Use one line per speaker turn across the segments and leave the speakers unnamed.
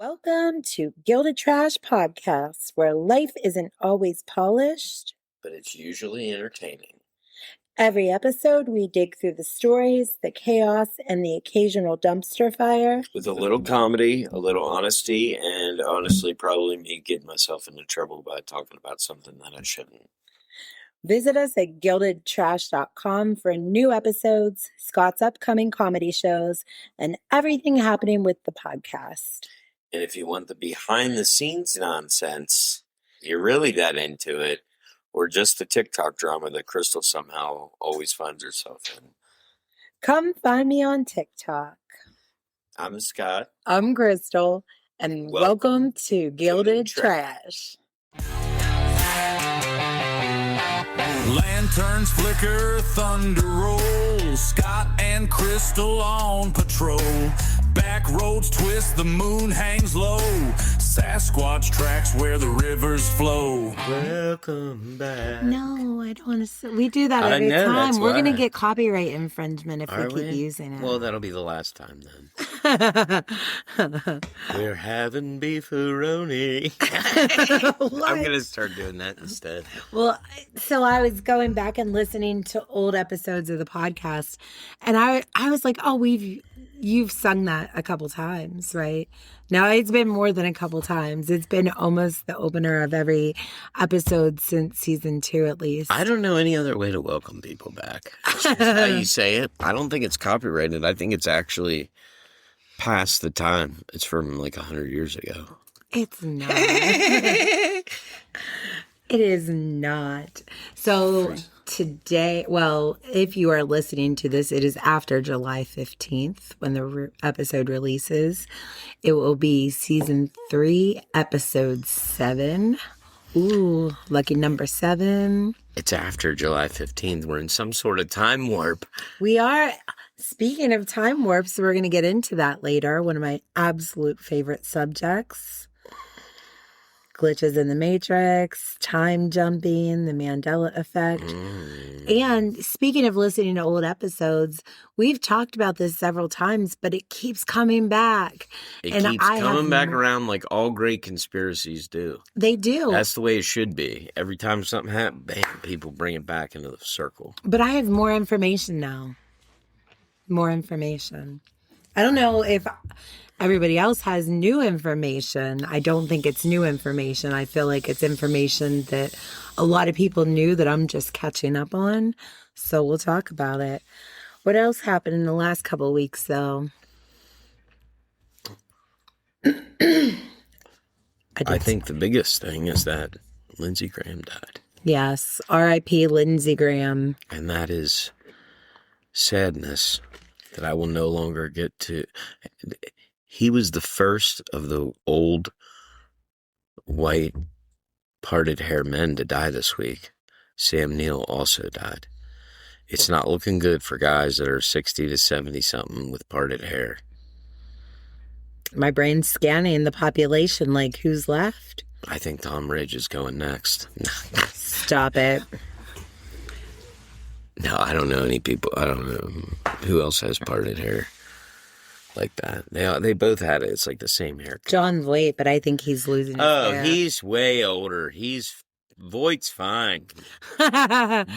Welcome to Gilded Trash Podcast, where life isn't always polished,
but it's usually entertaining.
Every episode, we dig through the stories, the chaos, and the occasional dumpster fire.
With a little comedy, a little honesty, and honestly, probably me getting myself into trouble by talking about something that I shouldn't.
Visit us at gildedtrash.com for new episodes, Scott's upcoming comedy shows, and everything happening with the podcast.
And if you want the behind-the-scenes nonsense, you're really that into it, or just the TikTok drama that Crystal somehow always finds herself in.
Come find me on TikTok.
I'm Scott.
I'm Crystal, and welcome to Gilded Trash.
Lanterns flicker, thunder rolls, Scott and Crystal on patrol. Back roads twist, the moon hangs low. Sasquatch tracks where the rivers flow.
Welcome back.
No, I don't want to. We do that every time. We're going to get copyright infringement if we keep using it.
Well, that'll be the last time then. We're having beefaroni. I'm going to start doing that instead.
Well, so I was going back and listening to old episodes of the podcast, and I was like, oh, you've sung that a couple times, right? No, it's been more than a couple times. It's been almost the opener of every episode since season 2, at least.
I don't know any other way to welcome people back. It's just how you say it. I don't think it's copyrighted. I think it's actually past the time. It's from like 100 years ago.
It's not. It is not. So today, well, if you are listening to this, it is after July 15th when the episode releases. It will be season 3, episode 7. Ooh, lucky number 7.
It's after July 15th. We're in some sort of time warp.
We are. Speaking of time warps, we're going to get into that later. One of my absolute favorite subjects. Glitches in the Matrix, time jumping, the Mandela effect. And speaking of listening to old episodes, we've talked about this several times, but it keeps coming back.
It keeps coming back around like all great conspiracies do.
They do.
That's the way it should be. Every time something happens, bam, people bring it back into the circle.
But I have more information now. More information. I don't know if everybody else has new information. I don't think it's new information. I feel like it's information that a lot of people knew that I'm just catching up on. So we'll talk about it. What else happened in the last couple of weeks, though?
I think the biggest thing is that Lindsey Graham died.
Yes. R.I.P. Lindsey Graham.
And that is sadness that I will no longer get to. He was the first of the old white parted hair men to die this week. Sam Neill also died. It's not looking good for guys that are 60 to 70 something with parted hair.
My brain's scanning the population like who's left?
I think Tom Ridge is going next.
Stop it.
No, I don't know any people. I don't know who else has parted hair like that. They both had it. It's like the same haircut.
John Voight, but I think he's losing his hair.
He's way older. Voight's fine.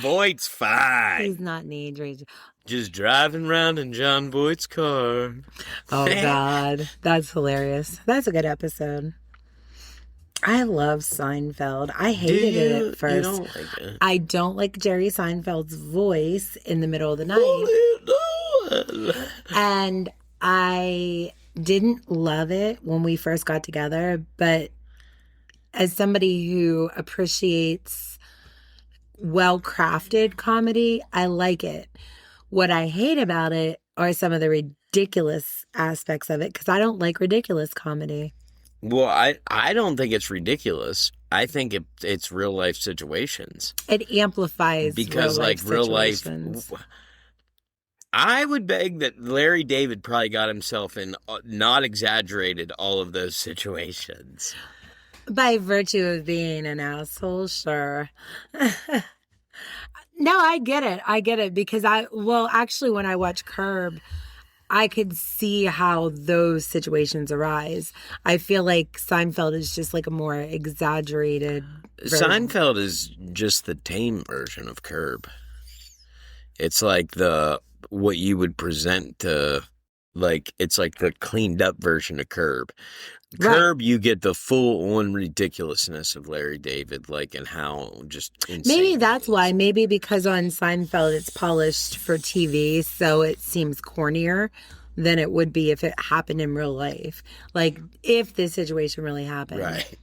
Voight's fine.
He's not in age range.
Just driving around in John Voight's car.
Oh, God. That's hilarious. That's a good episode. I love Seinfeld. I hated it at first.
You don't like it?
I don't like Jerry Seinfeld's voice in the middle of the night. And I didn't love it when we first got together, but as somebody who appreciates well-crafted comedy, I like it. What I hate about it are some of the ridiculous aspects of it, because I don't like ridiculous comedy.
Well, I don't think it's ridiculous. I think it's real life situations.
It amplifies
because real life. I would beg that Larry David probably got himself in, not exaggerated, all of those situations.
By virtue of being an asshole, sure. No, I get it. I get it because actually when I watch Curb, I could see how those situations arise. I feel like Seinfeld is just like a more exaggerated version.
Seinfeld is just the tame version of Curb. It's like what you would present to, like, it's like the cleaned up version of Curb. Curb, you get the full on ridiculousness of Larry David, like, and how just insane.
Maybe that's why. Maybe because on Seinfeld it's polished for TV, so it seems cornier than it would be if it happened in real life. Like, if this situation really happened.
Right.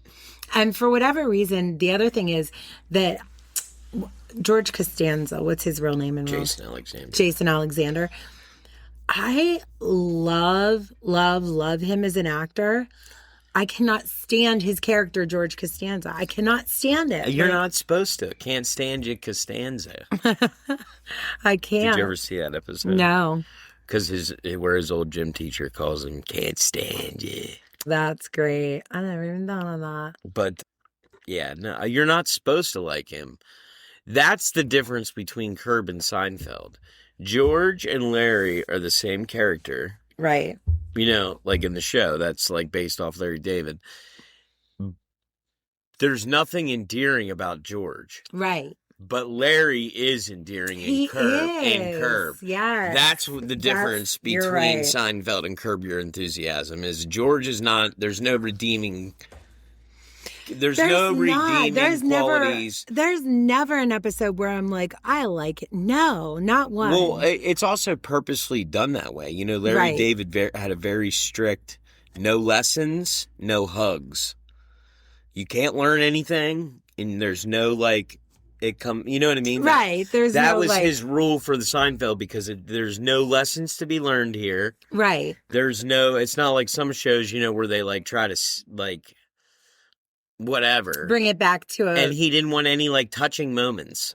And for whatever reason, the other thing is that George Costanza, what's his real name in real? Jason Alexander. I love him as an actor. I cannot stand his character, George Costanza. I cannot stand it.
You're not supposed to. Can't stand you, Costanza.
I can't.
Did you ever see that episode?
No.
Because where his old gym teacher calls him, can't stand you.
That's great. I never even thought of that.
But, yeah, no, you're not supposed to like him. That's the difference between Curb and Seinfeld. George and Larry are the same character.
Right.
You know, like in the show, that's like based off Larry David. There's nothing endearing about George.
Right.
But Larry is endearing in Curb.
Yes.
That's the difference between Seinfeld and Curb Your Enthusiasm is George is not, there's no redeeming qualities.
There's never an episode where I'm like, I like it. No, not one.
Well, it's also purposely done that way. You know, Larry David had a very strict, no lessons, no hugs. You can't learn anything, and there's no, like, you know what I mean?
Right.
That was his rule for the Seinfeld because there's no lessons to be learned here.
Right.
It's not like some shows, you know, where they, like, try to, like, whatever.
Bring it back to
And he didn't want any, like, touching moments.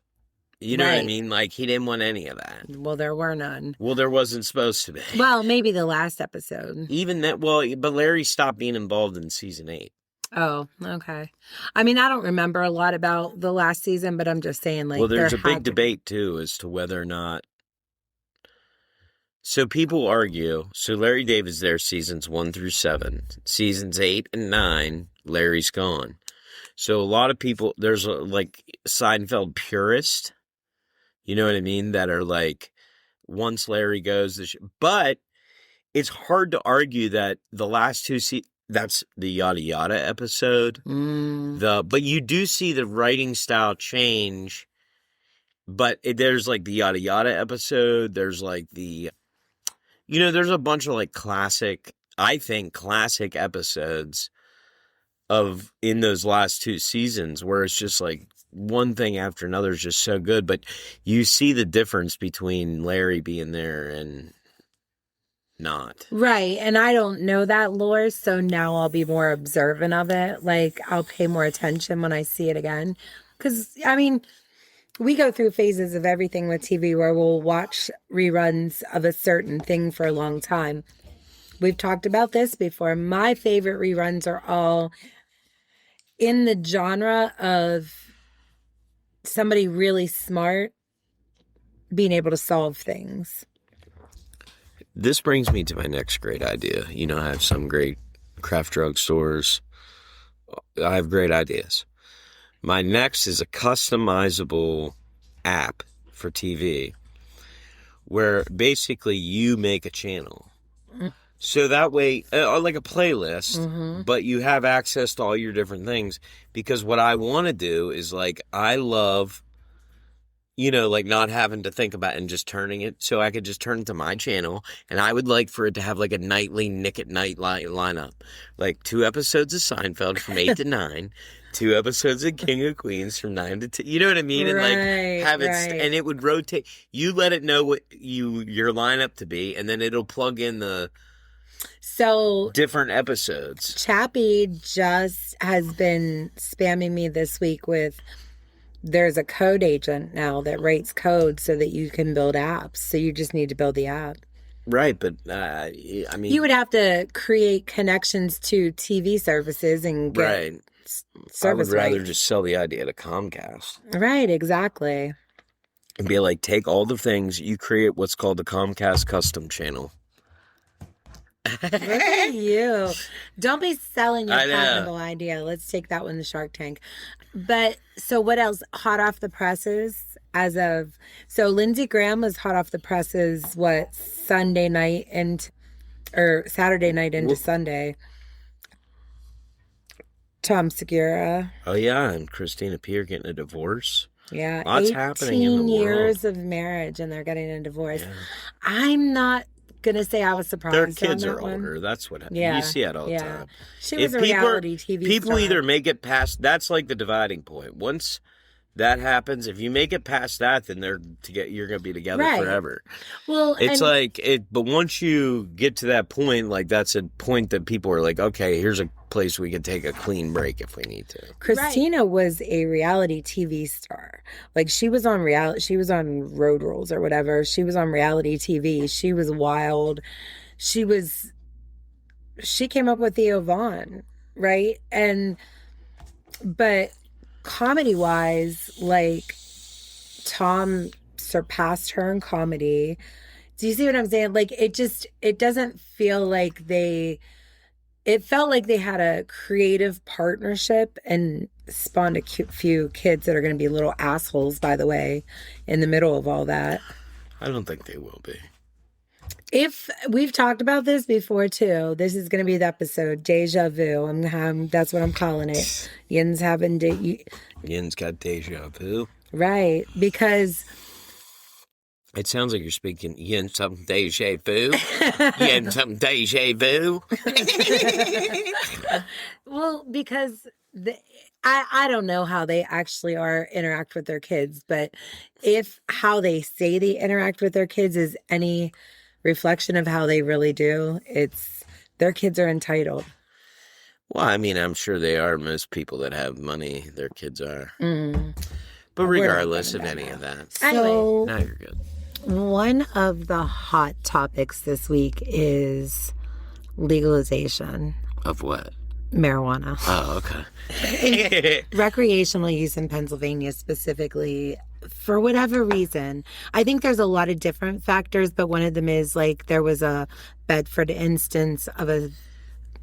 You know what I mean? Like, he didn't want any of that.
Well, there were none.
Well, there wasn't supposed to be.
Well, maybe the last episode.
Even that, but Larry stopped being involved in season 8.
Oh, okay. I mean, I don't remember a lot about the last season, but I'm just saying, like,
well, there's a big debate, too, as to whether or not. So people argue, so Larry David's there seasons 1 through 7. Seasons 8 and 9, Larry's gone. So a lot of people, there's like Seinfeld purists, you know what I mean, that are like, once Larry goes, but it's hard to argue that the last two that's the yada yada episode. But you do see the writing style change. But there's like the yada yada episode. There's like there's a bunch of like classic episodes in those last 2 seasons where it's just like one thing after another is just so good. But you see the difference between Larry being there and not. Right.
And I don't know that lore, so now I'll be more observant of it. Like, I'll pay more attention when I see it again. Because, I mean, we go through phases of everything with TV where we'll watch reruns of a certain thing for a long time. We've talked about this before. My favorite reruns are all in the genre of somebody really smart being able to solve things.
This brings me to my next great idea. You know, I have some great craft drug stores. I have great ideas. My next is a customizable app for TV where basically you make a channel. So that way, like a playlist, but you have access to all your different things. Because what I want to do is, like, I love, you know, like not having to think about it and just turning it. So I could just turn it to my channel. And I would like for it to have like a nightly Nick at Night lineup. Like 2 episodes of Seinfeld from 8 to 9. 2 episodes of King of Queens from 9 to 10. You know what I mean? And like have it, and it would rotate. You let it know what your lineup to be, and then it'll plug in the different episodes.
Chappie just has been spamming me this week with, there's a code agent now that writes code so that you can build apps. So you just need to build the app.
Right, but I mean,
you would have to create connections to TV services and get service.
I would rather just sell the idea to Comcast.
Right, exactly.
And be like, take all the things, you create what's called the Comcast custom channel.
Look at you. Don't be selling your
I know.
patentable idea. Let's take that one to Shark Tank. But so what else? Hot off the presses so Lindsey Graham was hot off the presses, Sunday night or Saturday night into Sunday. Tom Segura.
Oh, yeah, and Christina Pierre getting a divorce.
Yeah,
Lots happening in the
18 years
world.
of marriage and they're getting a divorce.
Yeah.
I'm not gonna say I was surprised.
Their kids
on
are
that one.
older. That's what happens.
Yeah,
You see it all the
yeah.
time.
She was
If
a reality TV
People
star.
either make it past, that's like the dividing point. Once that happens, if you make it past that, then you're going to be together
Right.
forever.
Well,
It's but once you get to that point, like that's a point that people are like, okay, here's a place we can take a clean break if we need to.
Christina was a reality TV star. Like she was on Road Rules or whatever. She was on reality TV. She was wild. She came up with Theo Vaughn, right? But comedy wise, like Tom surpassed her in comedy. Do you see what I'm saying? Like it doesn't feel like it felt like they had a creative partnership and spawned a few kids that are going to be little assholes, by the way, in the middle of all that.
I don't think they will be.
If we've talked about this before too, this is going to be the episode Deja Vu. That's what I'm calling it. Yin's
got deja vu.
Right, because
it sounds like you're speaking yin something deja vu. Yin something deja vu.
well, because I don't know how they actually interact with their kids, but if how they say they interact with their kids is any reflection of how they really do, it's their kids are entitled.
Well, I mean, I'm sure they are. Most people that have money, their kids are.
Mm.
But regardless of any of that.
So,
now you're good.
One of the hot topics this week is legalization.
Of what?
Marijuana.
Oh, okay.
Recreational use in Pennsylvania specifically, for whatever reason. I think there's a lot of different factors, but one of them is like there was a Bedford instance of a...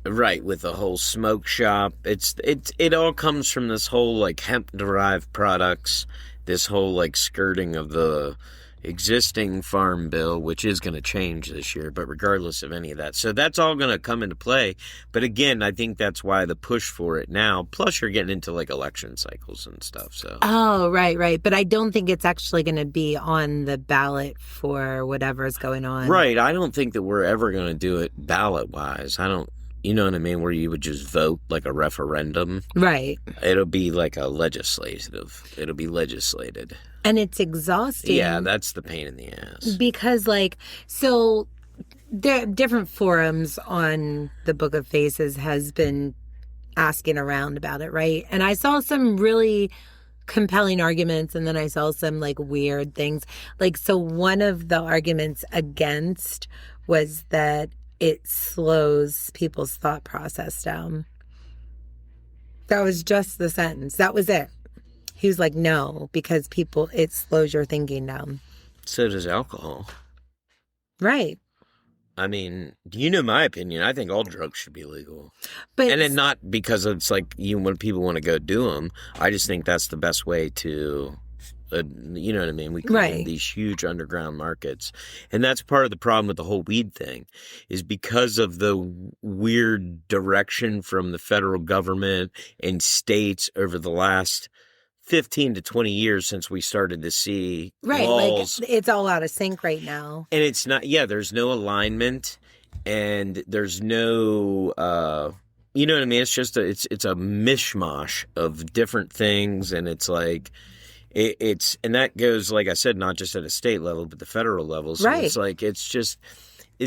Right, with the whole smoke shop. It all comes from this whole like hemp-derived products, this whole like skirting of the existing farm bill, which is going to change this year, but regardless of any of that. So that's all going to come into play. But again, I think that's why the push for it now, plus you're getting into like election cycles and stuff. So. Oh,
right. But I don't think it's actually going to be on the ballot for whatever's going on.
Right. I don't think that we're ever going to do it ballot-wise. You know what I mean? Where you would just vote like a referendum.
Right.
It'll be like it'll be legislated.
And it's exhausting.
Yeah, that's the pain in the ass.
Because so there different forums on the Book of Faces has been asking around about it, right? And I saw some really compelling arguments and then I saw some like weird things. So one of the arguments against was that it slows people's thought process down. That was just the sentence. That was it. He was like, no, because it slows your thinking down.
So does alcohol.
Right.
I mean, you know my opinion. I think all drugs should be legal.
But
and then not because it's like when people want to go do them. I just think that's the best way to... you know what I mean? We create these huge underground markets. And that's part of the problem with the whole weed thing is because of the weird direction from the federal government and states over the last 15 to 20 years since we started to see laws.
It's all out of sync right now.
And it's not, there's no alignment and there's no, you know what I mean? It's just it's a mishmash of different things. And it's like, and that goes, like I said, not just at a state level, but the federal level. So it's like, it's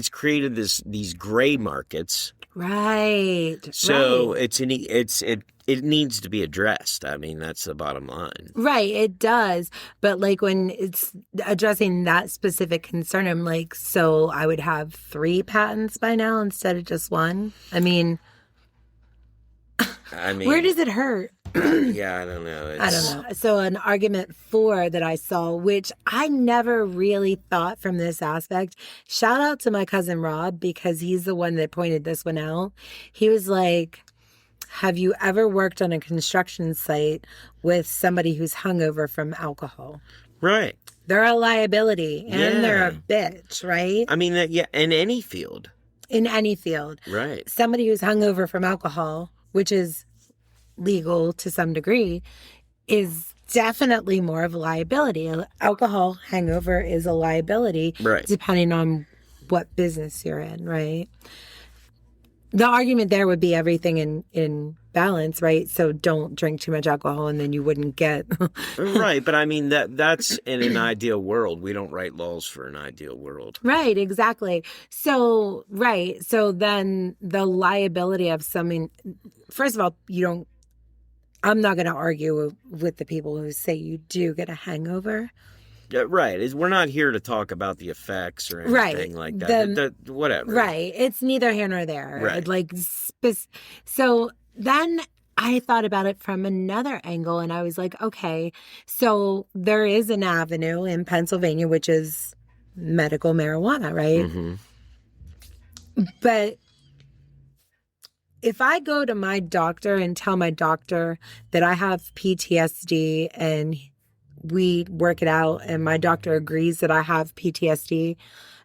created these gray markets.
Right.
So it needs to be addressed. I mean, that's the bottom line.
Right. It does. But when it's addressing that specific concern, I'm like, so I would have 3 patents by now instead of just 1. I mean, where does it hurt?
Yeah, I don't know.
I don't know. So an argument for that I saw, which I never really thought from this aspect. Shout out to my cousin Rob, because he's the one that pointed this one out. He was like, have you ever worked on a construction site with somebody who's hungover from alcohol?
Right.
They're a liability and they're a bitch, right?
I mean, yeah, in any field.
In any field.
Right.
Somebody who's hungover from alcohol, which is legal to some degree, is definitely more of a liability. Alcohol hangover is a liability,
right,
depending on what business you're in, right? The argument there would be everything in balance, right? So don't drink too much alcohol and then you wouldn't get...
Right, but I mean, that's in an ideal world. We don't write laws for an ideal world.
Right, exactly. So, right. So then the liability of something... First of all, I'm not going to argue with the people who say you do get a hangover.
Right. We're not here to talk about the effects or anything like that. Whatever.
Right. It's neither here nor there.
Right.
So then I thought about it from another angle, and I was like, okay, so there is an avenue in Pennsylvania, which is medical marijuana, right?
Mm-hmm.
But if I go to my doctor and tell my doctor that I have PTSD and we work it out and my doctor agrees that I have PTSD,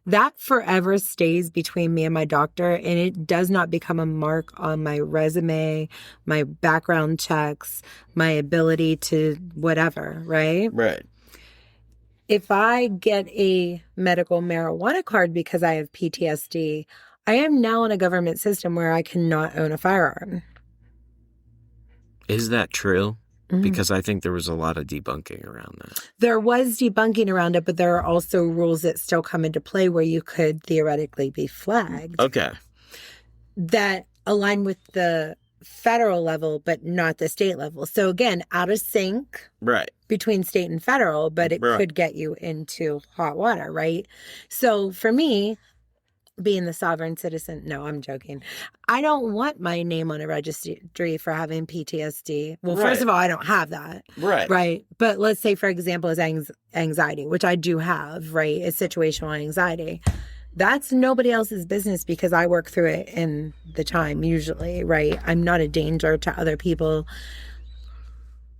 that forever stays between me and my doctor, and it does not become a mark on my resume, my background checks, my ability to whatever, right?
Right.
If I get a medical marijuana card because I have PTSD, I am now in a government system where I cannot own a firearm.
Is that true?
Mm-hmm.
Because I think there was a lot of debunking around that.
There was debunking around it, but there are also rules that still come into play where you could theoretically be flagged.
Okay.
That align with the federal level, but not the state level. So again, out of sync
right
between state and federal, but it
right.
could get you into hot water, right? So for me, being the sovereign citizen, no, I'm joking. I don't want my name on a registry for having PTSD. Well,
right.
first of all, I don't have that.
Right.
Right. But let's say, for example, is anxiety, which I do have, right? It's situational anxiety. That's nobody else's business because I work through it in the time usually, right? I'm not a danger to other people.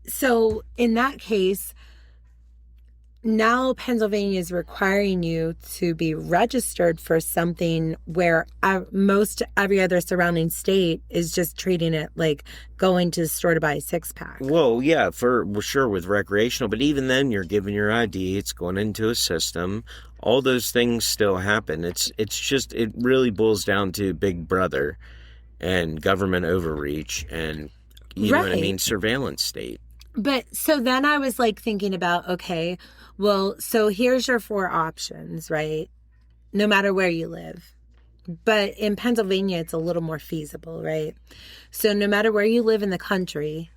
So in that case, now Pennsylvania is requiring you to be registered for something where most every other surrounding state is just treating it like going to the store to buy a 6-pack.
Well, yeah, for sure with recreational, but even then you're giving your ID, it's going into a system. All those things still happen. It's just, it really boils down to Big Brother and government overreach and, you know what I mean, surveillance state.
But so then I was like thinking about, okay, well, so here's your 4 options, right? No matter where you live. But in Pennsylvania, it's a little more feasible, right? So no matter where you live in the country,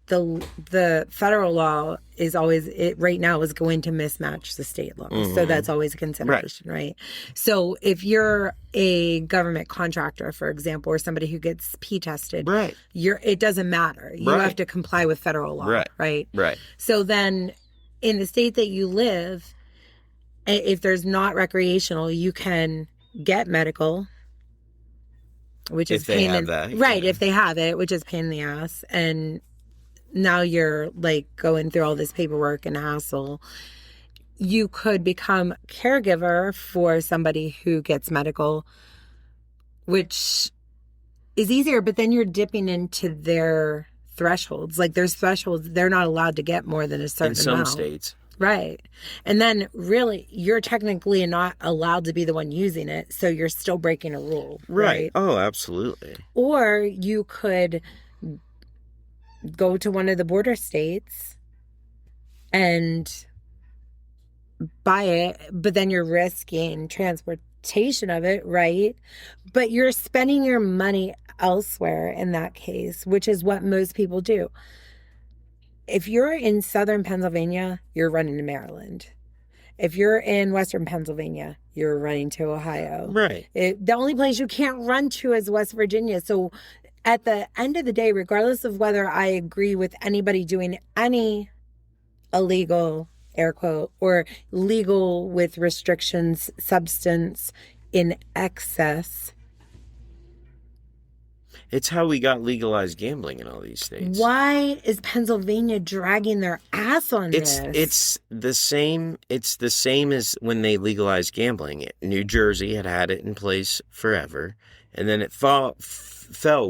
the federal law is always, right now is going to mismatch the state law. Mm-hmm. So that's always a consideration, right? So if you're a government contractor, for example, or somebody who gets P-tested,
right,
it doesn't matter. You have to comply with federal law, right? So then in the state that you live, if there's not recreational, you can get medical, which is pain in the right, if they have it, which is pain in the ass. And now you're like going through all this paperwork and hassle. You could become a caregiver for somebody who gets medical, which is easier, but then you're dipping into their thresholds. Like there's thresholds, they're not allowed to get more than a certain amount.
In some states.
Right. And then really, you're technically not allowed to be the one using it, so you're still breaking a rule. Right.
Oh, absolutely.
Or you could go to one of the border states and buy it, but then you're risking transportation of it, right? But you're spending your money elsewhere in that case, which is what most people do. If you're in southern Pennsylvania, you're running to Maryland. If you're in western Pennsylvania, you're running to Ohio.
Right.
The only place you can't run to is West Virginia. So at the end of the day, regardless of whether I agree with anybody doing any illegal, air quote, or legal with restrictions, substance in excess,
It's how we got legalized gambling in all these states.
why is Pennsylvania dragging their ass on this?
It's the same. It's the same as when they legalized gambling. New Jersey had it in place forever, and then it fell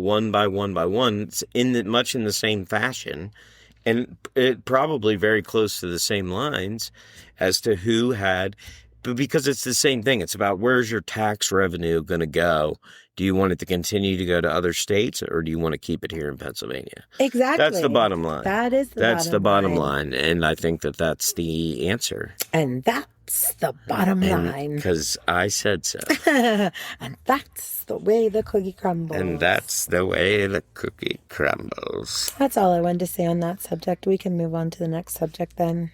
one by one by one, much in the same fashion, and it probably very close to the same lines as to who had. But because it's the same thing, it's about where's your tax revenue going to go. Do you want it to continue to go to other states, or do you want to keep it here in Pennsylvania?
Exactly.
That's the bottom line.
That's
the bottom line. And I think that's the answer.
And that's the bottom line.
Because I said so.
And that's the way the cookie crumbles.
And that's the way the cookie crumbles.
That's all I wanted to say on that subject. We can move on to the next subject then.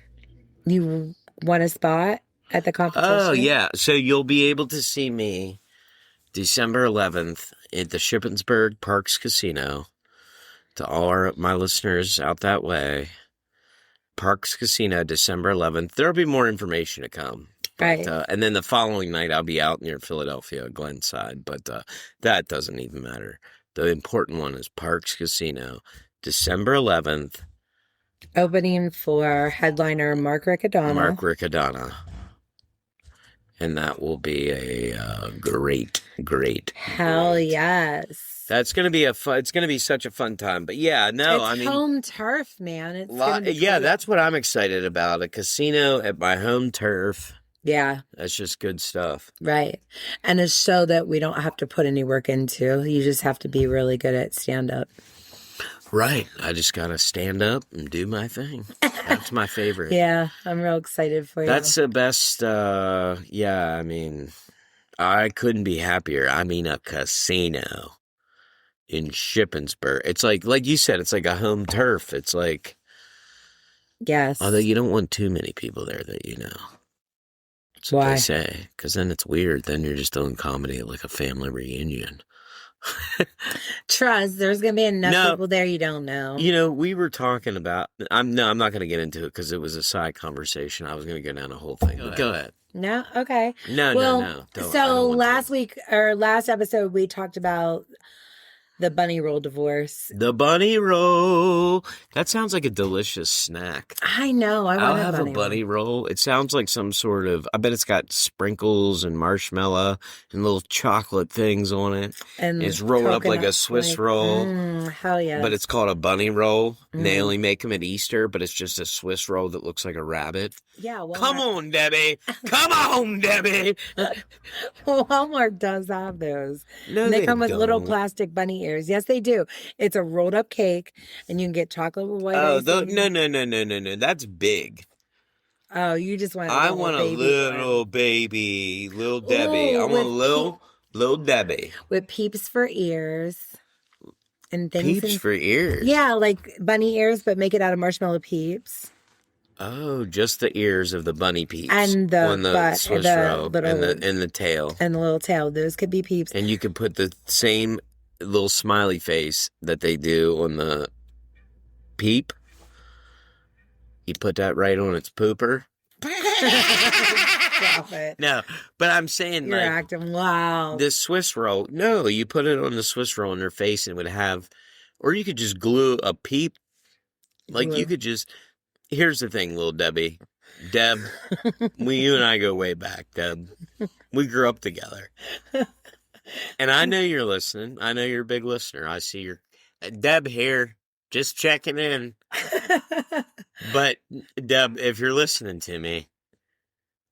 You want a spot at the competition?
Oh, yeah. So you'll be able to see me December 11th at the Shippensburg Parks Casino. To all my listeners out that way, Parks Casino, December 11th. There'll be more information to come.
Right.
And then the following night, I'll be out near Philadelphia, Glenside. But that doesn't even matter. The important one is Parks Casino, December 11th.
Opening for headliner Mark Riccadonna.
And that will be a great, great.
Hell yes.
That's gonna be it's gonna be such a fun time. But yeah, no,
I mean, home turf, man. It's gonna be
yeah,
cool.
that's what I'm excited about. A casino at my home turf.
Yeah.
That's just good stuff.
Right. And a show that we don't have to put any work into. You just have to be really good at stand up.
Right. I just gotta stand up and do my thing. That's my favorite.
Yeah, I'm real excited for you.
That's the best. Yeah, I mean, I couldn't be happier. I mean, a casino in Shippensburg. It's like you said, it's like a home turf. It's like,
yes.
Although you don't want too many people there that you know. That's what they say, because then it's weird. Then you're just doing comedy at like a family reunion.
Trust, there's gonna be enough people there you don't know.
You know, we were talking about. I'm not going to get into it because it was a side conversation. I was going to go down a whole thing. Go ahead.
No, okay.
No.
So last episode, we talked about the bunny roll divorce.
The bunny roll. That sounds like a delicious snack.
I know.
I'll have a bunny roll. It sounds like some sort of. I bet it's got sprinkles and marshmallow and little chocolate things on it. And it's rolled up like a Swiss roll.
Hell yeah!
But it's called a bunny roll. They only make them at Easter, but it's just a Swiss roll that looks like a rabbit.
Yeah. Walmart.
Come on, Debbie. Come on, Debbie.
Walmart does have those.
No,
they come with little plastic bunny ears. Yes, they do. It's a rolled up cake, and you can get chocolate with white icing.
No. That's big.
Oh, you just want.
I want a little baby, little Debbie.
Ooh,
I want a little Debbie
with peeps for ears and things.
Peeps for ears.
Yeah, like bunny ears, but make it out of marshmallow peeps.
Oh, just the ears of the bunny peeps
and the
on the
butt,
Swiss roll and the tail
and the little tail. Those could be peeps.
And you could put the same little smiley face that they do on the peep. You put that right on its pooper.
Stop it.
No, but I'm saying
you're acting wild.
The Swiss roll. No, you put it on the Swiss roll on their face and it would have, or you could just glue a peep. Like you could just. Here's the thing, little Debbie. Deb, you and I go way back, Deb. We grew up together. And I know you're listening. I know you're a big listener. I see your Deb here, just checking in. But Deb, if you're listening to me,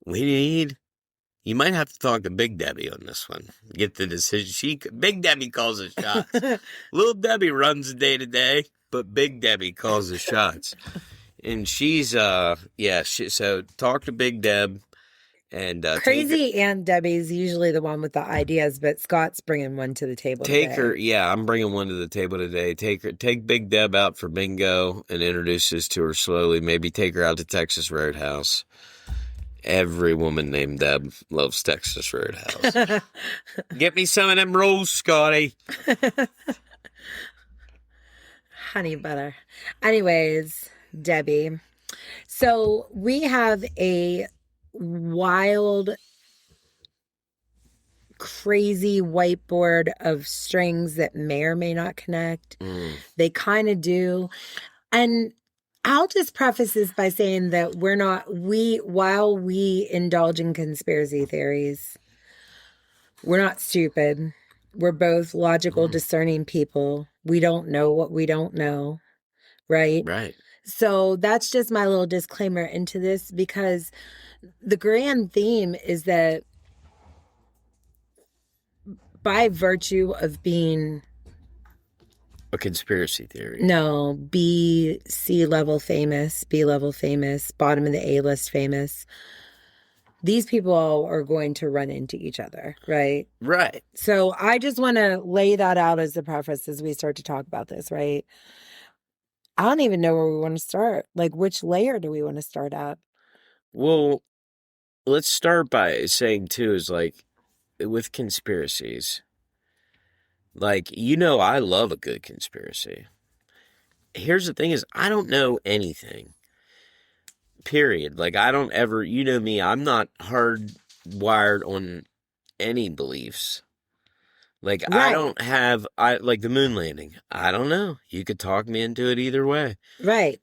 you might have to talk to Big Debbie on this one. Get the decision. Big Debbie calls the shots. Little Debbie runs the day to day, but Big Debbie calls the shots. And she's, so talk to Big Deb. And
Crazy Aunt Debbie's usually the one with the ideas, but Scott's bringing one to the table today.
I'm bringing one to the table today. Take Big Deb out for bingo and introduce us to her slowly. Maybe take her out to Texas Roadhouse. Every woman named Deb loves Texas Roadhouse. Get me some of them rolls, Scotty.
honey butter. Anyways, Debbie. So we have a wild, crazy whiteboard of strings that may or may not connect. They kind of do. And I'll just preface this by saying that while we indulge in conspiracy theories, we're not stupid. We're both logical, discerning people. We don't know what we don't know, right?
Right.
So that's just my little disclaimer into this, because the grand theme is that by virtue of being
A conspiracy theory.
no C level famous, B level famous, bottom of the A list famous, these people all are going to run into each other, right?
Right.
So I just want to lay that out as the preface as we start to talk about this, right? I don't even know where we want to start. Like, which layer do we want to start at?
Well, let's start by saying, too, is like, with conspiracies, like, I love a good conspiracy. Here's the thing is, I don't know anything. Period. Like, I don't ever, me, I'm not hardwired on any beliefs. Like,
Right.
I don't have, like the moon landing. I don't know. You could talk me into it either way.
Right.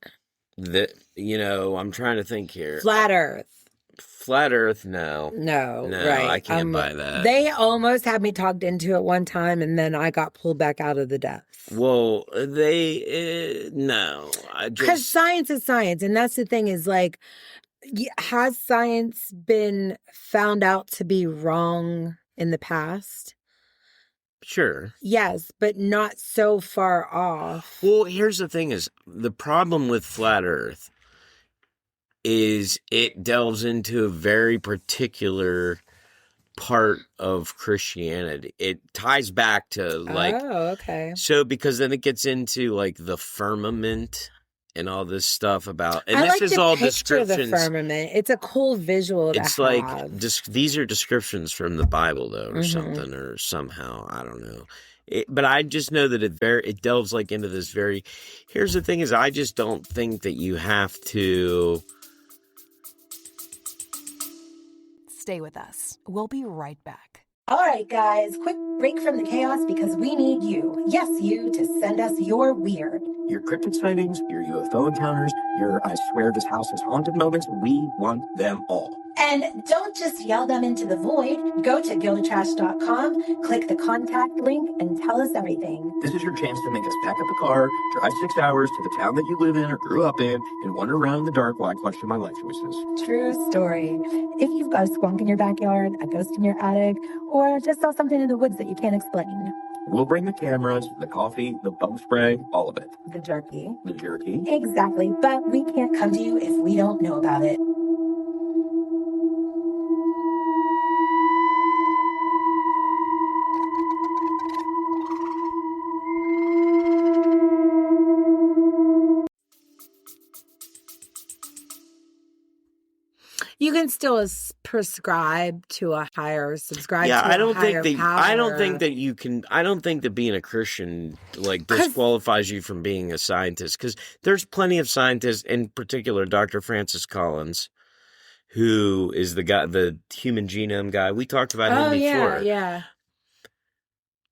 I'm trying to think here.
Flat Earth.
Flat Earth, no.
No,
right. I can't buy that.
They almost had me talked into it one time, and then I got pulled back out of the depths.
Well, no.
Because science is science, and that's the thing is, like, has science been found out to be wrong in the past?
Sure.
Yes, but not so far off.
Well, here's the thing is, the problem with Flat Earth is it delves into a very particular part of Christianity. It ties back to, like...
Oh, okay.
So, because then it gets into, like, the firmament and all this stuff about... And
I
this
like
is
to
all
picture
descriptions.
the firmament. It's a cool visual to
It's
have.
like, these are descriptions from the Bible, though, or something, or somehow, I don't know. But I just know that it delves, like, into this very... Here's the thing is, I just don't think that you have to...
Stay with us. We'll be right back.
All right, guys, quick break from the chaos because we need you, yes, you, to send us your weird,
your cryptid sightings, your UFO encounters, your I swear this house is haunted moments. We want them all.
And don't just yell them into the void. Go to guildoftrash.com, click the contact link, and tell us everything.
This is your chance to make us pack up a car, drive 6 hours to the town that you live in or grew up in, and wander around in the dark while I question my life choices.
True story. If you've got a skunk in your backyard, a ghost in your attic, or just saw something in the woods that you can't explain.
We'll bring the cameras, the coffee, the bug spray, all of it.
The jerky.
The jerky.
Exactly, but we can't come to you if we don't know about it. You can still prescribe to a higher, subscribe to a higher power.
I don't think that you can. I don't think that being a Christian like disqualifies you from being a scientist, because there's plenty of scientists, in particular Dr. Francis Collins, who is the guy, the human genome guy. We talked about him before.
Yeah.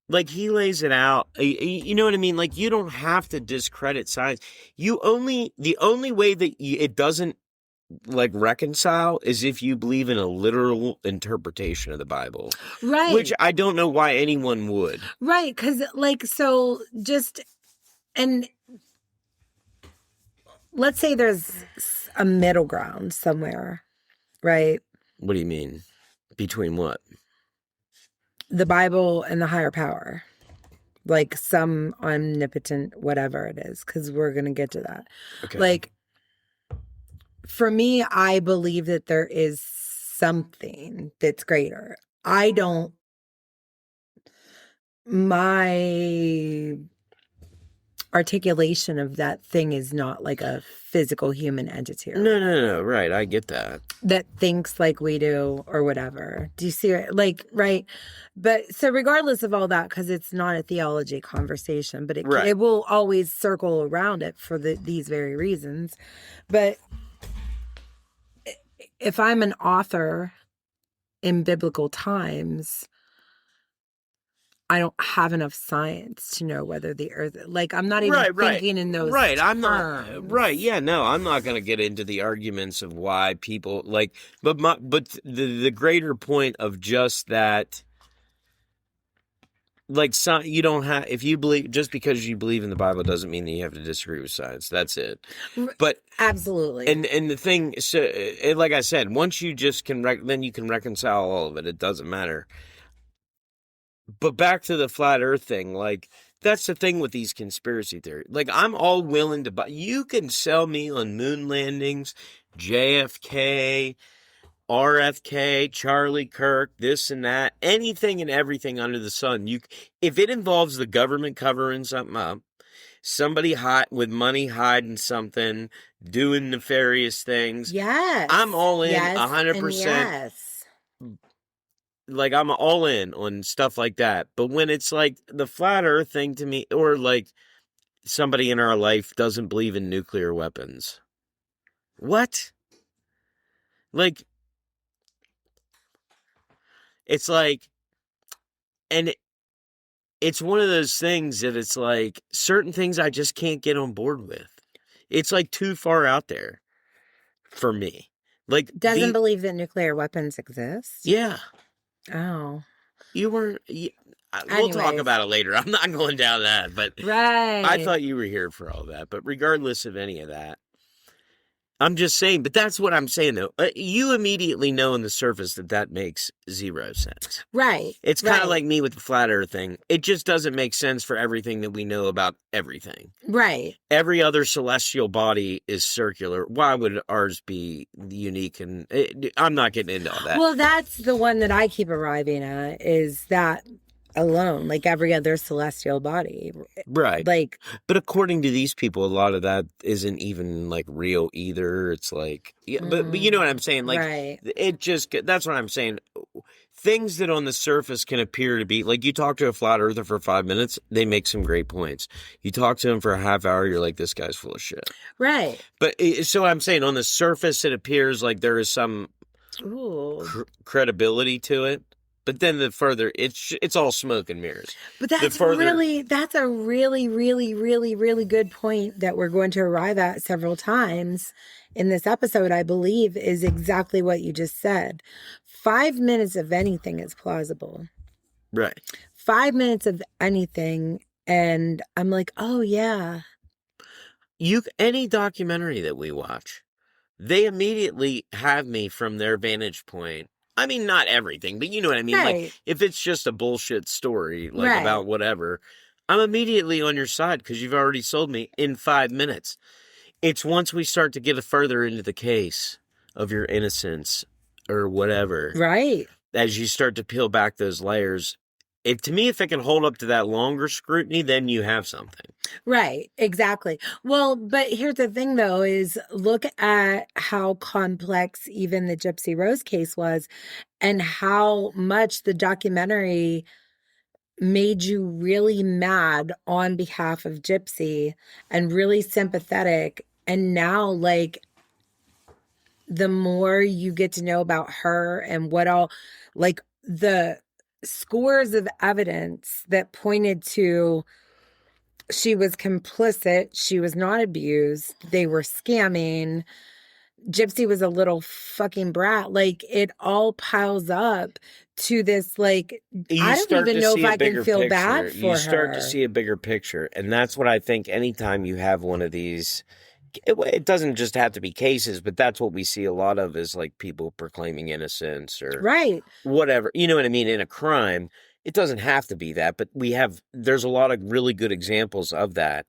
Like, he lays it out. You know what I mean? Like, you don't have to discredit science. The only way that it doesn't, like, reconcile is if you believe in a literal interpretation of the Bible.
Right.
Which I don't know why anyone would.
Right, because, like, so just, and let's say there's a middle ground somewhere, right?
What do you mean? Between what?
The Bible and the higher power. Like, some omnipotent whatever it is, because we're going to get to that.
Okay.
Like, for me, I believe that there is something that's greater. articulation of that thing is not like a physical human entity
No, right, I get that.
that thinks like we do or whatever. Do you see it? Like, right? But so regardless of all that, because it's not a theology conversation, but
Right.
it will always circle around it for these very reasons. But if I'm an author in biblical times, I don't have enough science to know whether the earth, like, I'm not even thinking in those terms.
I'm not, right, yeah, no, I'm not going to get into the arguments of why people, like, but the greater point of just that, like, you don't have, if you believe, just because you believe in the Bible doesn't mean that you have to disagree with science. That's it. But
absolutely.
And the thing, so, like I said, once you just can, then you can reconcile all of it. It doesn't matter. But back to the flat earth thing, like, that's the thing with these conspiracy theories. Like, I'm all willing to buy, you can sell me on moon landings, JFK, RFK, Charlie Kirk, this and that, anything and everything under the sun. If it involves the government covering something up, somebody with money hiding something, doing nefarious things.
Yes.
I'm all in,
yes,
100%.
Yes.
Like, I'm all in on stuff like that. But when it's like the flat earth thing to me, or like somebody in our life doesn't believe in nuclear weapons. What? Like, it's like, and it's one of those things that it's like certain things I just can't get on board with. It's like too far out there for me. Like,
doesn't believe that nuclear weapons exist.
Yeah.
Oh.
You weren't. We'll talk about it later. I'm not going down that, but
right.
I thought you were here for all that. But regardless of any of that, I'm just saying. But that's what I'm saying, though. You immediately know on the surface that makes zero sense.
Right.
It's kind of like me with the flat earth thing. It just doesn't make sense for everything that we know about everything.
Right.
Every other celestial body is circular. Why would ours be unique? And I'm not getting into all that.
Well, that's the one that I keep arriving at, is that alone, like every other celestial body.
Right.
Like,
but according to these people, a lot of that isn't even like real either. It's like, yeah, but you know what I'm saying? Like,
right.
It just, that's what I'm saying. Things that on the surface can appear to be, like, you talk to a flat earther for 5 minutes, they make some great points. You talk to them for a half hour, you're like, this guy's full of shit.
Right.
But so I'm saying on the surface, it appears like there is some credibility to it. But then the further, it's all smoke and mirrors.
But that's a really, really good point that we're going to arrive at several times in this episode, I believe, is exactly what you just said. 5 minutes of anything is plausible.
Right.
5 minutes of anything, and I'm like, oh, yeah.
Any documentary that we watch, they immediately have me from their vantage point. I mean, not everything, but you know what I mean?
Right.
Like, if it's just a bullshit story, like about whatever, I'm immediately on your side because you've already sold me in 5 minutes. It's once we start to get further into the case of your innocence or whatever.
Right.
As you start to peel back those layers, to me, if it can hold up to that longer scrutiny, then you have something.
Right, exactly. Well, but here's the thing, though, is look at how complex even the Gypsy Rose case was and how much the documentary made you really mad on behalf of Gypsy and really sympathetic. And now, like, the more you get to know about her and what all, like, the scores of evidence that pointed to she was complicit, she was not abused, they were scamming, Gypsy was a little fucking brat. Like, it all piles up to this, like, I don't even know if I can feel bad for her.
You start to see a bigger picture. And that's what I think anytime you have one of these, it doesn't just have to be cases, but that's what we see a lot of is like people proclaiming innocence or whatever. You know what I mean? In a crime, it doesn't have to be that, but there's a lot of really good examples of that.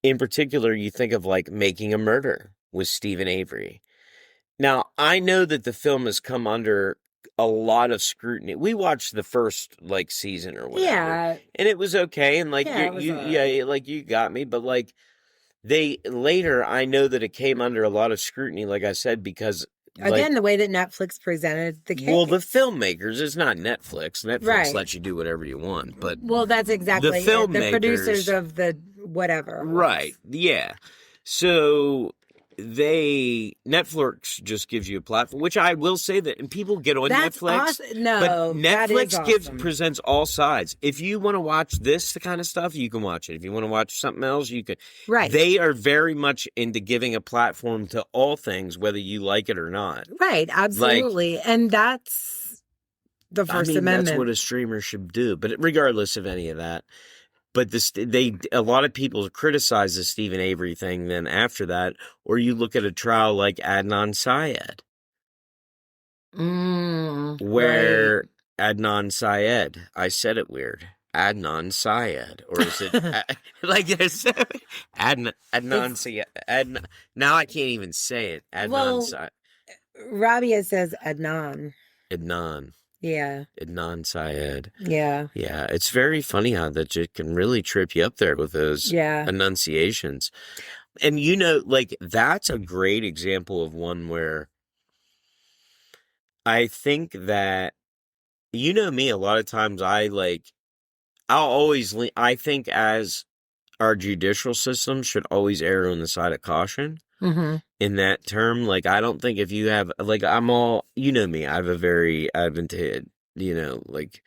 In particular, you think of like Making a Murder with Stephen Avery. Now, I know that the film has come under a lot of scrutiny. We watched the first like season or whatever.
Yeah.
And it was okay, and like
Yeah, it was all right.
yeah, like you got me, but like they later I know that it came under a lot of scrutiny, like I said, because
Again, the way that Netflix presented the case.
well, the filmmakers, it's not Netflix. Netflix
Right.
lets you do whatever you want, but
well, that's exactly
the
it.
filmmakers,
The producers of the whatever. it was.
right? Yeah. So Netflix just gives you a platform, which I will say that, and people get on
That's
Netflix.
awesome. No,
but
that is
Netflix
awesome.
presents all sides. If you want to watch this kind of stuff, you can watch it. If you want to watch something else, you can.
Right.
They are very much into giving a platform to all things, whether you like it or not.
Right, absolutely. And that's the First Amendment.
That's what a streamer should do. But regardless of any of that, but a lot of people criticize the Stephen Avery thing. Then after that, or you look at a trial like Adnan Syed, where
right.
Adnan Syed, I said it weird, Adnan Syed, or is it like there's Adnan Syed? Now I can't even say it. Adnan Syed.
Rabia says Adnan.
Adnan.
Yeah.
Adnan Syed.
Yeah.
Yeah. It's very funny how that it can really trip you up there with those enunciations. And like that's a great example of one where I think that, me, a lot of times I think as our judicial system should always err on the side of caution.
Mm-hmm.
In that term, like, I don't think if you have, like, I'm all, me, I have a very advantageous, like,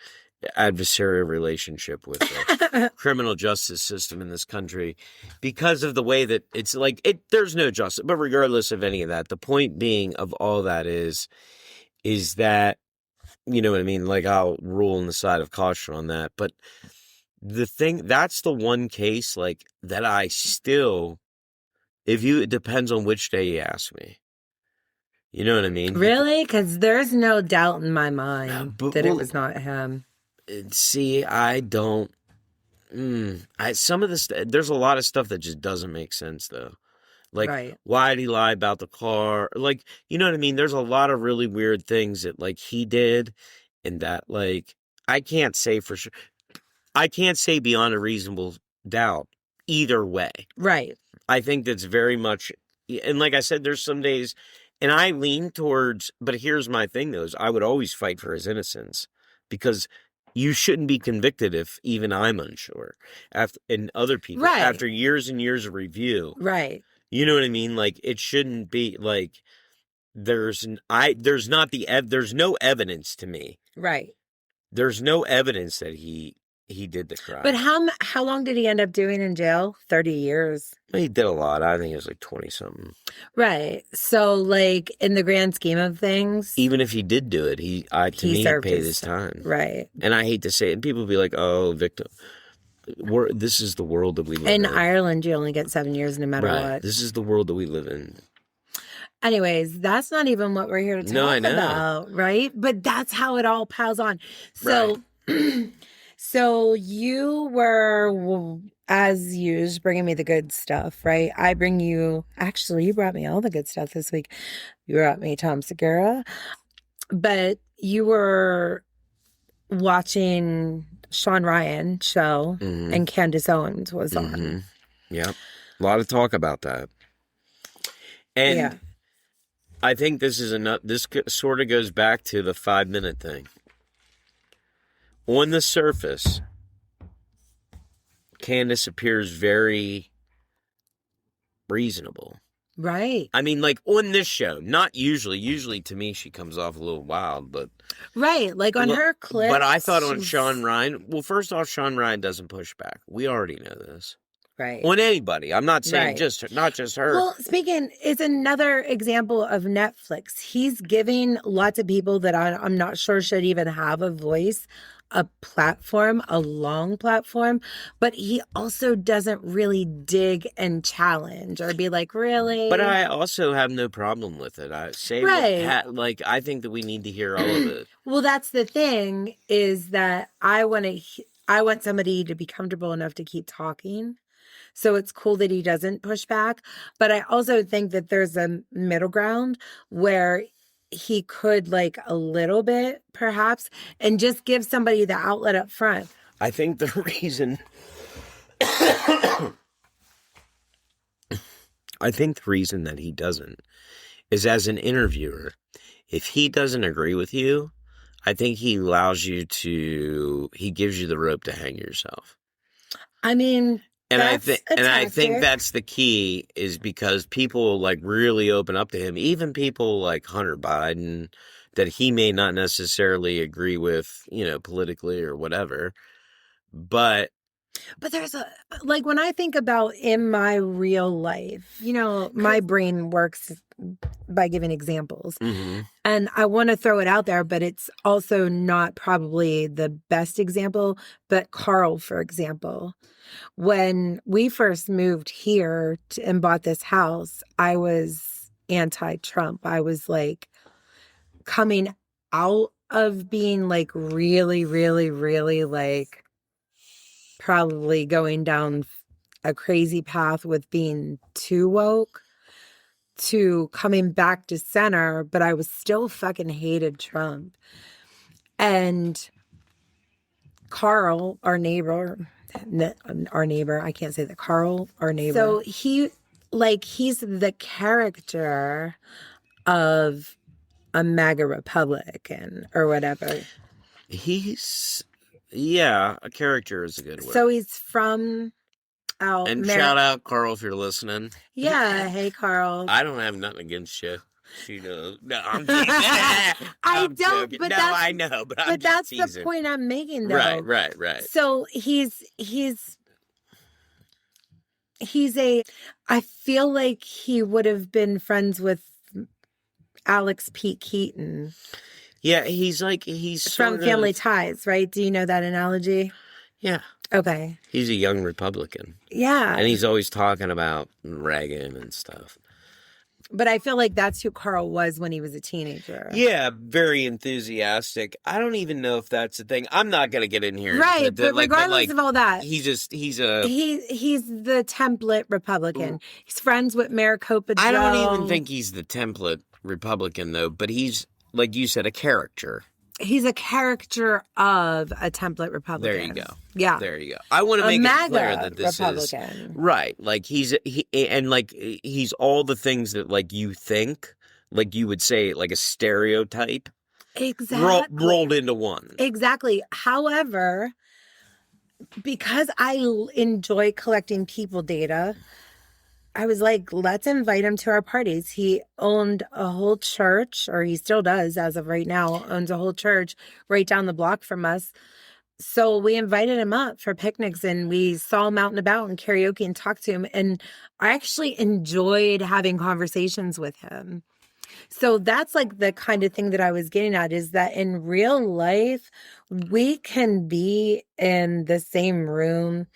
adversarial relationship with the criminal justice system in this country because of the way that it's like, there's no justice. But regardless of any of that, the point being of all that is that, you know what I mean? Like, I'll rule on the side of caution on that. But that's the one case, like, that I still, it depends on which day you ask me. You know what I mean?
Really? Because there's no doubt in my mind that it was not him.
See, I don't. Some of this, there's a lot of stuff that just doesn't make sense, though. Like, why did he lie about the car? Like, you know what I mean? There's a lot of really weird things that, like, he did, and that, like, I can't say for sure. I can't say beyond a reasonable doubt either way. Right. I think that's very much, and like I said, there's some days, and I lean towards, but here's my thing, though, is I would always fight for his innocence, because you shouldn't be convicted if even I'm unsure. And other people, after years and years of review. Right. You know what I mean? Like, it shouldn't be, like, there's no evidence to me. Right. There's no evidence that he did the crime.
But how long did he end up doing in jail? 30 years.
He did a lot. I think it was like 20-something.
Right. So, like, in the grand scheme of things,
even if he did do it, he paid his time. Right. And I hate to say it. And people be like, oh, victim. This is the world that we live in.
In Ireland, you only get 7 years no matter what.
This is the world that we live in.
Anyways, that's not even what we're here to talk about, right? But that's how it all piles on. So, so you were, as usual, bringing me the good stuff, right? You brought me all the good stuff this week. You brought me Tom Segura, but you were watching Shawn Ryan show, and Candace Owens was on.
Yeah, a lot of talk about that, and I think this sort of goes back to the 5-minute thing. On the surface, Candace appears very reasonable. Right. I mean, like, on this show, not usually. Usually, to me, she comes off a little wild, but...
Right, like on her clips.
But I thought on Shawn Ryan... Well, first off, Shawn Ryan doesn't push back. We already know this. Right. On anybody. I'm not saying not just her.
Well, speaking, it's another example of Netflix. He's giving lots of people that I'm not sure should even have a voice, a platform, a long platform, but he also doesn't really dig and challenge or be like, really?
But I also have no problem with it. I say, I think that we need to hear all of it.
Well, that's the thing, is that I want somebody to be comfortable enough to keep talking. So it's cool that he doesn't push back. But I also think that there's a middle ground where he could like a little bit perhaps and just give somebody the outlet up front.
I think the reason that he doesn't is as an interviewer, if he doesn't agree with you, I think he gives you the rope to hang yourself.
I mean,
And I
think
that's the key, is because people like really open up to him, even people like Hunter Biden that he may not necessarily agree with, politically or whatever. But
there's like when I think about in my real life, my brain works by giving examples.
mm-hmm.
And I want to throw it out there, but it's also not probably the best example. But Carl, for example, when we first moved here and bought this house, I was anti-Trump. I was like coming out of being like really, really, really like probably going down a crazy path with being too woke to coming back to center, but I was still fucking hated Trump. And Carl, our neighbor, I can't say that, Carl, our neighbor. So he's the character of a MAGA Republican or whatever.
A character is a good word.
So he's from
shout out Carl if you're listening.
Yeah, hey Carl.
I don't have nothing against you. She knows. No, I'm teasing.
I don't. But
no, I know. But
that's
teasing.
The point I'm making, though.
Right.
So I feel like he would have been friends with Alex Pete Keaton.
Yeah, he's
from Family Ties, right? Do you know that analogy?
Yeah.
Okay.
He's a young Republican.
Yeah.
And he's always talking about Reagan and stuff.
But I feel like that's who Carl was when he was a teenager.
Yeah, very enthusiastic. I don't even know if that's the thing. I'm not going to get in here.
Right, but regardless of all that.
He's the
template Republican. He's friends with Maricopa Joe.
I don't even think he's the template Republican, though, but he's, like you said, a character.
He's a character of a template Republican.
There you go.
Yeah.
There you go. I want to make it clear that this
Republican.
Is right. Like he's all the things that like you think, like you would say, like a stereotype.
Exactly.
Rolled into one.
Exactly. However, because I enjoy collecting people data, I was like, let's invite him to our parties. He owned a whole church, or he still does as of right now, owns a whole church right down the block from us. So we invited him up for picnics and we saw him out and about and karaoke and talked to him. And I actually enjoyed having conversations with him. So that's like the kind of thing that I was getting at, is that in real life, we can be in the same room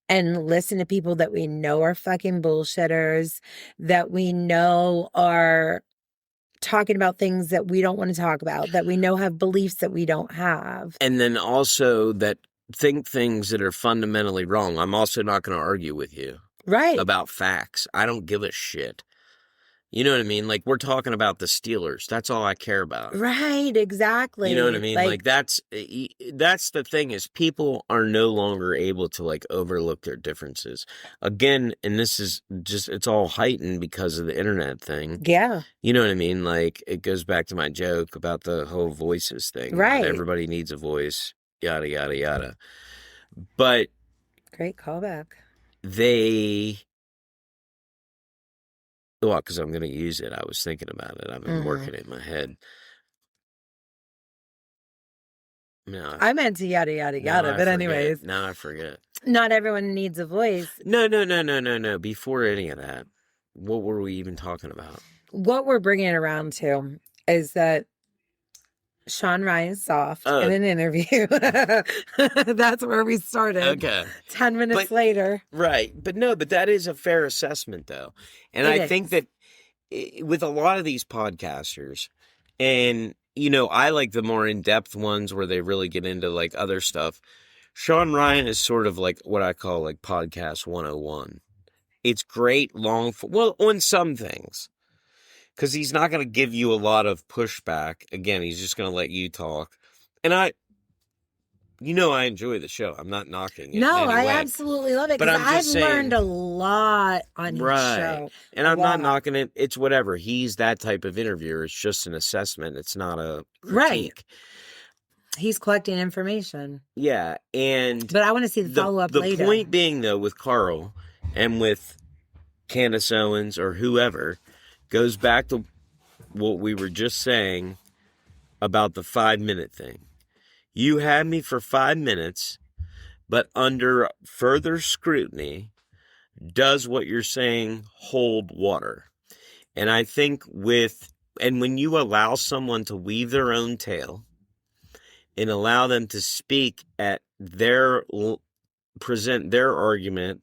and listen to people that we know are fucking bullshitters, that we know are talking about things that we don't want to talk about, that we know have beliefs that we don't have.
And then also that think things that are fundamentally wrong. I'm also not going to argue with you.
Right.
About facts. I don't give a shit. You know what I mean? Like, we're talking about the Steelers. That's all I care about.
Right, exactly.
You know what I mean? Like that's the thing, is people are no longer able to, like, overlook their differences. Again, and this is just, it's all heightened because of the internet thing.
Yeah.
You know what I mean? Like, it goes back to my joke about the whole voices thing.
Right.
Everybody needs a voice, yada, yada, yada. But.
Great callback.
Well, because I'm going to use it. I was thinking about it. I've been working it in my head. No,
I meant to yada, yada, yada. But anyways.
Now I forget.
Not everyone needs a voice.
No. Before any of that, what were we even talking about?
What we're bringing it around to is that Shawn Ryan's soft in an interview. That's where we started.
Okay.
10 minutes later.
Right. But that is a fair assessment, though. And I think that with a lot of these podcasters, and, you know, I like the more in-depth ones where they really get into, like, other stuff. Shawn Ryan is sort of like what I call, like, podcast 101. It's great, on some things. because he's not going to give you a lot of pushback. Again, he's just going to let you talk. And I enjoy the show. I'm not knocking it.
No,
in any
I
way.
absolutely love it
But
because
I'm
I've
just saying,
learned a lot on his show.
And I'm not knocking it. It's whatever. He's that type of interviewer. It's just an assessment. It's not a critique.
He's collecting information.
Yeah,
but I want to see the follow-up later.
The point being, though, with Carl and with Candace Owens or whoever, goes back to what we were just saying about the 5-minute thing. You had me for 5 minutes, but under further scrutiny, does what you're saying hold water? And I think when you allow someone to weave their own tale and allow them to speak present their argument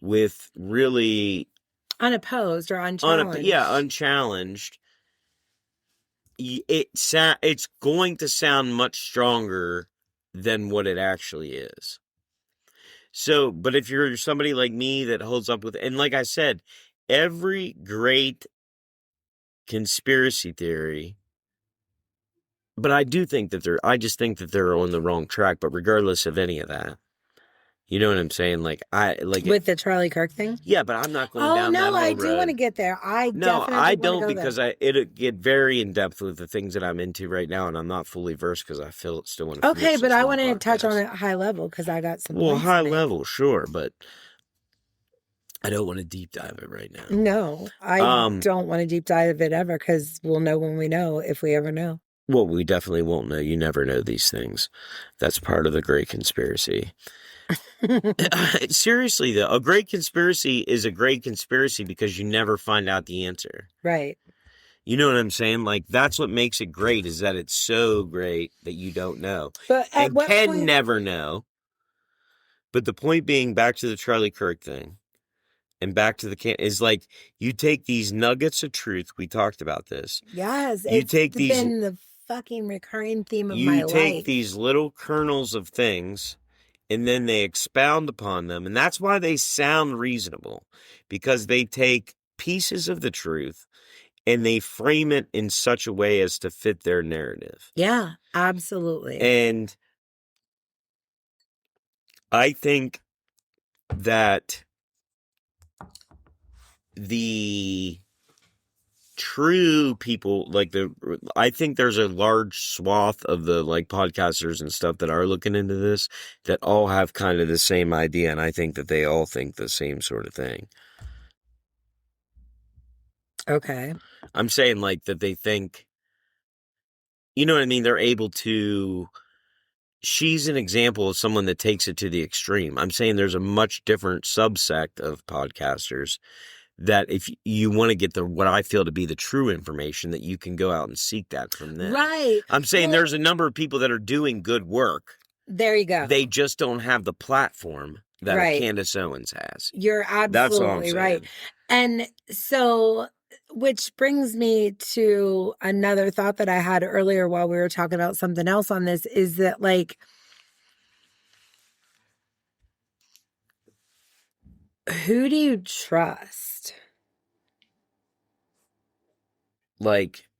with really
unopposed or unchallenged.
Unchallenged. It's going to sound much stronger than what it actually is. So, but if you're somebody like me that holds up with, and like I said, every great conspiracy theory, but I just think that they're on the wrong track, but regardless of any of that, you know what I'm saying? With
the Charlie Kirk thing?
Yeah, but I'm not going down that whole road.
I do want to get there. I don't
because it'll get very in depth with the things that I'm into right now, and I'm not fully versed because I feel it's still one of
okay, but I want to touch on it high level because I got some.
Well, high level, sure, but I don't want to deep dive it right now.
No, I don't want to deep dive it ever because we'll know when we know if we ever know.
Well, we definitely won't know. You never know these things. That's part of the great conspiracy. Seriously, though, a great conspiracy is a great conspiracy because you never find out the answer.
Right.
You know what I'm saying? That's what makes it great is that it's so great that you don't know.
But
and can never know. But the point being, back to the Charlie Kirk thing and back to is you take these nuggets of truth. We talked about this.
Yes. It's been the fucking recurring theme of my life. You take
these little kernels of things and then they expound upon them. And that's why they sound reasonable, because they take pieces of the truth and they frame it in such a way as to fit their narrative.
Yeah, absolutely.
And I think that the true people, I think there's a large swath of the podcasters and stuff that are looking into this that all have kind of the same idea, and I think that they all think the same sort of thing.
Okay.
I'm saying that they think, you know what I mean? They're able to, she's an example of someone that takes it to the extreme. I'm saying there's a much different subsect of podcasters that if you want to get what I feel to be the true information, that you can go out and seek that from them.
Right.
I'm saying there's a number of people that are doing good work.
There you go.
They just don't have the platform that Candace Owens has.
You're absolutely right. And so, which brings me to another thought that I had earlier while we were talking about something else on this, is that who do you trust?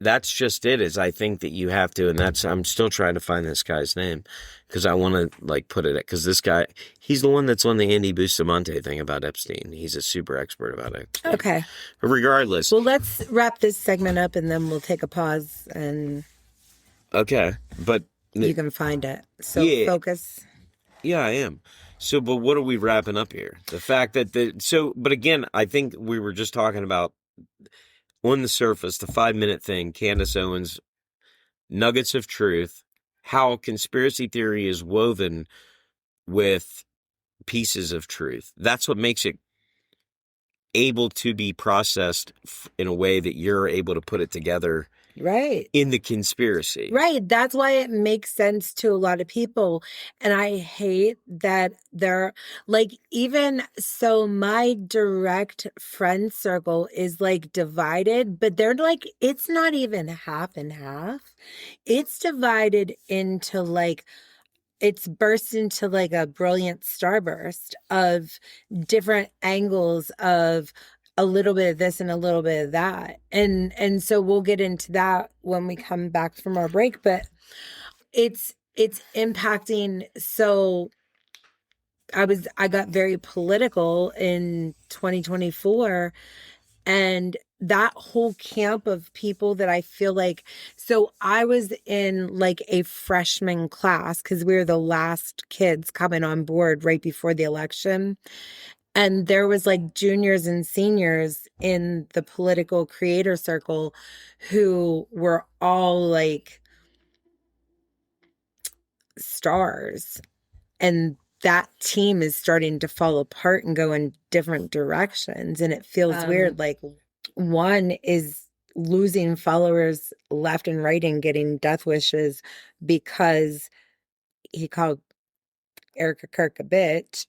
That's just it, is I think that you have to, and I'm still trying to find this guy's name because I want to put it, because this guy, he's the one that's on the Andy Bustamante thing about Epstein. He's a super expert about it.
Okay.
But regardless.
Well, let's wrap this segment up and then we'll take a pause and.
Okay. But.
You can find it. So focus.
Yeah, I am. So, but what are we wrapping up here? The fact that but again, I think we were just talking about, on the surface, the 5-minute thing, Candace Owens, nuggets of truth, how conspiracy theory is woven with pieces of truth. That's what makes it able to be processed in a way that you're able to put it together.
Right.
In the conspiracy.
Right. That's why it makes sense to a lot of people. And I hate that they're even so my direct friend circle is divided, but they're it's not even half and half. It's divided into it's burst into a brilliant starburst of different angles of a little bit of this and a little bit of that. And so we'll get into that when we come back from our break, but it's impacting. So I got very political in 2024, and that whole camp of people that I feel like, so I was in like a freshman class because we were the last kids coming on board right before the election. And there was like juniors and seniors in the political creator circle who were all like stars. And that team is starting to fall apart and go in different directions. And it feels weird. Like one is losing followers left and right and getting death wishes because he called Erica Kirk a bitch.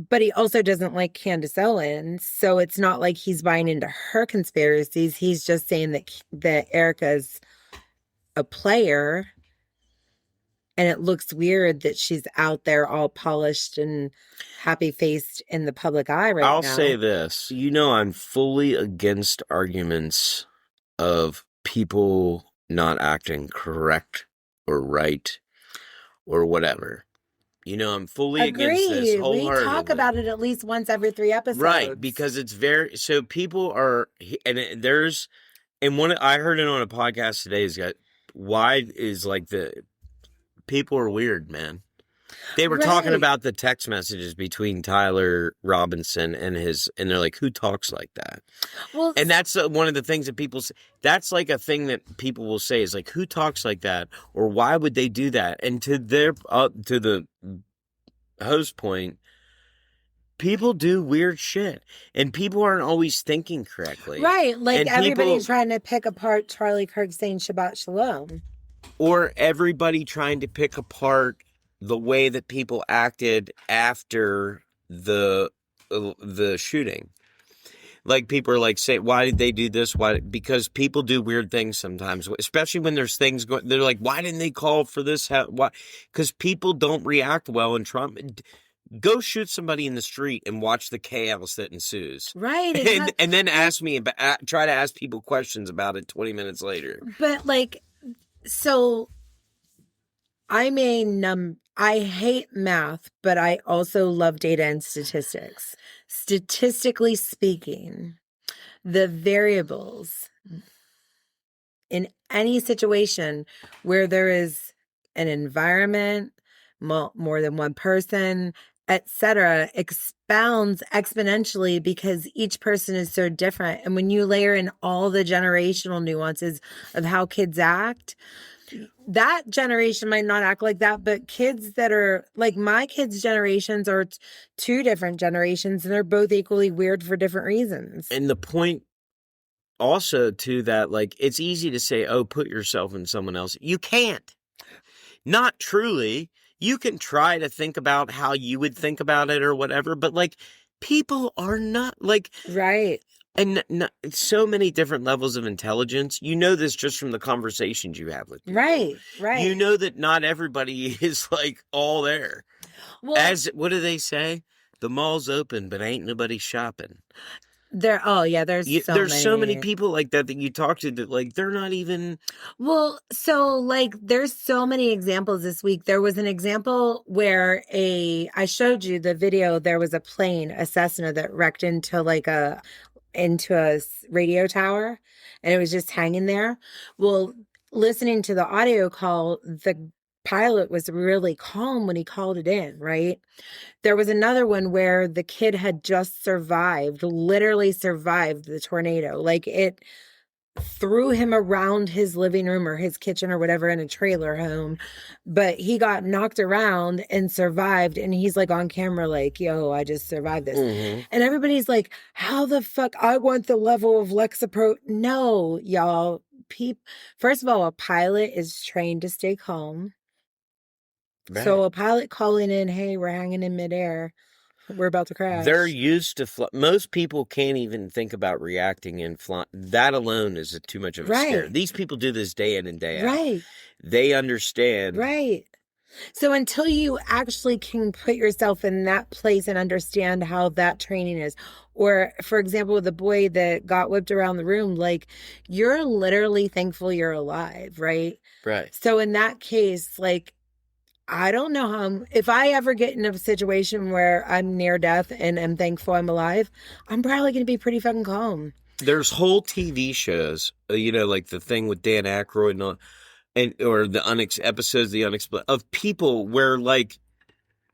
But he also doesn't like Candace Owens. So it's not like he's buying into her conspiracies. He's just saying that Erica's a player. And it looks weird that she's out there all polished and happy-faced in the public eye right now.
I'll say this. I'm fully against arguments of people not acting correct or right or whatever. I'm fully against this wholeheartedly.
We talk about it at least once every 3 episodes.
Right, because it's so people are, and I heard it on a podcast today, why is like people are weird, man. They were talking about the text messages between Tyler Robinson and they're like, who talks like that? Well, and that's one of the things that people say. That's like a thing that people will say is like, who talks like that? Or why would they do that? And to the host point, people do weird shit. And people aren't always thinking correctly.
Right. Like everybody's trying to pick apart Charlie Kirk saying Shabbat Shalom.
Or everybody trying to pick apart the way that people acted after the shooting. Like people are like, say, why did they do this? Why? Because people do weird things sometimes, especially when there's things going. They're like, why didn't they call for this? Why? Because people don't react well in Trump. Go shoot somebody in the street and watch the chaos that ensues.
Right.
And then try to ask people questions about it 20 minutes later.
But like, so I hate math, but I also love data and statistics. Statistically speaking, the variables in any situation where there is an environment, more than one person, etc., expounds exponentially because each person is so different. And when you layer in all the generational nuances of how kids act, that generation might not act like that, but kids that are like my kids' generations are 2 different generations, and they're both equally weird for different reasons.
And the point also to that, like, it's easy to say, oh, put yourself in someone else. You can't. Not truly. You can try to think about how you would think about it or whatever, but like people are not like
right.
And so many different levels of intelligence. You know this just from the conversations you have with people.
Right.
You know that not everybody is like all there. Well, what do they say? The mall's open, but ain't nobody shopping.
There's
so many people like that you talk to that like they're not even.
Well, so like there's so many examples this week. There was an example where I showed you the video. There was a plane, a Cessna, that wrecked into a radio tower, and it was just hanging there. Well, listening to the audio call, the pilot was really calm when he called it in, right? There was another one where the kid had just literally survived the tornado. Like it threw him around his living room or his kitchen or whatever in a trailer home, but he got knocked around and survived. And he's like on camera, like, yo, I just survived this. Mm-hmm. And everybody's like, how the fuck? I want the level of Lexapro. No, y'all. First of all, a pilot is trained to stay calm. Right. So a pilot calling in, hey, we're hanging in midair, we're about to crash.
They're used to most people can't even think about reacting in flying. That alone is too much of a scare. These people do this day in and day out.
Right.
They understand.
Right. So until you actually can put yourself in that place and understand how that training is, or for example, the boy that got whipped around the room, like you're literally thankful you're alive, right?
Right.
So in that case, like, I don't know how, if I ever get in a situation where I'm near death and I'm thankful I'm alive, I'm probably going to be pretty fucking calm.
There's whole TV shows, like the thing with Dan Aykroyd and all, or the episodes, the unexplained, of people where like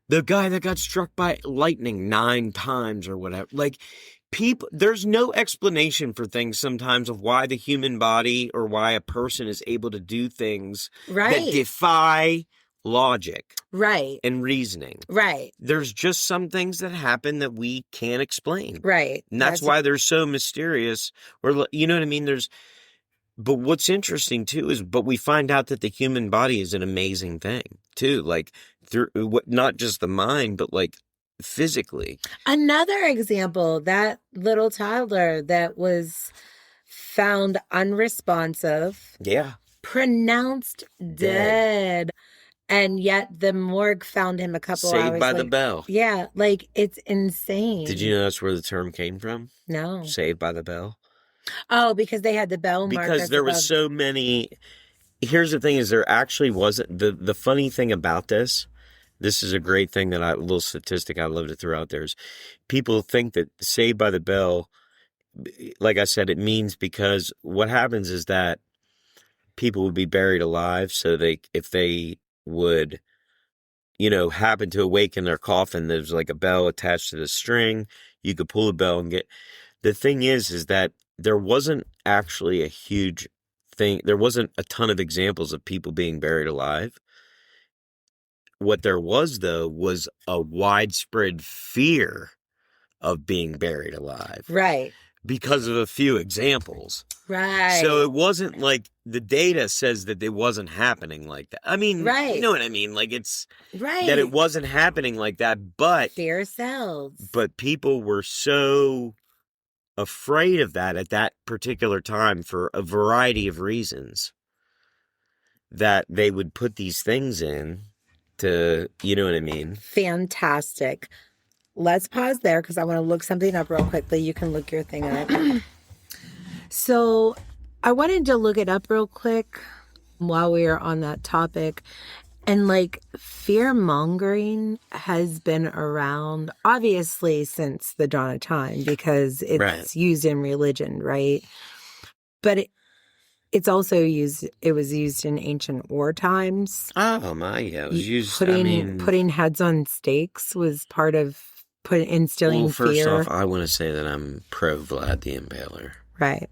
the guy that got struck by lightning 9 times or whatever, like people, there's no explanation for things sometimes of why the human body or why a person is able to do things that defy logic and reasoning. There's just some things that happen that we can't explain. And that's why they're so mysterious. Or, you know what I mean? But what's interesting too is, we find out that the human body is an amazing thing too. Like not just the mind, but like physically.
Another example, that little toddler that was found unresponsive.
Yeah.
Pronounced dead. And yet the morgue found him a couple hours
Saved by the Bell.
Yeah, like it's insane.
Did you know that's where the term came from?
No.
Saved by the Bell.
Oh, because they had the bell markers.
Because there was so many. Here's the thing: is there actually wasn't the funny thing about this. This is a great thing a little statistic I love to throw out there is people think that Saved by the Bell, like I said, it means because what happens is that people would be buried alive, so if they would, happen to awake in their coffin, there's like a bell attached to the string. You could pull a bell and get. The thing is that there wasn't actually a huge thing. There wasn't a ton of examples of people being buried alive. What there was, though, was a widespread fear of being buried alive.
Right.
Because of a few examples.
Right.
So it wasn't like the data says that it wasn't happening like that. I mean, you know what I mean? Like it's that it wasn't happening like that, but
fear sells.
But people were so afraid of that at that particular time for a variety of reasons that they would put these things in to, you know what I mean?
Fantastic. Let's pause there because I want to look something up real quickly. You can look your thing up. So I wanted to look it up real quick while we are on that topic. And like fearmongering has been around obviously since the dawn of time because it's used in religion, right? But it's also used, it was used in ancient war times.
Oh my, yeah. It was used,
putting heads on stakes was part of instilling fear.
Well, first off, I want to say that I'm pro Vlad the Impaler.
Right.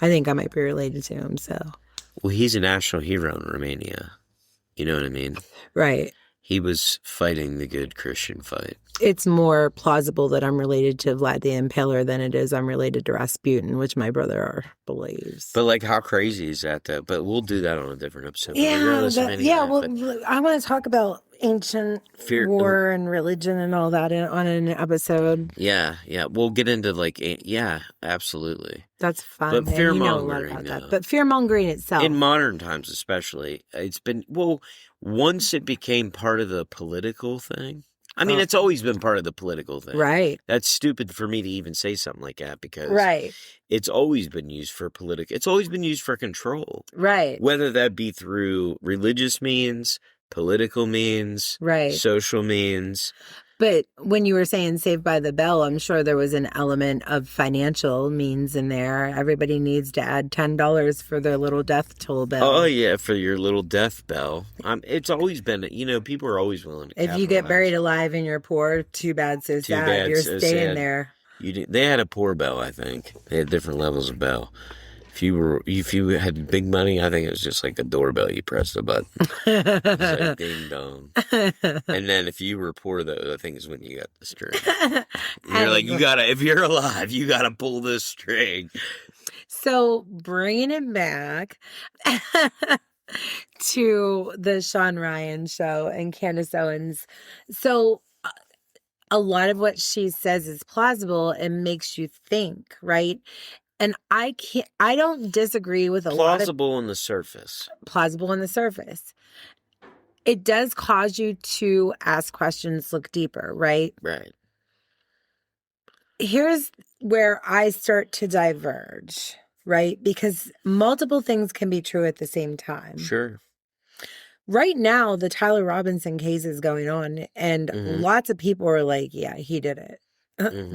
I think I might be related to him, so.
Well, he's a national hero in Romania. You know what I mean?
Right.
He was fighting the good Christian fight.
It's more plausible that I'm related to Vlad the Impaler than it is I'm related to Rasputin, which my brother believes.
But like, how crazy is that, though? But we'll do that on a different episode.
I want to talk about ancient war and religion and all that on an episode.
Yeah. We'll get into absolutely.
That's fun.
But fearmongering,
you know a lot about that. But fearmongering itself.
In modern times especially, it's been, once it became part of the political thing. I mean, it's always been part of the political thing.
Right.
That's stupid for me to even say something like that because it's always been used for political. It's always been used for control.
Right.
Whether that be through religious means, political means, social means.
But when you were saying Saved by the Bell, I'm sure there was an element of financial means in there. Everybody needs to add $10 for their little death toll bill.
Oh, yeah, for your little death bell. It's always been, people are always willing to
If you get buried alive and you're poor, too bad, so sad. You're staying there.
They had a poor bell, I think. They had different levels of bell. If you had big money, I think it was just like a doorbell. You pressed a button. It's like ding dong. And then if you were poor, though, I think is when you got the string. You're like, if you're alive, you gotta pull this string.
So bringing it back to the Shawn Ryan show and Candace Owens. So a lot of what she says is plausible and makes you think, right? And I don't disagree with a lot of...
Plausible on the surface.
Plausible on the surface. it does cause you to ask questions, look deeper, right?
Right.
Here's where I start to diverge, right? Because multiple things can be true at the same time.
Sure.
Right now, the Tyler Robinson case is going on, and lots of people are like, yeah, he did it.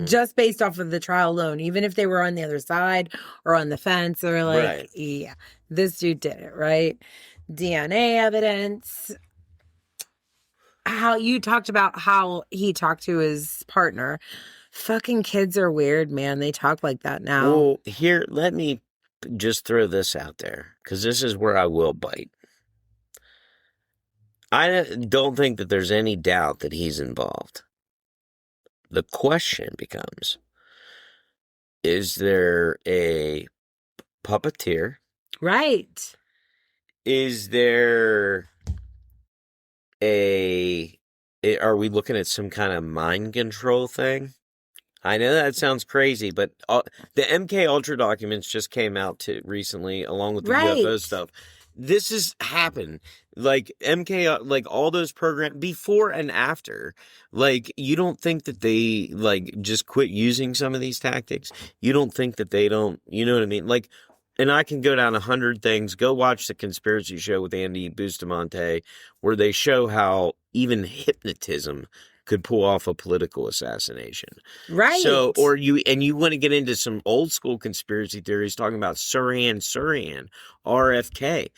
Just based off of the trial alone, even if they were on the other side or on the fence, they're like, yeah, this dude did it, right? DNA evidence. How you talked about how he talked to his partner. Fucking kids are weird, man. They talk like that now.
Well, here, let me just throw this out there, because this is where I will bite. I don't think that there's any doubt that he's involved. The question becomes, is there a puppeteer?
Right.
Is there are we looking at some kind of mind control thing? I know that sounds crazy, but the MK Ultra documents just came out recently, along with the UFO stuff. This has happened. Like MK, like all those programs before and after. Like, you don't think that they like just quit using some of these tactics? You don't think that they don't? You know what I mean? Like, and I can go down 100 things. Go watch the Conspiracy Show with Andy Bustamante, where they show how even hypnotism could pull off a political assassination.
Right.
So, you want to get into some old school conspiracy theories talking about Sirhan, RFK,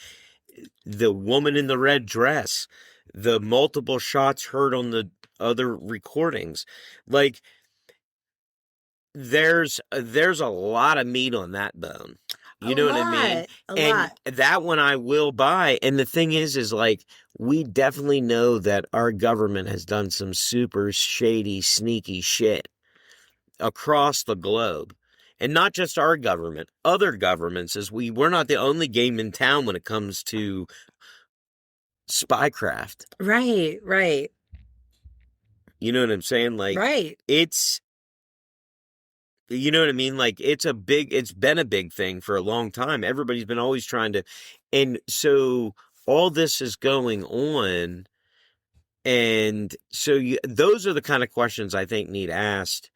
the woman in the red dress, the multiple shots heard on the other recordings. Like, there's a lot of meat on that bone. You know what I mean? And that one I will buy. And the thing is like, we definitely know that our government has done some super shady, sneaky shit across the globe. And not just our government, other governments, as we're not the only game in town when it comes to spycraft.
Right, right.
You know what I'm saying? Like, it's, you know what I mean? Like, it's been a big thing for a long time. Everybody's been always trying to, and so all this is going on. And so those are the kind of questions I think need asked.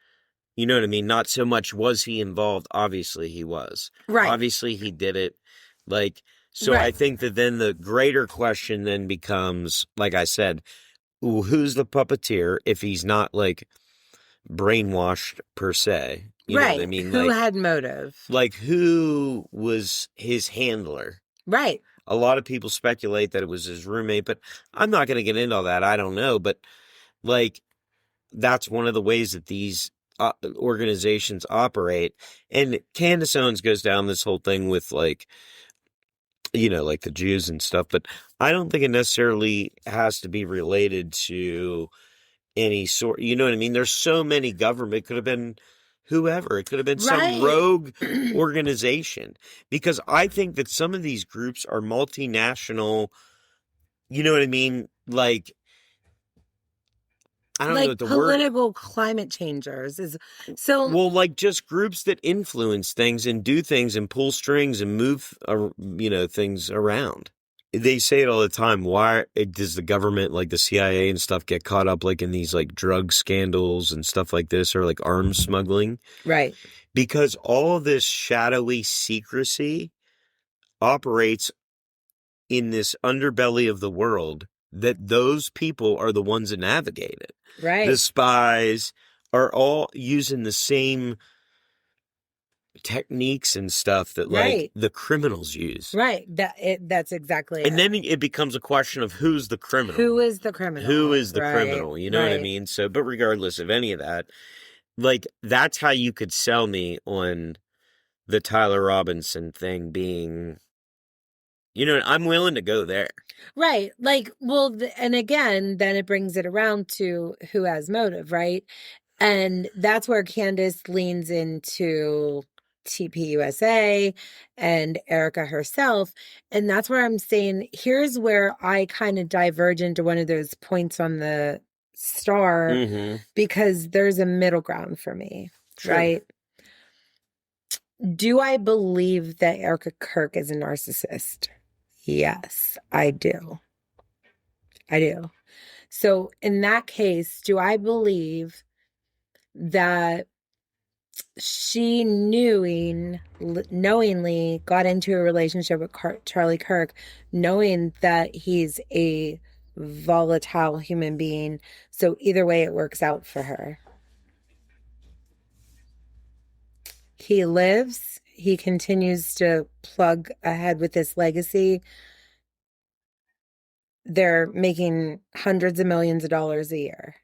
You know what I mean? Not so much, was he involved? Obviously he was. Right. Obviously he did it. Like, so I think that then the greater question then becomes, like I said, who's the puppeteer if he's not like brainwashed per se? You know what I mean?
Who had motive?
Like, who was his handler?
Right.
A lot of people speculate that it was his roommate, but I'm not going to get into all that. I don't know. But, like, that's one of the ways that these organizations operate. And Candace Owens goes down this whole thing with, like, you know, like the Jews and stuff. But I don't think it necessarily has to be related to any sort. You know what I mean? There's so many government. It could have been whoever. It could have been some rogue organization. Because I think that some of these groups are multinational. You know what I mean? Like, I don't know what the word.
Political climate changers is so.
Well, like just groups that influence things and do things and pull strings and move, you know, things around. They say it all the time. Why does the government, like the CIA and stuff, get caught up like in these like drug scandals and stuff like this, or like arms smuggling?
Right.
Because all this shadowy secrecy operates in this underbelly of the world, that those people are the ones that navigate it.
Right.
The spies are all using the same techniques and stuff that like the criminals use.
Right. That's exactly
it. And then it becomes a question of who's the criminal.
Who is the criminal?
Who is the criminal? You know what I mean? So, but regardless of any of that, like, that's how you could sell me on the Tyler Robinson thing being, you know, I'm willing to go there.
Right. Like, well, and again, then it brings it around to who has motive, right? And that's where Candace leans into TPUSA and Erica herself. And that's where I'm saying, here's where I kind of diverge into one of those points on the star, because there's a middle ground for me, right? Do I believe that Erica Kirk is a narcissist? Yes, I do. I do. So in that case, do I believe that she knowingly got into a relationship with Charlie Kirk, knowing that he's a volatile human being? So either way, it works out for her. He lives, he continues to plug ahead with this legacy. They're making hundreds of millions of dollars a year.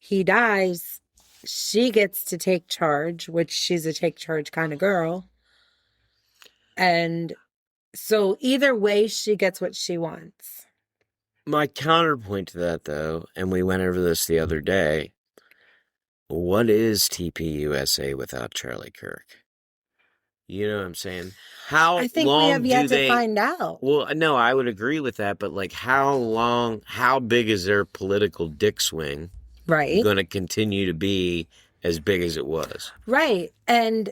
He dies, she gets to take charge, which she's a take charge kind of girl. And so either way, she gets what she wants.
My counterpoint to that, though, and we went over this the other day, what is TPUSA without Charlie Kirk? You know what I'm saying?
I think we have yet to find out.
Well, no, I would agree with that, but like how big is their political dick swing
Right.
going to continue to be as big as it was?
Right. And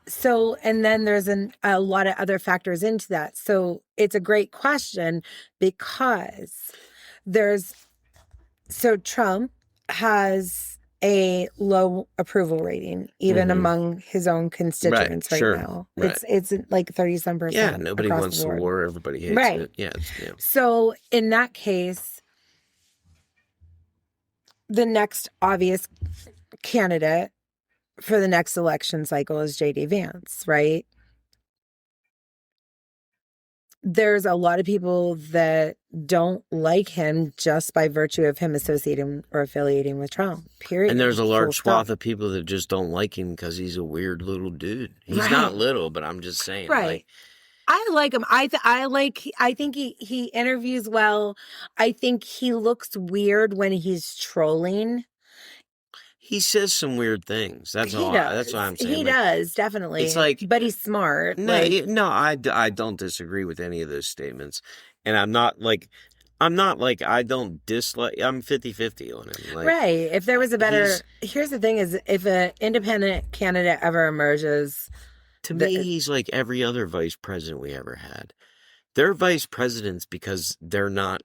so, and then there's a lot of other factors into that. So it's a great question because Trump has a low approval rating, even among his own constituents right now.
Right.
It's like 30-some%.
Yeah, nobody wants the war. Everybody hates it. Yeah, yeah.
So in that case, the next obvious candidate for the next election cycle is J.D. Vance, right? There's a lot of people that don't like him just by virtue of him associating or affiliating with Trump, period.
And there's a large swath of people that just don't like him because he's a weird little dude. He's not little, but I'm just saying.
Right.
Like,
I like him. I think he interviews well. I think he looks weird when he's trolling.
He says some weird things. That's all. That's what I'm saying.
He does, definitely.
It's like,
but he's smart.
No, I don't disagree with any of those statements, and I'm not like I don't dislike. I'm 50-50 on him. Like,
right. If there was a better, here's the thing: is if an independent candidate ever emerges,
to me, he's like every other vice president we ever had. They're vice presidents because they're not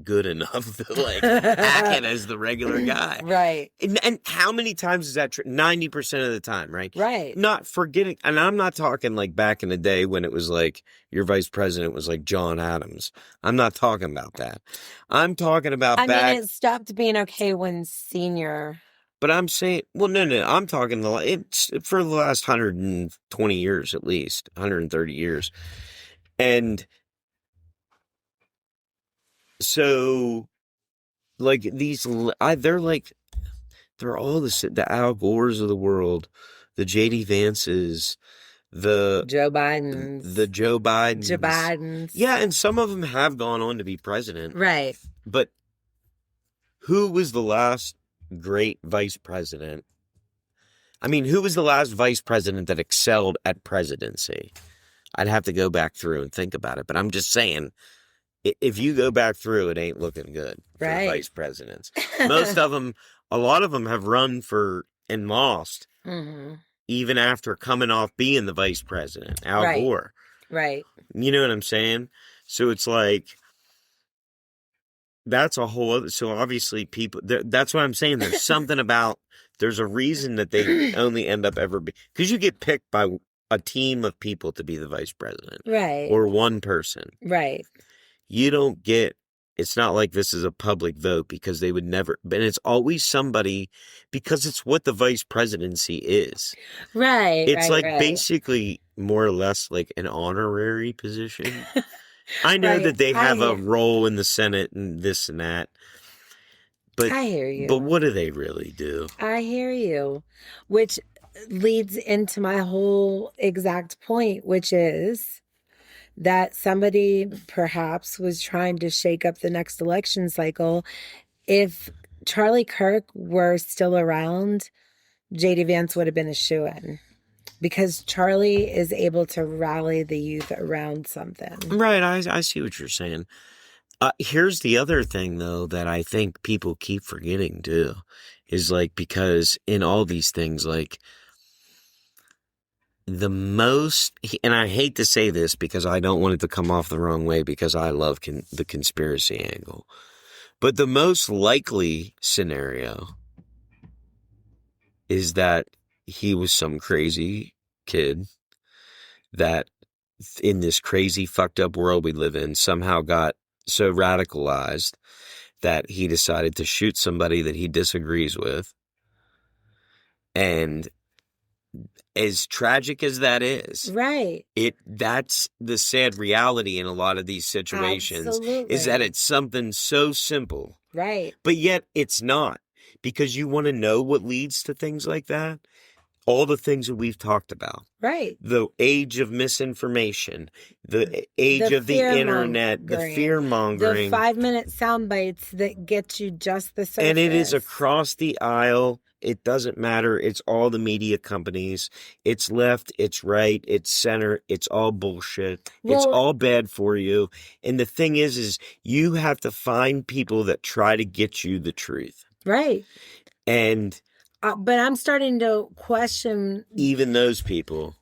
good enough to like act as the regular guy.
Right.
And how many times is that true? 90% of the time, right?
Right.
Not forgetting, and I'm not talking like back in the day when it was like your vice president was like John Adams. I'm not talking about that. I'm talking about
it stopped being okay when senior.
But I'm saying, well, no, I'm talking it's for the last 120 years at least, 130 years. And so, like, they're all the Al Gores of the world, the J.D. Vances, the
Joe Bidens.
The Joe Bidens.
Joe Bidens.
Yeah, and some of them have gone on to be president.
Right.
But who was the last great vice president? I mean, who was the last vice president that excelled at presidency? I'd have to go back through and think about it, but I'm just saying, if you go back through, it ain't looking good for vice presidents. Most of them, a lot of them have run for and lost, even after coming off being the vice president. Al Gore.
Right.
You know what I'm saying? So it's like, that's a whole other, so obviously people, that's what I'm saying. There's something about, there's a reason that they only end up because you get picked by a team of people to be the vice president.
Right.
Or one person.
Right.
You don't get, it's not like this is a public vote because they would never, but it's always somebody because it's what the vice presidency is.
Right.
It's basically more or less like an honorary position. I know that they have a role in the Senate and this and that. But
I hear you.
But what do they really do?
I hear you. Which leads into my whole exact point, which is that somebody perhaps was trying to shake up the next election cycle. If Charlie Kirk were still around, J.D. Vance would have been a shoo-in. Because Charlie is able to rally the youth around something. Right,
I see what you're saying. Here's the other thing, though, that I think people keep forgetting, too. Is, like, because in all these things, like, the most, and I hate to say this because I don't want it to come off the wrong way because I love the conspiracy angle, but the most likely scenario is that he was some crazy kid that in this crazy fucked up world we live in somehow got so radicalized that he decided to shoot somebody that he disagrees with. And as tragic as that is,
Right.
that's the sad reality in a lot of these situations.
Absolutely.
Is that it's something so simple.
Right.
But yet it's not, because you want to know what leads to things like that. All the things that we've talked about.
Right.
The age of misinformation, the age of the internet, the fear-mongering.
The 5-minute sound bites that get you just the surface.
And it is across the aisle. It doesn't matter. It's all the media companies. It's left, it's right, it's center. It's all bullshit. It's all bad for you. And the thing is you have to find people that try to get you the truth.
Right.
And...
but I'm starting to question
even those people.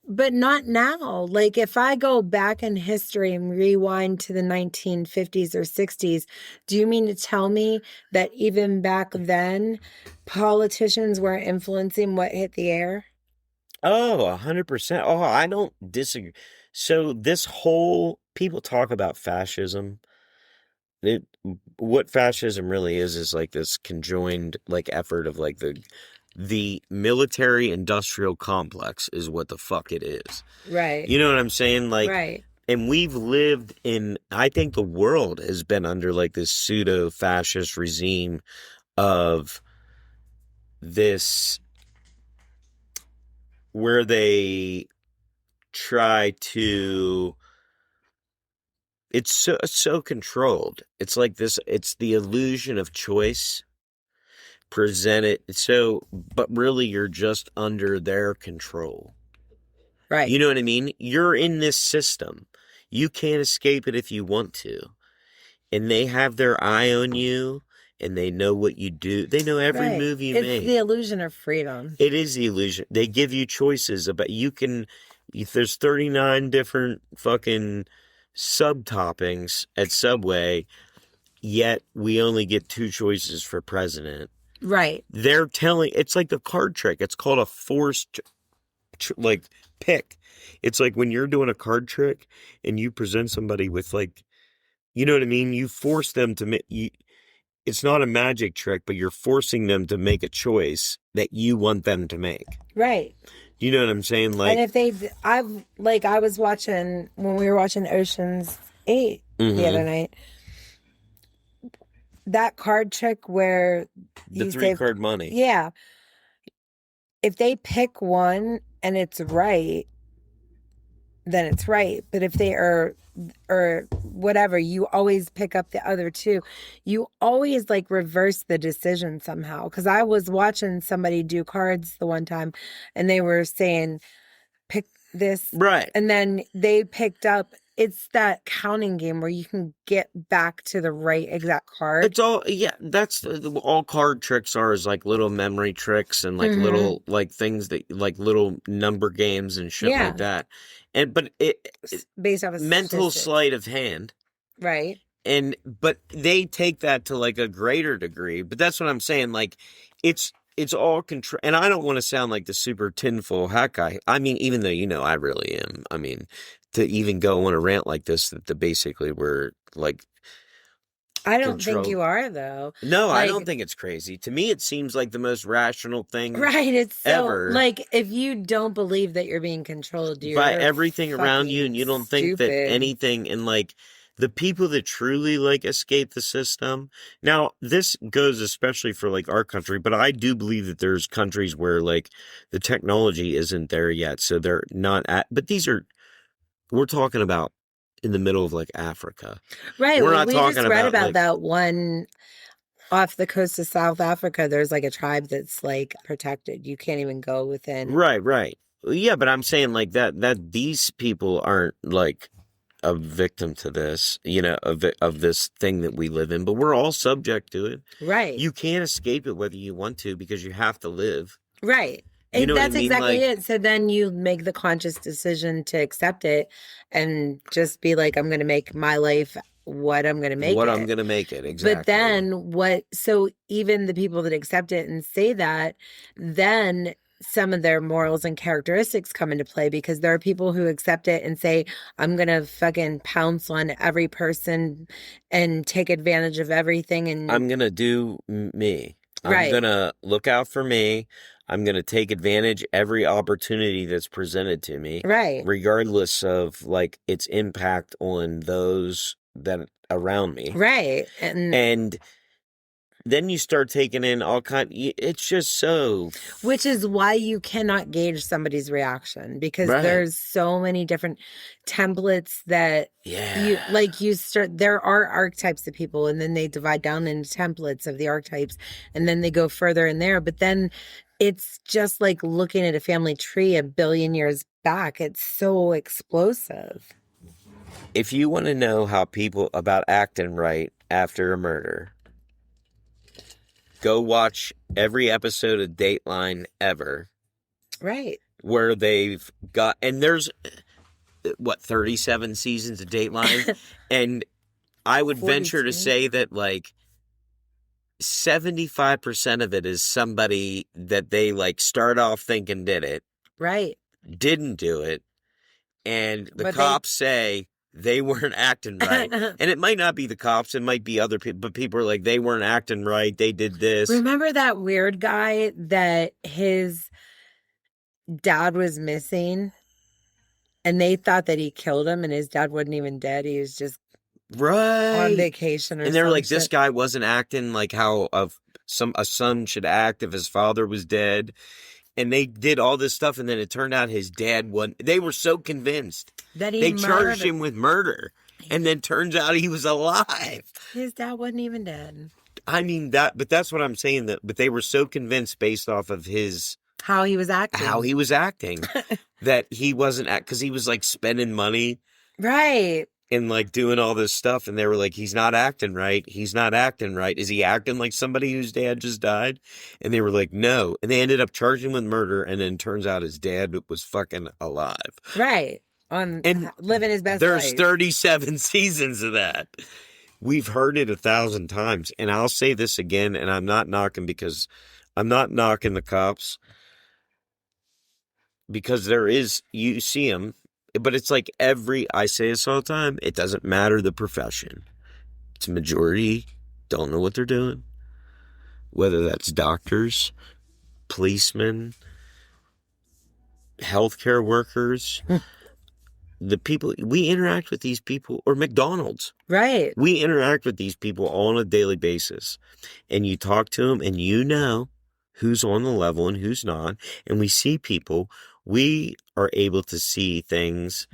But not now. Like, if I go back in history and rewind to the 1950s or 60s, do you mean to tell me that even back then, politicians were influencing what hit the air?
Oh, 100%. Oh, I don't disagree. So this whole, people talk about fascism. What fascism really is like this conjoined like effort of like the military industrial complex is what the fuck it is.
Right.
You know what I'm saying? Like,
right.
And we've lived in, I think the world has been under like this pseudo fascist regime of this, where they try to, it's so controlled. It's like this, it's the illusion of choice presented. So, but really you're just under their control.
Right.
You know what I mean? You're in this system. You can't escape it if you want to. And they have their eye on you and they know what you do. They know every move you make.
It's the illusion of freedom.
It is the illusion. They give you choices about, there's 39 different fucking subtoppings at Subway, yet we only get 2 choices for president.
Right.
They're telling, it's like the card trick. It's called a forced, pick. It's like when you're doing a card trick and you present somebody with like, you know what I mean? You force them to make, it's not a magic trick, but you're forcing them to make a choice that you want them to make.
Right.
You know what I'm saying? Like,
and if I was watching, when we were watching Ocean's 8 the other night, that card trick where
the 3-card money.
Yeah. If they pick one and it's right, then it's right. But if they are, or whatever, you always pick up the other 2. You always like reverse the decision somehow. Because I was watching somebody do cards the one time and they were saying, pick this.
Right.
And then they picked up, it's that counting game where you can get back to the right exact card.
It's all, yeah, that's all card tricks are, is like little memory tricks and like little like things that like little number games and shit like that. And but it's
based off of
mental
statistics.
sleight of hand.
Right.
But they take that to like a greater degree. But that's what I'm saying. Like it's all control. And I don't want to sound like the super tinfoil hat guy. I mean, even though, I really am. I mean, to even go on a rant like this, that basically we're like,
I don't think you are, though.
No, I don't think it's crazy. To me, it seems like the most rational thing.
Right. It's so,
ever.
Like, if you don't believe that you're being controlled, you're
by everything around you, and you don't think that anything, and like the people that truly like escape the system. Now, this goes especially for like our country, but I do believe that there's countries where like the technology isn't there yet. So they're not at, but we're talking about in the middle of like Africa.
Right.
We're not
we
talking
just read about
like,
that one off the coast of South Africa. There's like a tribe that's like protected. You can't even go within.
Right. Yeah, but I'm saying like that these people aren't like a victim to this, of this thing that we live in, but we're all subject to it.
Right.
You can't escape it whether you want to, because you have to live.
Right.
You know what I
That's
mean?
exactly
Like,
it. So then you make the conscious decision to accept it and just be like, I'm going to make my life what I'm going to make
what I'm
it.
going to make it.
But
Exactly.
then so even the people that accept it and say that, then some of their morals and characteristics come into play, because there are people who accept it and say, I'm going to fucking pounce on every person and take advantage of everything. And
I'm going to do me. I'm
Right.
going to look out for me. I'm going to take advantage every opportunity that's presented to me.
Right.
Regardless of like its impact on those that around me.
Right.
And then you start taking in all it's just so,
which is why you cannot gauge somebody's reaction, because
Right.
there's so many different templates that
yeah.
there are archetypes of people, and then they divide down into templates of the archetypes, and then they go further in there. But then it's just like looking at a family tree a billion years back. It's so explosive.
If you want to know how people about acting right after a murder, go watch every episode of Dateline ever.
Right.
Where they've got, and there's, 37 seasons of Dateline? And I would venture to say that, like, 75% of it is somebody that they, like, start off thinking did it.
Right.
Didn't do it. And the cops say they weren't acting right. And it might not be the cops. It might be other people. But people are like, they weren't acting right. They did this.
Remember that weird guy that his dad was missing? And they thought that he killed him, and his dad wasn't even dead. He was just on vacation or something.
And they're like, this guy wasn't acting like how a son should act if his father was dead. And they did all this stuff, and then it turned out his dad wasn't. They were so convinced
that
they charged him with murder, and then turns out he was alive.
His dad wasn't even dead.
I mean but that's what I'm saying. But they were so convinced based off of
how he was acting,
that he wasn't because he was like spending money,
right,
and like doing all this stuff, and they were like, he's not acting right. He's not acting right. Is he acting like somebody whose dad just died? And they were like, no. And they ended up charging him with murder, and then turns out his dad was fucking alive.
Right. And living his best life.
There's 37 seasons of that. We've heard it 1,000 times. And I'll say this again, and I'm not knocking the cops. Because you see them, but it's like I say this all the time, it doesn't matter the profession. It's a majority don't know what they're doing. Whether that's doctors, policemen, healthcare workers, the people, we interact with these people, or McDonald's.
Right.
We interact with these people on a daily basis. And you talk to them, and you know who's on the level and who's not. And we see people, we are able to see things.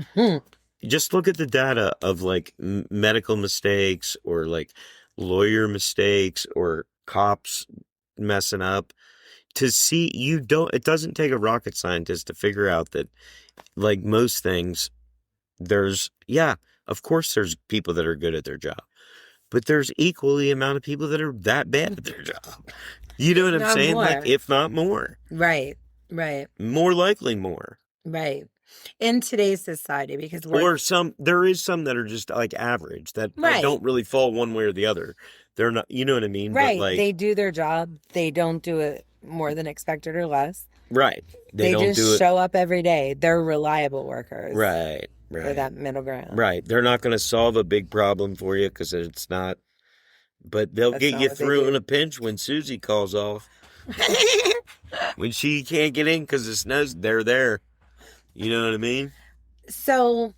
Just look at the data of like medical mistakes, or like lawyer mistakes, or cops messing up, to see it doesn't take a rocket scientist to figure out that, like most things, of course there's people that are good at their job, but there's equally amount of people that are that bad at their job. You know what I'm saying?
More.
Like, if not more.
Right. Right.
More likely more.
Right. In today's society, because
there is some that are just like average, that don't really fall one way or the other. They're not, you know what I mean?
Right.
But like,
they do their job. They don't do it more than expected or less.
Right.
They just show up every day. They're reliable workers.
Right. Right.
For that middle ground.
Right. They're not going to solve a big problem for you because it's not, but they'll get you through in a pinch when Susie calls off. When she can't get in because it snows, they're there. You know what I mean?
So,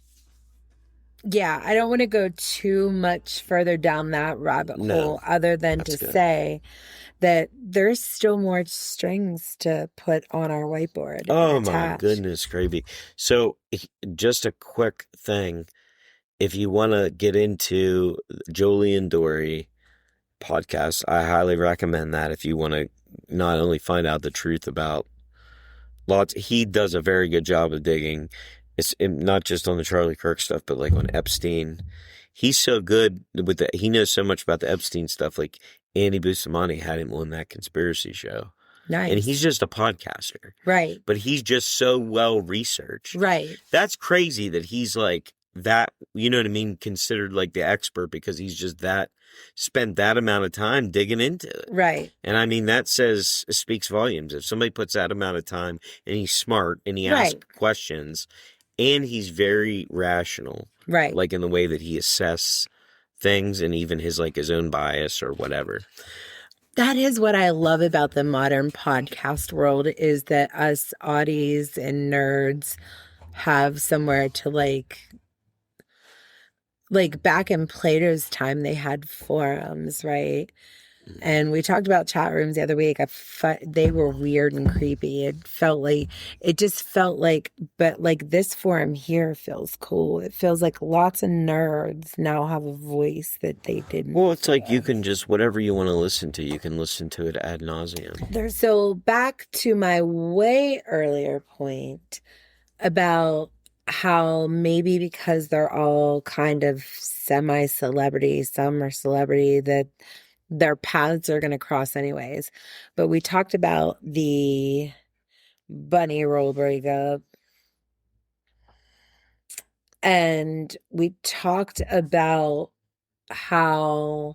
yeah, I don't want to go too much further down that rabbit hole, other than to say that there's still more strings to put on our whiteboard.
Oh my goodness, gravy. So just a quick thing. If you want to get into Jolie and Dory podcast, I highly recommend that. If you want to not only find out the truth about he does a very good job of digging. It's not just on the Charlie Kirk stuff, but like on Epstein. He's so good with that. He knows so much about the Epstein stuff. Like Andy Bustamante had him on that conspiracy show.
Nice.
And he's just a podcaster.
Right.
But he's just so well researched.
Right.
That's crazy that he's like that, you know what I mean, considered like the expert because he's just spent that amount of time digging into it.
Right.
And I mean, speaks volumes. If somebody puts that amount of time and he's smart and he asks questions and he's very rational.
Right.
Like in the way that he assesses things and even his own bias or whatever.
That is what I love about the modern podcast world is that us oddies and nerds have somewhere to like back in Plato's time, they had forums, right? And we talked about chat rooms the other week. They were weird and creepy. It just felt like, but like this forum here feels cool. It feels like lots of nerds now have a voice that they didn't.
Well, it's like you can just, whatever you want to listen to, you can listen to it ad nauseum.
So back to my way earlier point about how maybe because they're all kind of semi-celebrity, some are celebrity, that their paths are going to cross anyways. But we talked about the bunny roll breakup. And we talked about how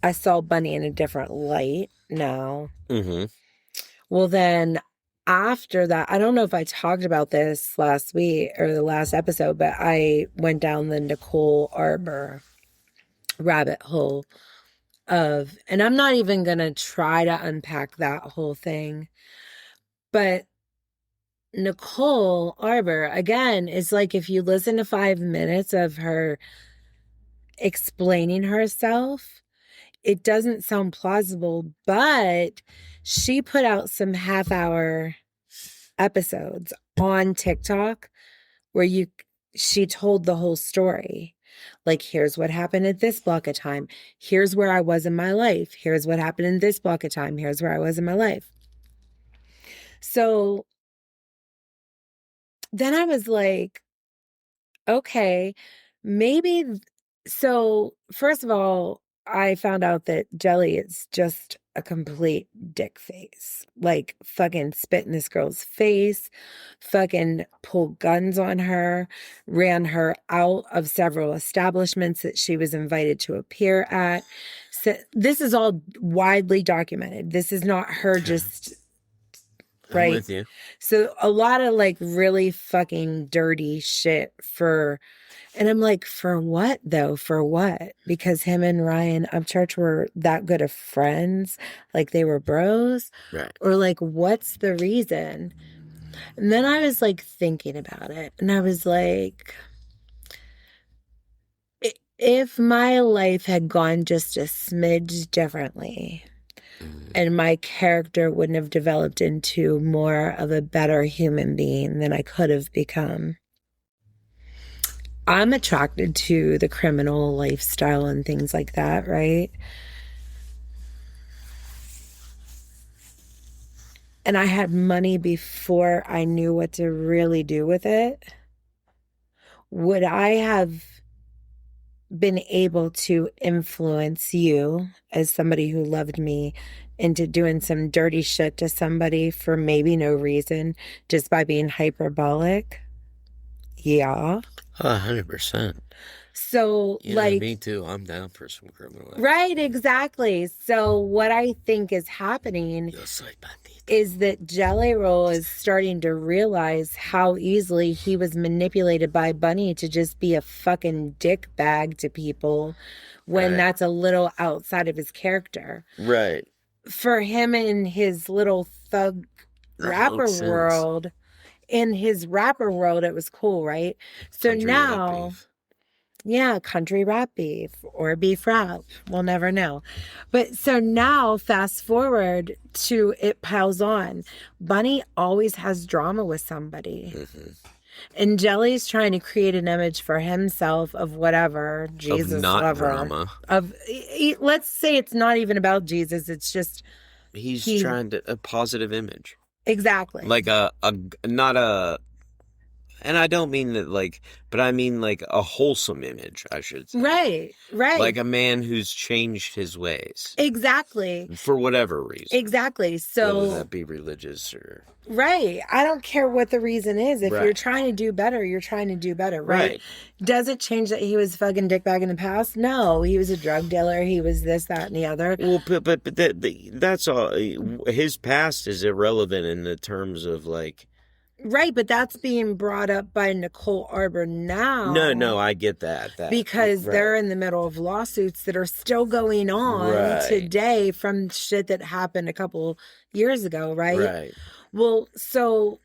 I saw Bunny in a different light now.
Mm-hmm.
Well, then after that, I don't know if I talked about this last week or the last episode, but I went down the Nicole Arbor rabbit hole and I'm not even going to try to unpack that whole thing. But Nicole Arbor, again, is like if you listen to 5 minutes of her explaining herself, it doesn't sound plausible, but she put out some half-hour episodes on TikTok where she told the whole story. Like, here's what happened at this block of time. Here's where I was in my life. Here's what happened in this block of time. Here's where I was in my life. So then I was like, okay, maybe. So first of all, I found out that Jelly is just a complete dick face. Like, fucking spit in this girl's face, fucking pulled guns on her, ran her out of several establishments that she was invited to appear at. So this is all widely documented. This is not her just... Right.
I'm with you.
So a lot of like really fucking dirty shit and I'm like, for what though? For what? Because him and Ryan Upchurch were that good of friends? Like they were bros?
Right.
Or like, what's the reason? And then I was like thinking about it and I was like, if my life had gone just a smidge differently, and my character wouldn't have developed into more of a better human being than I could have become. I'm attracted to the criminal lifestyle and things like that, right? And I had money before I knew what to really do with it. Would I have been able to influence you as somebody who loved me into doing some dirty shit to somebody for maybe no reason, just by being hyperbolic? Yeah.
100%.
So,
yeah,
like...
me too. I'm down for some criminal.
Right, exactly. So what I think is happening is that Jelly Roll is starting to realize how easily he was manipulated by Bunny to just be a fucking dick bag to people when that's a little outside of his character.
Right.
For him in his little thug rapper world, it was cool, right? So
Country
now...
rap beef.
Yeah, country rap beef or beef rap. We'll never know. But so now fast forward to It Piles On. Bunny always has drama with somebody. Mm-hmm. And Jelly's trying to create an image for himself of whatever, Jesus
of not
lover.
Drama.
Let's say it's not even about Jesus. It's just...
He's trying to... A positive image.
Exactly.
Like not a... And I don't mean that like, but I mean like a wholesome image, I should say.
Right, right.
Like a man who's changed his ways.
Exactly.
For whatever reason.
Exactly. So
whether that be religious or...
Right. I don't care what the reason is. If you're
Right.
trying to do better, you're trying to do better, right?
Right.
Does it change that he was fucking dickbag in the past? No. He was a drug dealer. He was this, that, and the other.
Well, but that's all. His past is irrelevant in the terms of like...
Right, but that's being brought up by Nicole Arbor now.
No, I get that.
Because
right.
they're in the middle of lawsuits that are still going on
Right.
today from shit that happened a couple years ago, right?
Right.
Well, so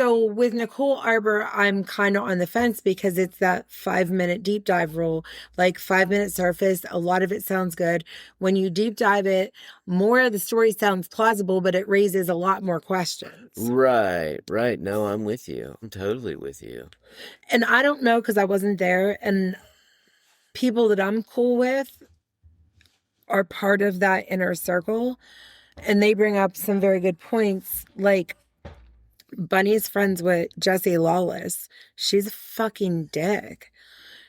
with Nicole Arbor, I'm kind of on the fence because it's that 5-minute deep dive rule, like 5-minute surface. A lot of it sounds good. When you deep dive it, more of the story sounds plausible, but it raises a lot more questions.
Right. No, I'm with you. I'm totally with you.
And I don't know because I wasn't there, and people that I'm cool with are part of that inner circle, and they bring up some very good points, like Bunny's friends with Jessie Lawless. She's a fucking dick.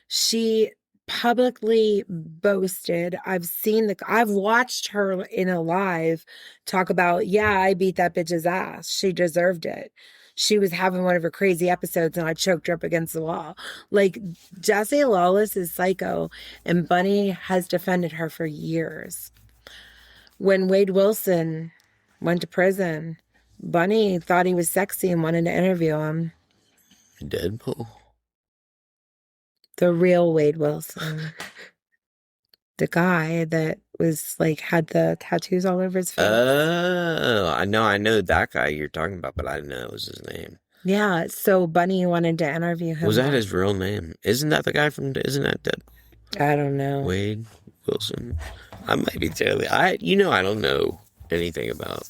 She publicly boasted. I've watched her in a live talk about, yeah, I beat that bitch's ass. She deserved it. She was having one of her crazy episodes and I choked her up against the wall. Like, Jessie Lawless is psycho, and Bunny has defended her for years. When Wade Wilson went to prison, Bunny thought he was sexy and wanted to interview him.
Deadpool?
The real Wade Wilson. The guy that was like, had the tattoos all over his face.
Oh, I know that guy you're talking about, but I didn't know it was his name.
Yeah, so Bunny wanted to interview him.
Was that his real name? Isn't that the guy isn't that Deadpool?
I don't know.
Wade Wilson? I might be totally... I don't know anything about...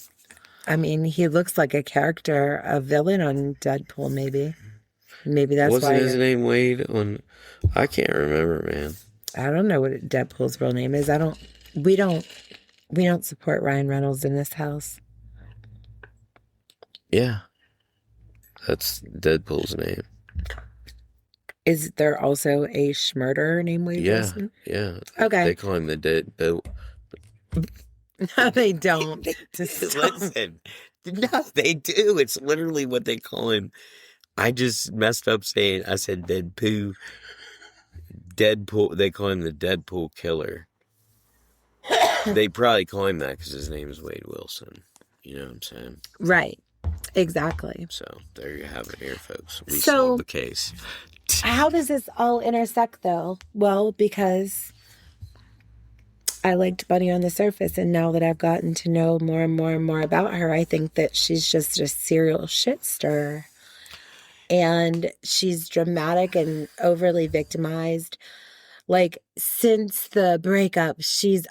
I mean, he looks like a character, a villain on Deadpool, maybe. Maybe that's why.
Wasn't his name Wade on... I can't remember, man.
I don't know what Deadpool's real name is. We don't support Ryan Reynolds in this house.
Yeah. That's Deadpool's name.
Is there also a schmurder named Wade Wilson?
Yeah.
Okay.
They call him the Deadpool.
No, they don't.
Listen. No, they do. It's literally what they call him. I just messed up saying, I said Deadpool. Deadpool, they call him the Deadpool killer. They probably call him that because his name is Wade Wilson. You know what I'm saying?
Right. Exactly.
So there you have it here, folks. We
So-
solved the case.
How does this all intersect, though? Well, because I liked Bunny on the surface, and now that I've gotten to know more and more and more about her, I think that she's just a serial shit stirrer. And she's dramatic and overly victimized. Like, since the breakup, she's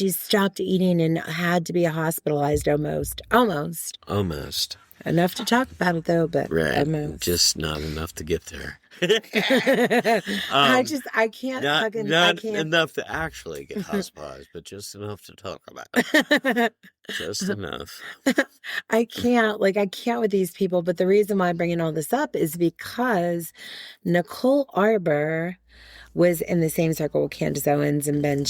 stopped eating and had to be hospitalized almost. Enough to talk about it, though, but
Right.
almost.
Just not enough to get there.
I can't
Not
I can't.
enough to actually get hospitalized, but just enough to talk about it. Just enough.
I can't with these people. But the reason why I'm bringing all this up is because Nicole Arbor was in the same circle with Candace Owens and Ben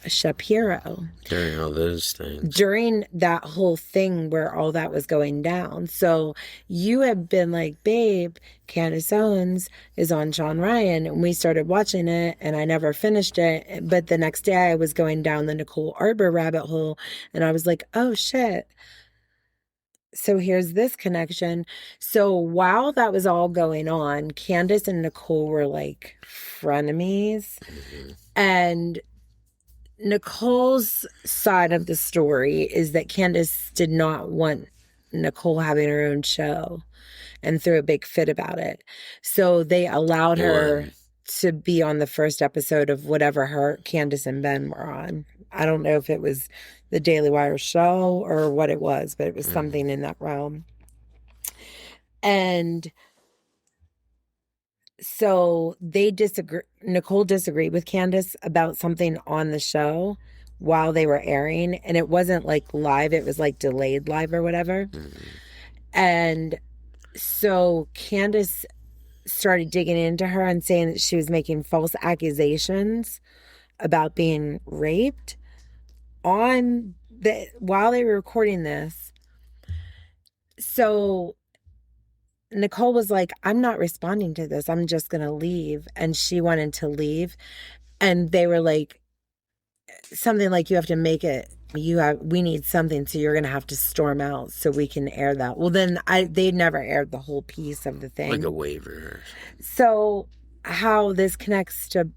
Shapiro
During all those things.
during that whole thing where all that was going down. So you have been like, babe, Candace Owens is on Shawn Ryan, and we started watching it, and I never finished it. But the next day I was going down the Nicole Arbor rabbit hole, and I was like, oh shit. So here's this connection. So while that was all going on, Candace and Nicole were like frenemies.
Mm-hmm.
And Nicole's side of the story is that Candace did not want Nicole having her own show and threw a big fit about it. So they allowed her to be on the first episode of whatever Candace and Ben were on. I don't know if it was the Daily Wire show or what it was, but it was something in that realm. And so Nicole disagreed with Candace about something on the show while they were airing. And it wasn't like live, it was like delayed live or whatever. And So Candace started digging into her and saying that she was making false accusations about being raped while they were recording this. So Nicole was like, I'm not responding to this. I'm just going to leave. And she wanted to leave. And they were like, something like, you have to make it. We need something. So you're going to have to storm out so we can air that. Well, then they never aired the whole piece of the thing.
Like a waiver.
So how this connects to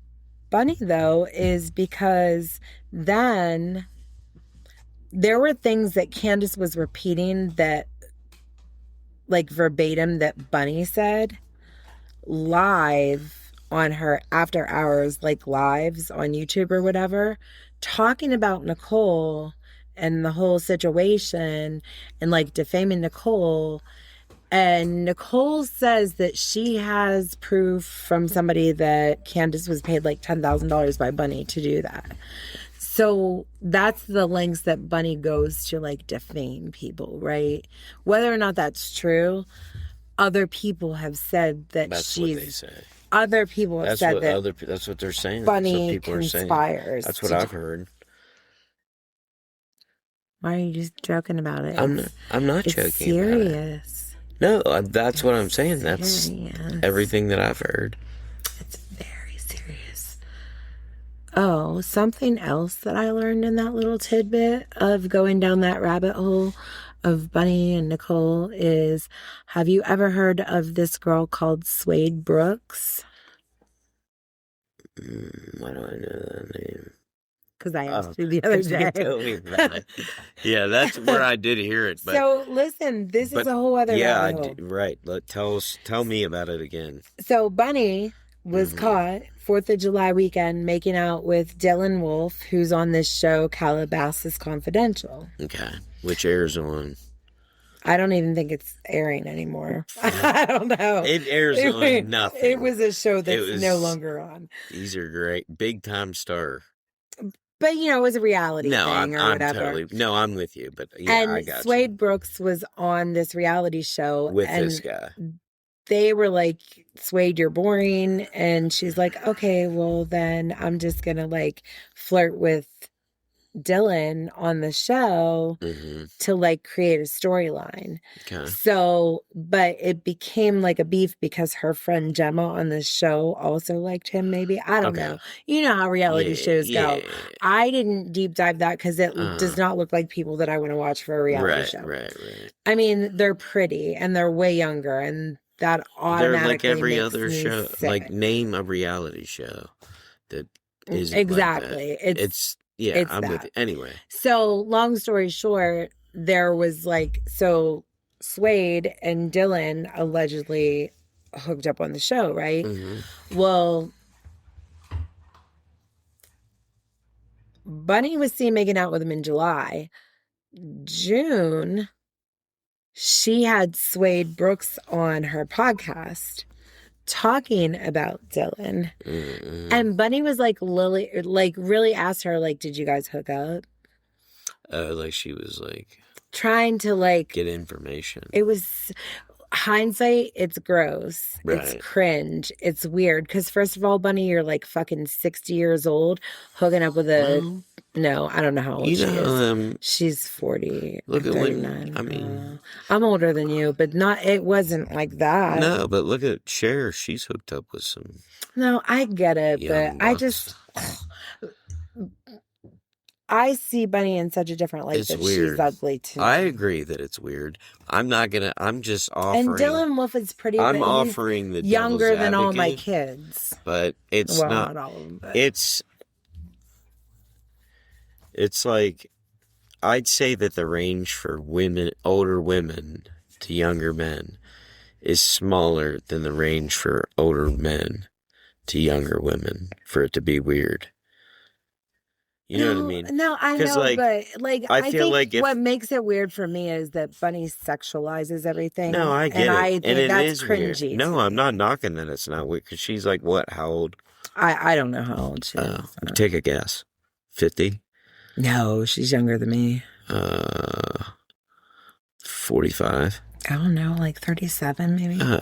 Bunny, though, is because then there were things that Candace was repeating that, like verbatim, that Bunny said live on her after hours, like lives on YouTube or whatever, talking about Nicole and the whole situation and like defaming Nicole. And Nicole says that she has proof from somebody that Candace was paid like $10,000 by Bunny to do that. So that's the lengths that Bunny goes to like defame people, right? Whether or not that's true, other people have said that
That's what they say.
Other people have said that
that's what they're saying.
Bunny
That's what people
conspires.
That's what I've heard.
Why are you just joking about it?
I'm not joking. It's
serious.
No, that's what I'm saying. That's everything that I've heard.
It's very serious. Oh, something else that I learned in that little tidbit of going down that rabbit hole of Bunny and Nicole is, have you ever heard of this girl called Suede Brooks?
Why do I know that name?
Because I asked you the other day.
You told me about it. Yeah, that's where I did hear it. But,
so listen, this is a whole other rabbit hole.
Right. Tell me about it again.
So Bunny was caught 4th of July weekend making out with Dylan Wolf, who's on this show Calabasas Confidential.
Okay. Which airs on?
I don't even think it's airing anymore. I don't know.
It airs on nothing.
It was a show that's no longer on.
These are great. Big time star.
But, it was a reality thing or whatever.
I'm with you. But yeah,
and
I got
Suede
you.
Brooks was on this reality show.
With this guy.
They were like, Suede, you're boring. And she's like, okay, well, then I'm just going to like flirt with Dylan on the show to like create a storyline. Okay. So, but it became like a beef because her friend Gemma on the show also liked him, maybe. I don't know. You know how reality shows go. I didn't deep dive that because it does not look like people that I want to watch for a reality show. Right. I mean, they're pretty and they're way younger, and that automatically
they're like every other show.
Sick.
Like, name a reality show that isn't
exactly.
Like that. It's I'm with you. Anyway.
So, long story short, there was like, so Suede and Dylan allegedly hooked up on the show, right? Well, Bunny was seen making out with him in July. June, she had Suede Brooks on her podcast talking about Dylan. And Bunny was like, really asked her, like, did you guys hook up?
Like she was like
trying to like
get information.
It was hindsight, it's gross. Right. It's cringe. It's weird. Because first of all, Bunny, you're like fucking 60 years old hooking up with a no, I don't know how old she is. She's 40.
Look at
39. I'm older than you, but it wasn't like that.
No, but look at Cher. She's hooked up with some.
No, I get it, but I see Bunny in such a different light that weird. She's ugly too.
I agree that it's weird. I'm just offering.
And Dylan Wolf is pretty.
I'm offering the
younger than all my kids,
but it's not
all of them. But.
It's like, I'd say that the range for older women to younger men is smaller than the range for older men to younger women for it to be weird. You know what I mean?
No, I know, but I feel like what makes it weird for me is that Bunny sexualizes everything.
No, I get it.
I think
and
that's cringy.
Weird. No, I'm not knocking that it's not weird, because she's like, what, how old?
I don't know how old she is.
Take a guess. 50?
No, she's younger than me.
45.
I don't know, like 37 maybe?
Oh.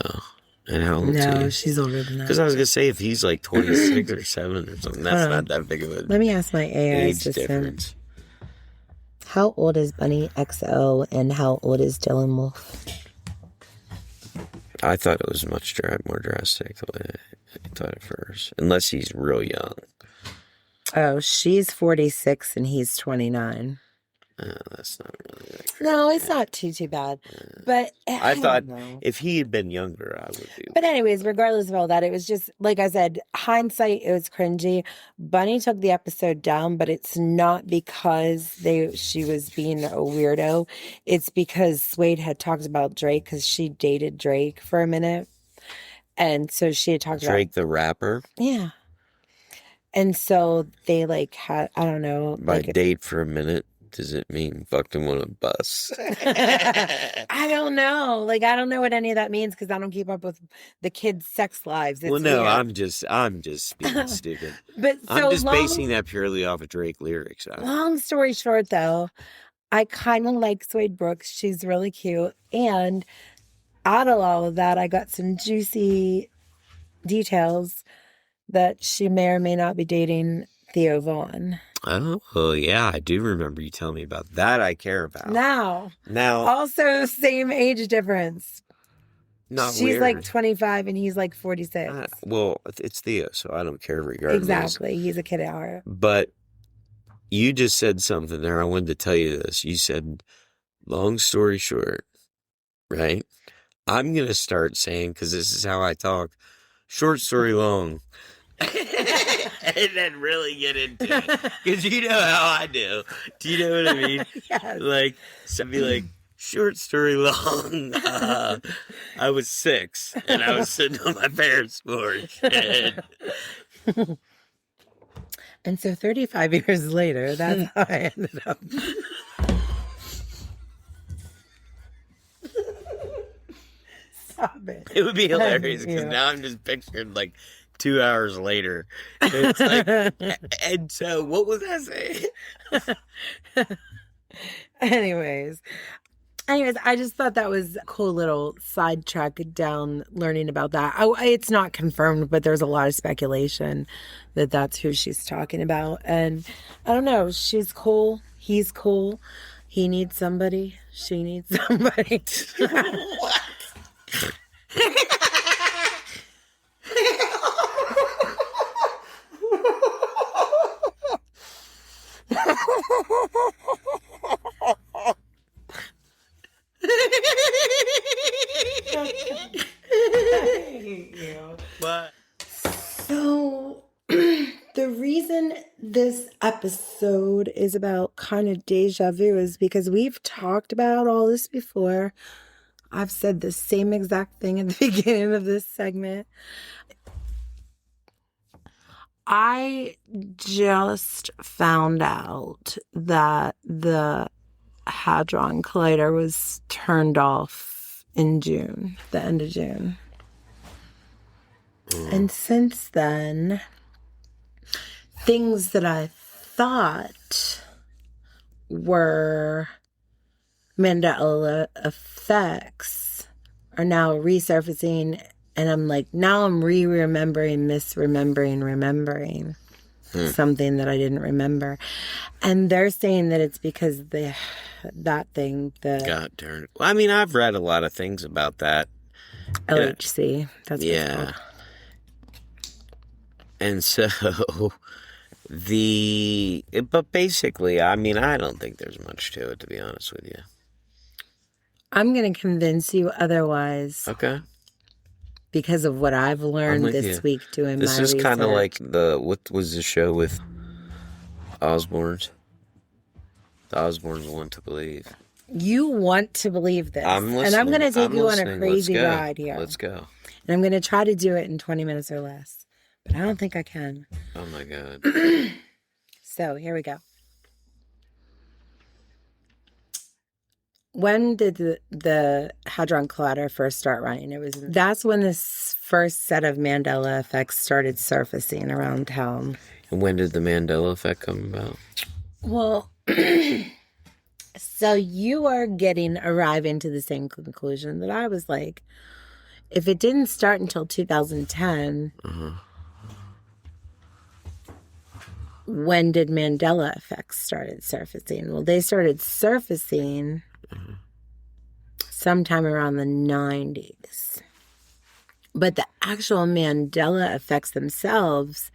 And how old is
No,
he?
she's older than that.
Because I was going to say, if he's like 26 or 7 or something, that's not that big of a
Let me ask my AI
age
assistant.
difference.
How old is Bunny XO and how old is Dylan Wolf?
I thought it was much more drastic the way I thought at first. Unless he's real young.
Oh, she's 46 and he's 29.
That's not really that great.
No, it's not too bad. But
I thought
don't know.
if he had been younger, I would be.
But anyways, regardless of all that, it was just, like I said, hindsight, it was cringy. Bunny took the episode down, but it's not because she was being a weirdo. It's because Suede had talked about Drake because she dated Drake for a minute. And so she had talked
Drake the rapper?
Yeah. And so they like had, I don't know.
By
like,
date for a minute, does it mean fucked him on a bus?
I don't know. Like, I don't know what any of that means because I don't keep up with the kids' sex lives. It's
well, no,
weird.
I'm just being stupid.
But so
I'm just basing that purely off of Drake lyrics.
Long story short, though, I kind of like Suede Brooks. She's really cute. And out of all of that, I got some juicy details that she may or may not be dating Theo Vaughn.
Oh, yeah, I do remember you telling me about that. I care about.
Now,
Now,
also same age difference.
not
She's
weird.
like 25 and he's like 46.
Well, it's Theo, so I don't care regardless.
Exactly. He's a kid at heart.
But you just said something there. I wanted to tell you this. You said, long story short, right? I'm going to start saying, because this is how I talk, short story long. And then really get into it. Because you know how I do. Do you know what I mean?
Yes.
Like, so I'd be like, short story long. I was 6, and I was sitting on my parents' porch.
And so 35 years later, that's how I ended up. Stop it.
It would be hilarious because now I'm just picturing like 2 hours later. It's like, and so what was I saying?
Anyways, I just thought that was a cool little sidetrack down learning about that. It's not confirmed, but there's a lot of speculation that that's who she's talking about. And I don't know, she's cool. He's cool. He needs somebody. She needs somebody.
What? What?
So, the reason this episode is about kind of deja vu is because we've talked about all this before. I've said the same exact thing at the beginning of this segment. I just found out that the Hadron Collider was turned off in June, the end of June. And since then, things that I thought were Mandela effects are now resurfacing, and I'm like, now I'm remembering, remembering something that I didn't remember. And they're saying that it's because that thing, the
God darn it. Well, I mean, I've read a lot of things about that.
LHC. That's what it's called.
And so but basically, I mean, I don't think there's much to it, to be honest with you.
I'm going to convince you otherwise.
Okay.
Because of what I've learned this week doing my research.
This is kind of like what was the show with Osbournes? The Osbournes Want to Believe.
You want to believe this.
I'm listening.
And I'm going to take you on a
listening.
crazy ride here.
Let's go.
And I'm going to try to do it in 20 minutes or less. But I don't think I can.
Oh, my God.
So, here we go. When did the Hadron Collider first start running? That's when this first set of Mandela effects started surfacing around town.
And when did the Mandela effect come about?
Well, So you are arriving to the same conclusion that I was like, if it didn't start until 2010, when did Mandela effects started surfacing? Well, they started surfacing sometime around the 90s. But the actual Mandela effects themselves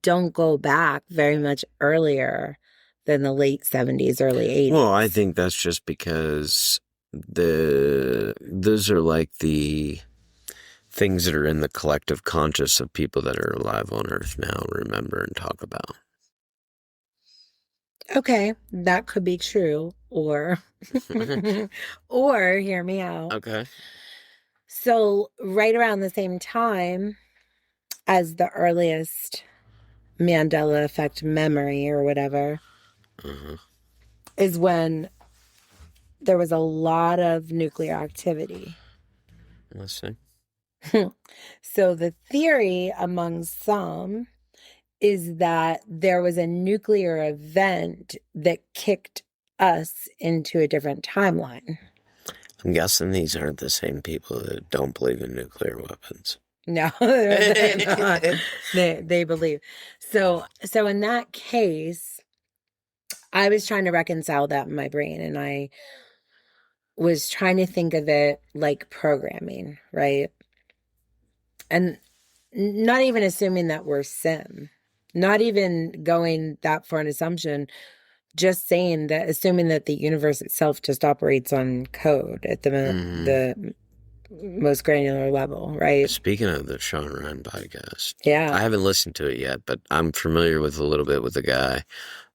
don't go back very much earlier than the late 70s, early 80s.
Well, I think that's just because those are like the things that are in the collective conscious of people that are alive on Earth now remember and talk about.
Okay, that could be true, or or hear me out.
Okay.
So right around the same time as the earliest Mandela effect memory or whatever is when there was a lot of nuclear activity.
Let's see.
So the theory among some is that there was a nuclear event that kicked us into a different timeline.
I'm guessing these aren't the same people that don't believe in nuclear weapons.
No, they're not. They believe. So in that case, I was trying to reconcile that in my brain, and I was trying to think of it like programming, right? And not even assuming that we're sim, not even going that far an assumption, just saying that, assuming that the universe itself just operates on code at the most granular level, right?
Speaking of the Shawn podcast,
Yeah,
I haven't listened to it yet, but I'm familiar with a little bit with the guy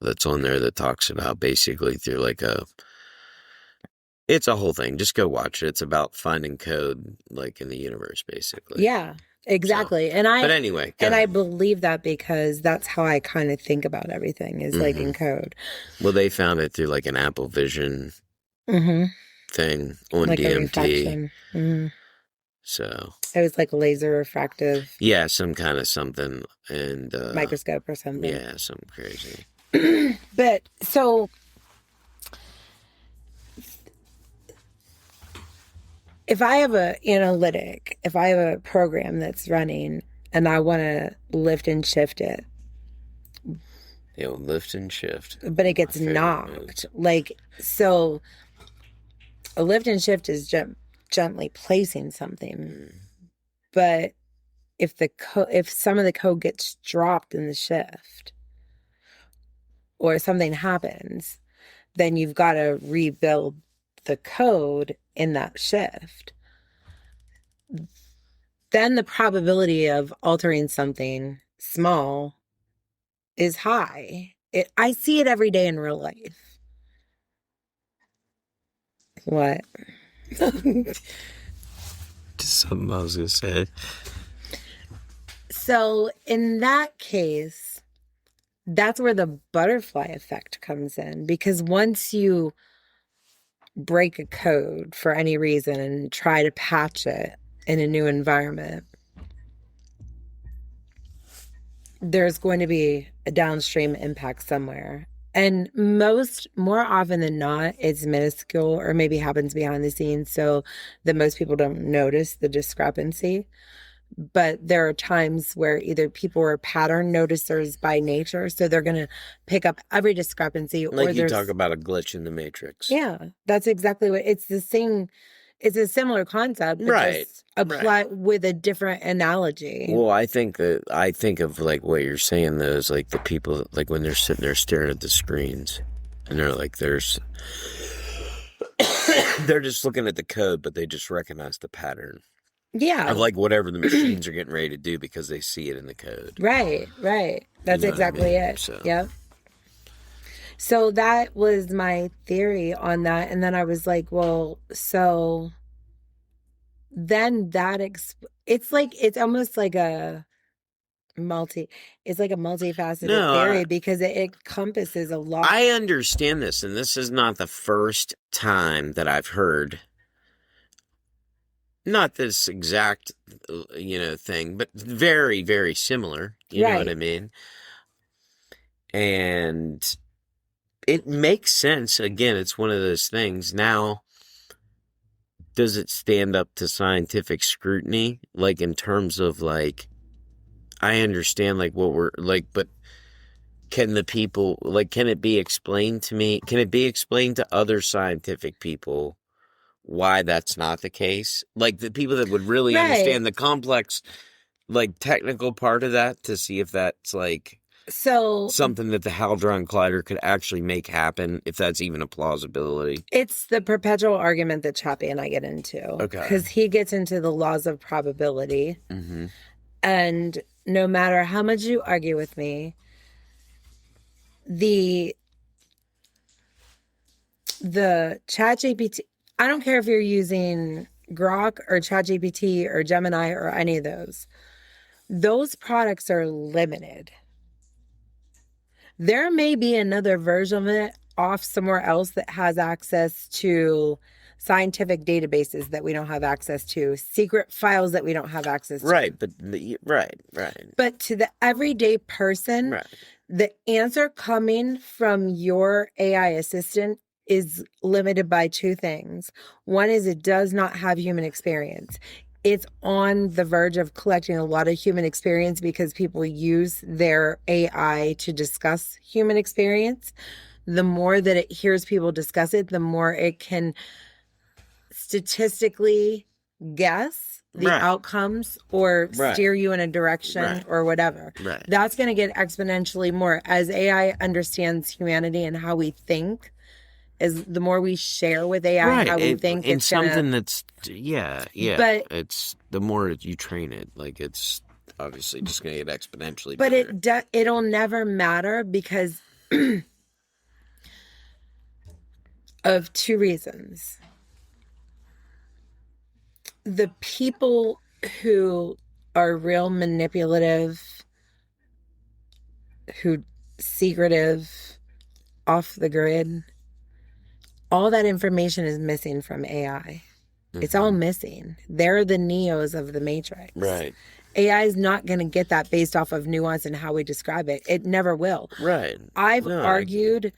that's on there that talks about basically through like it's a whole thing. Just go watch it. It's about finding code like in the universe, basically.
yeah, exactly.
So, but anyway,
I believe that because that's how I kind of think about everything is like in code.
Well, they found it through like an Apple Vision thing on
like
DMT.
A
So
it was like a laser refractive.
Yeah, some kind of something and
microscope or something.
Yeah, something crazy.
But so if I have if I have a program that's running and I want to lift and shift it.
The old lift and shift.
But it gets knocked. Like, so a lift and shift is gently placing something. But if some of the code gets dropped in the shift or something happens, then you've got to rebuild the code in that shift. Then the probability of altering something small is high. I see it every day in real life. What?
Just something I was going to say.
So in that case, that's where the butterfly effect comes in. Because once you break a code for any reason and try to patch it in a new environment, there's going to be a downstream impact somewhere. And more often than not, it's minuscule or maybe happens behind the scenes so that most people don't notice the discrepancy. But there are times where either people are pattern noticers by nature, so they're going to pick up every discrepancy.
Like you talk about a glitch in the matrix.
Yeah, that's exactly what it's the same. It's a similar concept, but
right?
Just apply with a different analogy.
Well, I think of like what you're saying though is like the people like when they're sitting there staring at the screens, and they're like they're just looking at the code, but they just recognize the pattern.
Yeah.
Of like whatever the machines are getting ready to do because they see it in the code.
Right. That's exactly it. So. Yep. So that was my theory on that. And then I was like, well, so then it's almost like a multifaceted theory because it encompasses a lot.
I understand this, and this is not the first time that I've heard not this exact, thing, but very, very similar. You know what I mean? And it makes sense. Again, it's one of those things. Now, does it stand up to scientific scrutiny? Like, in terms of, like, I understand, like, what we're, like, but can the people, like, can it be explained to me? Can it be explained to other scientific people why that's not the case? Like, the people that would really
Right.
understand the complex, like, technical part of that, to see if that's, like,
So
something that the Hadron Collider could actually make happen, if that's even a plausibility.
it's the perpetual argument that Chappie and I get into.
Okay.
Because he gets into the laws of probability.
Mm-hmm.
And no matter how much you argue with me, the ChatGPT, I don't care if you're using Grok or ChatGPT or Gemini or any of those products are limited. There may be another version of it off somewhere else that has access to scientific databases that we don't have access to, secret files that we don't have access to.
Right, but right.
But to the everyday person,
Right.
the answer coming from your AI assistant is limited by two things. One is it does not have human experience. It's on the verge of collecting a lot of human experience because people use their AI to discuss human experience. The more that it hears people discuss it, the more it can statistically guess the
Right.
outcomes or
Right.
steer you in a direction
Right.
or whatever.
Right.
That's going to get exponentially more as AI understands humanity and how we think. Is the more we share with AI
Right.
how we think,
and
it's
something
gonna,
that's
But-
it's the more you train it, like, it's obviously just going to get exponentially
but
better.
it'll never matter because of two reasons. The people who are real manipulative, who secretive, off the grid, all that information is missing from AI. It's all missing. They're the Neos of the Matrix.
Right.
AI is not going to get that based off of nuance and how we describe it. It never will.
Right.
I've
No,
argued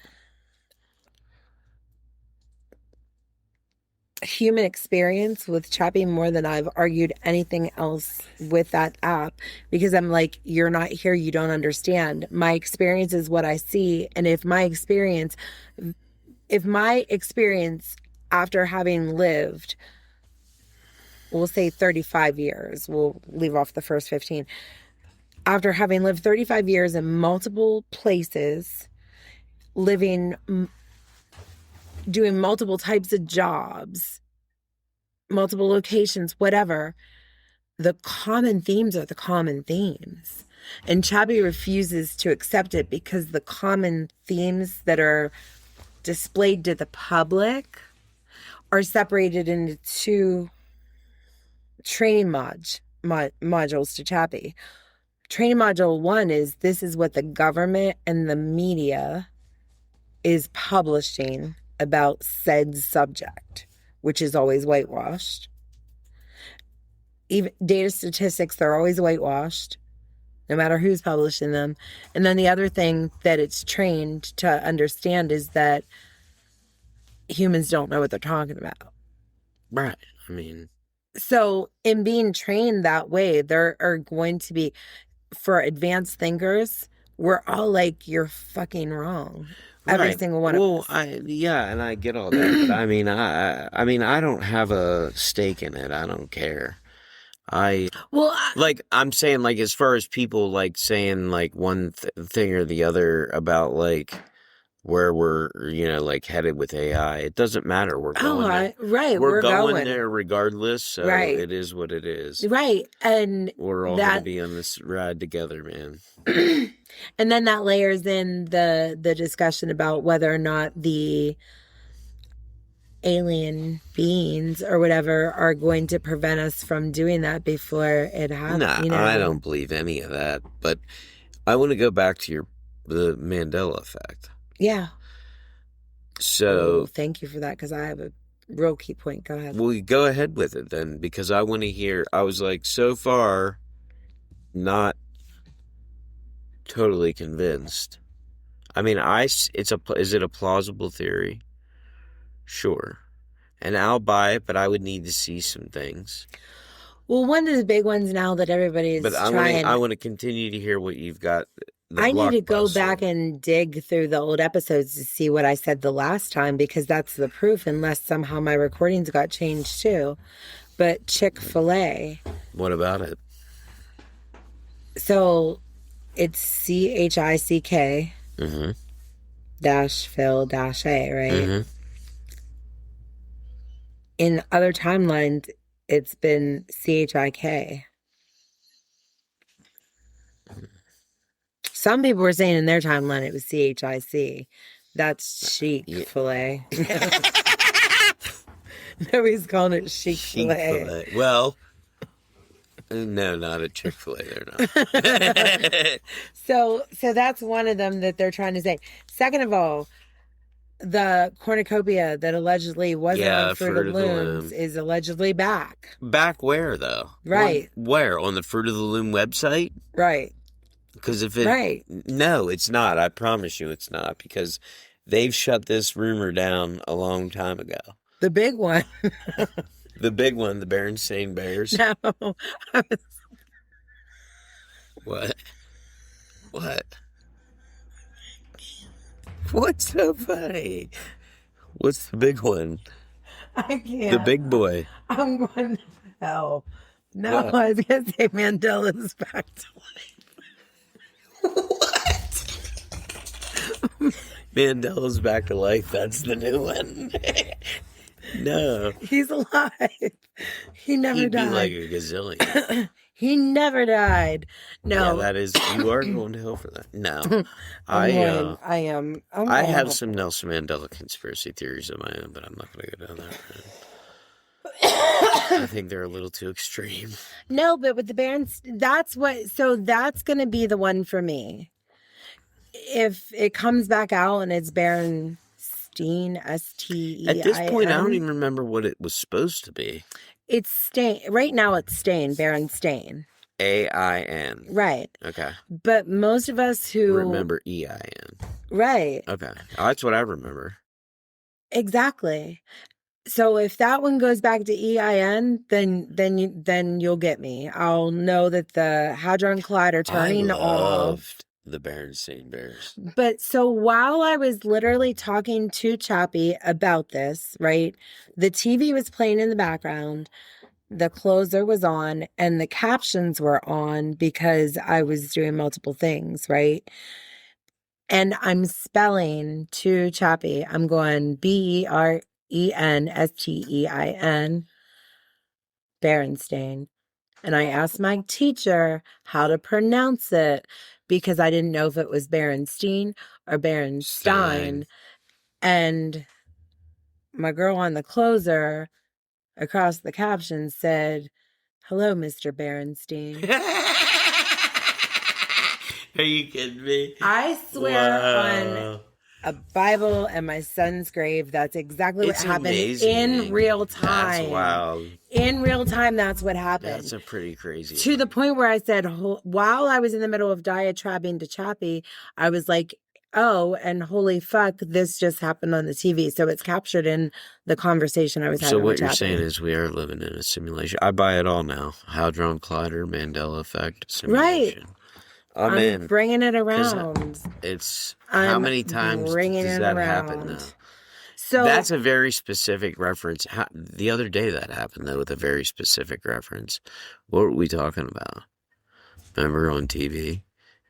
human experience with Chappie more than I've argued anything else with that app because I'm like, you're not here, you don't understand. My experience is what I see. And if my experience after having lived, we'll say 35 years, we'll leave off the first 15. After having lived 35 years in multiple places, doing multiple types of jobs, multiple locations, whatever, the common themes are the common themes. And Chappie refuses to accept it because the common themes that are displayed to the public are separated into two training modules to Chappie. Training module 1 is this is what the government and the media is publishing about said subject, which is always whitewashed. Even data statistics, they're always whitewashed, no matter who's publishing them. And then the other thing that it's trained to understand is that humans don't know what they're talking about.
Right. I mean,
so in being trained that way, there are going to be, for advanced thinkers, we're all like, you're fucking wrong. Every
right.
single one of us.
And I get all that, but I mean, I don't have a stake in it. I don't care. I'm saying, like, as far as people, like, saying, like, one thing or the other about, like, where we're, like, headed with AI, it doesn't matter. We're going there.
Right.
We're going there regardless, so
right.
It is what it is.
Right. And
we're all going to be on this ride together, man.
And then that layers in the discussion about whether or not the alien beings or whatever are going to prevent us from doing that before it happens.
Nah, I don't believe any of that. But I want to go back to the Mandela effect.
Yeah.
So
thank you for that, because I have a real key point. Go ahead.
Well, go ahead with it then, because I want to hear. I was like, so far, not totally convinced. I mean, is it a plausible theory? Sure. And I'll buy it, but I would need to see some things.
Well, one of the big ones now that everybody's
But
trying...
I want to continue to hear what you've got.
I need to go back and dig through the old episodes to see what I said the last time, because that's the proof, unless somehow my recordings got changed too. But Chick-fil-A.
What about it?
So it's CHICK dash Phil dash A, right?
Mm-hmm.
In other timelines, it's been CHIK. Some people were saying in their timeline it was CHIC. That's Chick-fil-A. Nobody's calling it Chick-fil-A.
Well, no, not a Chick-fil-A. They're not.
So that's one of them that they're trying to say. Second of all, the cornucopia that allegedly wasn't on Fruit of the Looms is allegedly back.
Back where, though?
Right.
Where? On the Fruit of the Loom website?
Right.
Because if it...
Right.
No, it's not. I promise you it's not. Because they've shut this rumor down a long time ago.
The big one.
The big one, the Berenstain Bears.
No.
What? What? What's so funny? What's the big one?
I can't.
The big boy.
I'm going to hell. No,
What?
I was going to say Mandela's back to life.
What? Mandela's back to life. That's the new one. No.
He's alive. He never died.
He'd be like a gazillion.
He never died. No.
Yeah, that is... You are going to hell for that. No.
I am.
I have some Nelson Mandela conspiracy theories of my own, but I'm not going to go down that road. I think they're a little too extreme.
No, but with the Barons, that's going to be the one for me. If it comes back out and it's Berenstain, Stein.
At this point, I don't even remember what it was supposed to be.
It's Stain. Right now it's Stain, Berenstain.
AIN.
Right.
Okay.
But most of us who...
Remember EIN.
Right.
Okay. Oh, that's what I remember.
Exactly. So if that one goes back to EIN, then you'll get me. I'll know that the Hadron Collider turning
I
off.
loved the Berenstain Bears.
But so while I was literally talking to Chappie about this, right, the TV was playing in the background, the closer was on, and the captions were on because I was doing multiple things, right? And I'm spelling to Chappie. I'm going Berenstain, Berenstain. And I asked my teacher how to pronounce it because I didn't know if it was Berenstein or Berenstein. And my girl on the closer across the caption said, "Hello, Mr. Berenstein."
Are you kidding me?
I swear on a Bible and my son's grave, that's exactly what happened in real time.
That's wild.
In real time, that's what happened.
That's a pretty crazy
To the point where I said, while I was in the middle of diatribing to Chappie, I was like, oh, and holy fuck, this just happened on the TV. So it's captured in the conversation I was having with Chappie.
So what you're saying is we are living in a simulation. I buy it all now. Hadron Collider, Mandela effect, simulation.
Right.
I'm in.
Bringing it around.
How many times does that happen now?
So
that's a very specific reference. The other day that happened, though, with a very specific reference. What were we talking about? Remember on TV?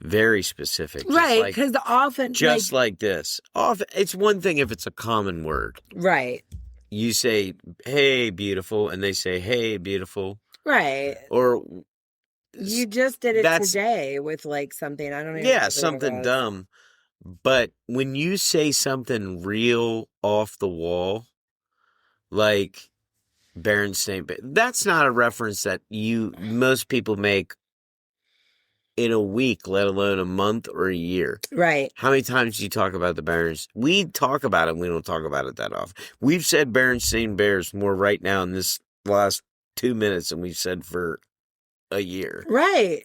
Very specific.
Right, because often...
Just like this. Often, it's one thing if it's a common word.
Right.
You say, hey, beautiful, and they say, hey, beautiful.
Right.
Or...
You just did it today with like something. I don't even know.
Yeah, something dumb. But when you say something real off the wall, like Berenstain, that's not a reference that most people make in a week, let alone a month or a year.
Right.
How many times do you talk about the Berens? We talk about it. We don't talk about it that often. We've said Berenstain Bears more right now in this last 2 minutes than we've said for a year.
Right.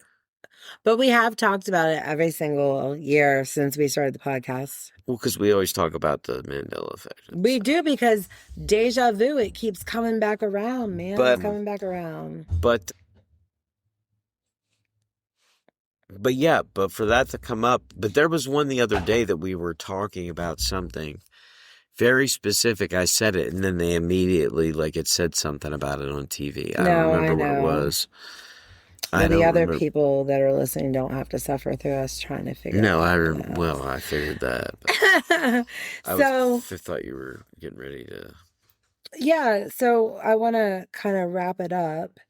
But we have talked about it every single year since we started the podcast.
Well, because we always talk about the Mandela effect.
We do, because deja vu, it keeps coming back around, man. It's coming back around.
But yeah, but for that to come up, but there was one the other day that we were talking about something very specific. I said it, and then they immediately, like, it said something about it on TV. I don't remember what it was.
Well, the other people that are listening don't have to suffer through us trying to figure
No,
it
out. Well, I figured that. I thought you were getting ready to.
Yeah, so I want to kind of wrap it up,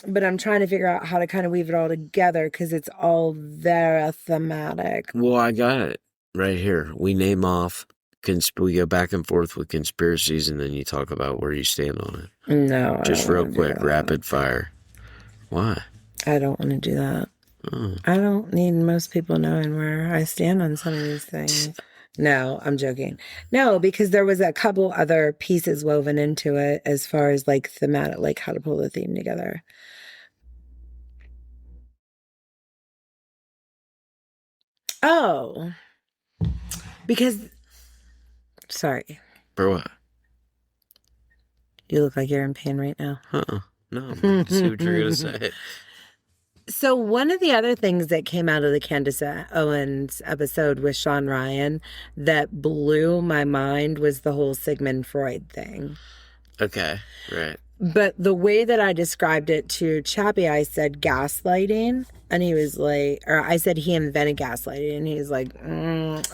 but I'm trying to figure out how to kind of weave it all together because it's all very thematic.
Well, I got it right here. We name off. We go back and forth with conspiracies, and then you talk about where you stand on it.
No,
just real quick, rapid fire. Why?
I don't want to do that.
Oh.
I don't need most people knowing where I stand on some of these things. No, I'm joking. No, because there was a couple other pieces woven into it as far as like thematic, like how to pull the theme together. Oh, because, sorry.
For what?
You look like you're in pain right now.
No, see what you're going to say.
So one of the other things that came out of the Candace Owens episode with Shawn Ryan that blew my mind was the whole Sigmund Freud thing.
Okay, right.
But the way that I described it to Chappie, I said gaslighting. And he was like, or I said he invented gaslighting. And he's like,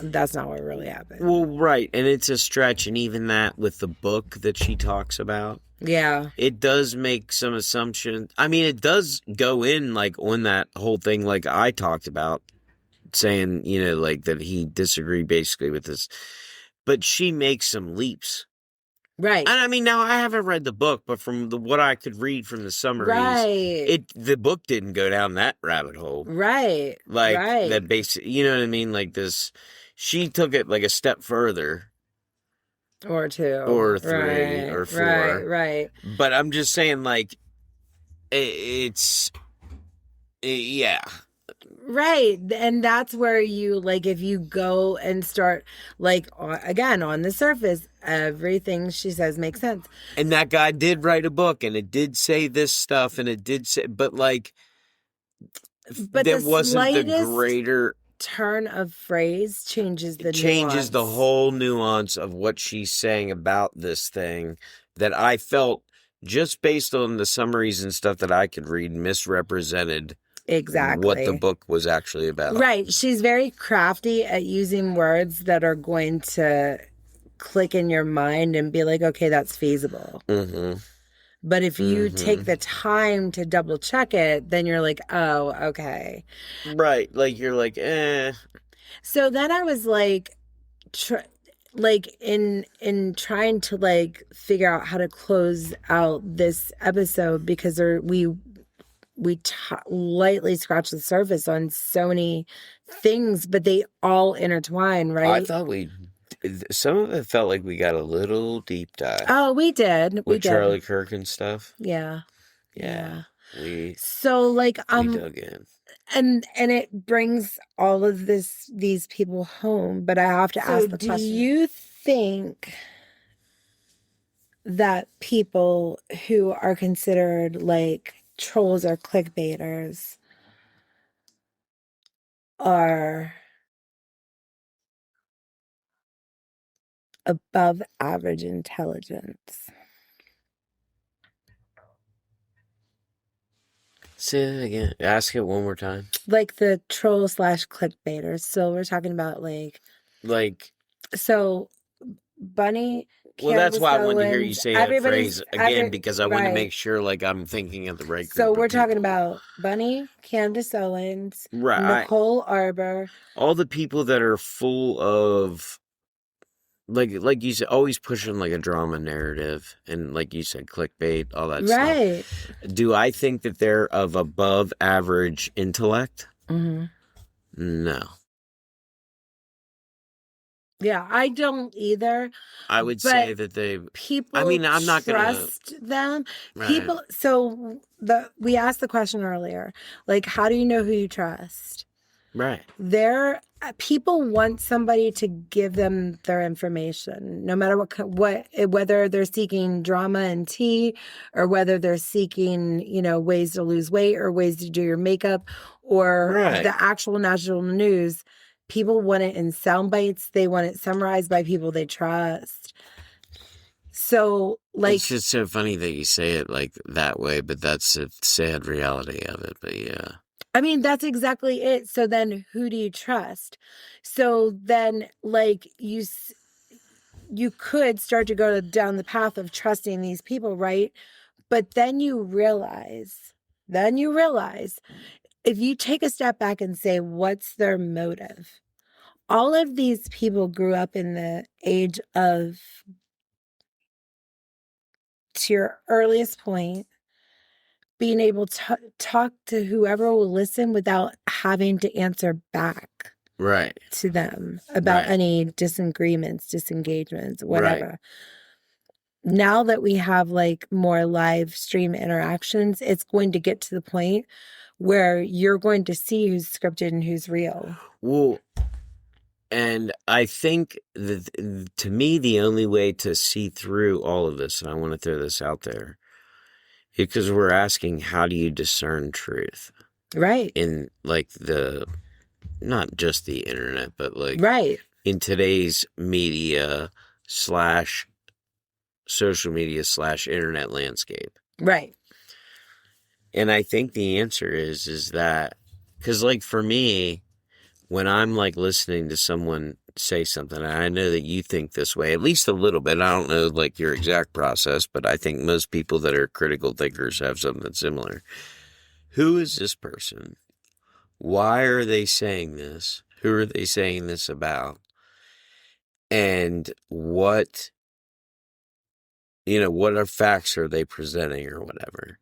that's not what really happened.
Well, right. And it's a stretch. And even that with the book that she talks about.
Yeah.
It does make some assumption. I mean, it does go in like on that whole thing like I talked about, saying, you know, like that he disagreed basically with this. But she makes some leaps.
Right.
And I mean, now I haven't read the book, but from what I could read from the summaries, the book didn't go down that rabbit hole.
Right.
Like that basic, you know what I mean? Like this, she took it like a step further.
Or two.
Or three. Or four.
Right.
But I'm just saying, like, yeah.
Right. And that's where you, like, if you go and start, like, again, on the surface, everything she says makes sense.
And that guy did write a book, and it did say this stuff, and it did say, but, like, there wasn't the greater
turn of phrase changes the
whole nuance of what she's saying about this thing that I felt, just based on the summaries and stuff that I could read, misrepresented
exactly
what the book was actually about.
Right. She's very crafty at using words that are going to click in your mind and be like, okay, that's feasible.
Mm-hmm.
But if you take the time to double check it, then you're like, oh, okay.
Right. Like, you're like, eh.
So then I was like, in trying to like figure out how to close out this episode, because we lightly scratched the surface on so many things, but they all intertwine, right?
I thought some of it felt like we got a little deep dive.
Oh, we did.
With Charlie Kirk and stuff.
Yeah.
We dug in.
And it brings all of these people home, but I have to ask the question. Do you think that people who are considered like trolls or clickbaiters are above average intelligence?
Say that again. Ask it one more time.
Like the troll / clickbaiters. So we're talking about like. So Bunny.
Well, that's why I wanted to hear you say that phrase again, because I want to make sure like I'm thinking of the right group.
So we're talking about Bunny, Candace Owens, Nicole Arbor.
All the people that are full of, like you said, always pushing like a drama narrative, and like you said, clickbait, all that stuff. Right. Do I think that they're of above average intellect?
Mm-hmm.
No.
Yeah, I don't either.
I would
But
say that
people
I'm not gonna.
trust them.
Right.
So we asked the question earlier, like, how do you know who you trust?
Right.
People want somebody to give them their information, no matter whether they're seeking drama and tea, or whether they're seeking, ways to lose weight or ways to do your makeup, or
Right.
the actual national news. People want it in sound bites. They want it summarized by people they trust. So,
It's just so funny that you say it like that way, but that's a sad reality of it. But yeah.
I mean, that's exactly it. So then who do you trust? So then, you could start to go down the path of trusting these people, right? But then you realize, if you take a step back and say, what's their motive? All of these people grew up in the age of, to your earliest point, being able to talk to whoever will listen without having to answer back.
Right.
To them about any disagreements, disengagements, whatever.
Right.
Now that we have more live stream interactions, it's going to get to the point where you're going to see who's scripted and who's real.
Well, and I think that, to me, the only way to see through all of this, and I want to throw this out there, because we're asking, how do you discern truth?
Right.
In not just the internet, but
right.
in today's media / social media / internet landscape.
Right.
And I think the answer is that, because for me, when I'm listening to someone say something, and I know that you think this way, at least a little bit. I don't know your exact process, but I think most people that are critical thinkers have something similar. Who is this person? Why are they saying this? Who are they saying this about? And what are facts are they presenting or whatever?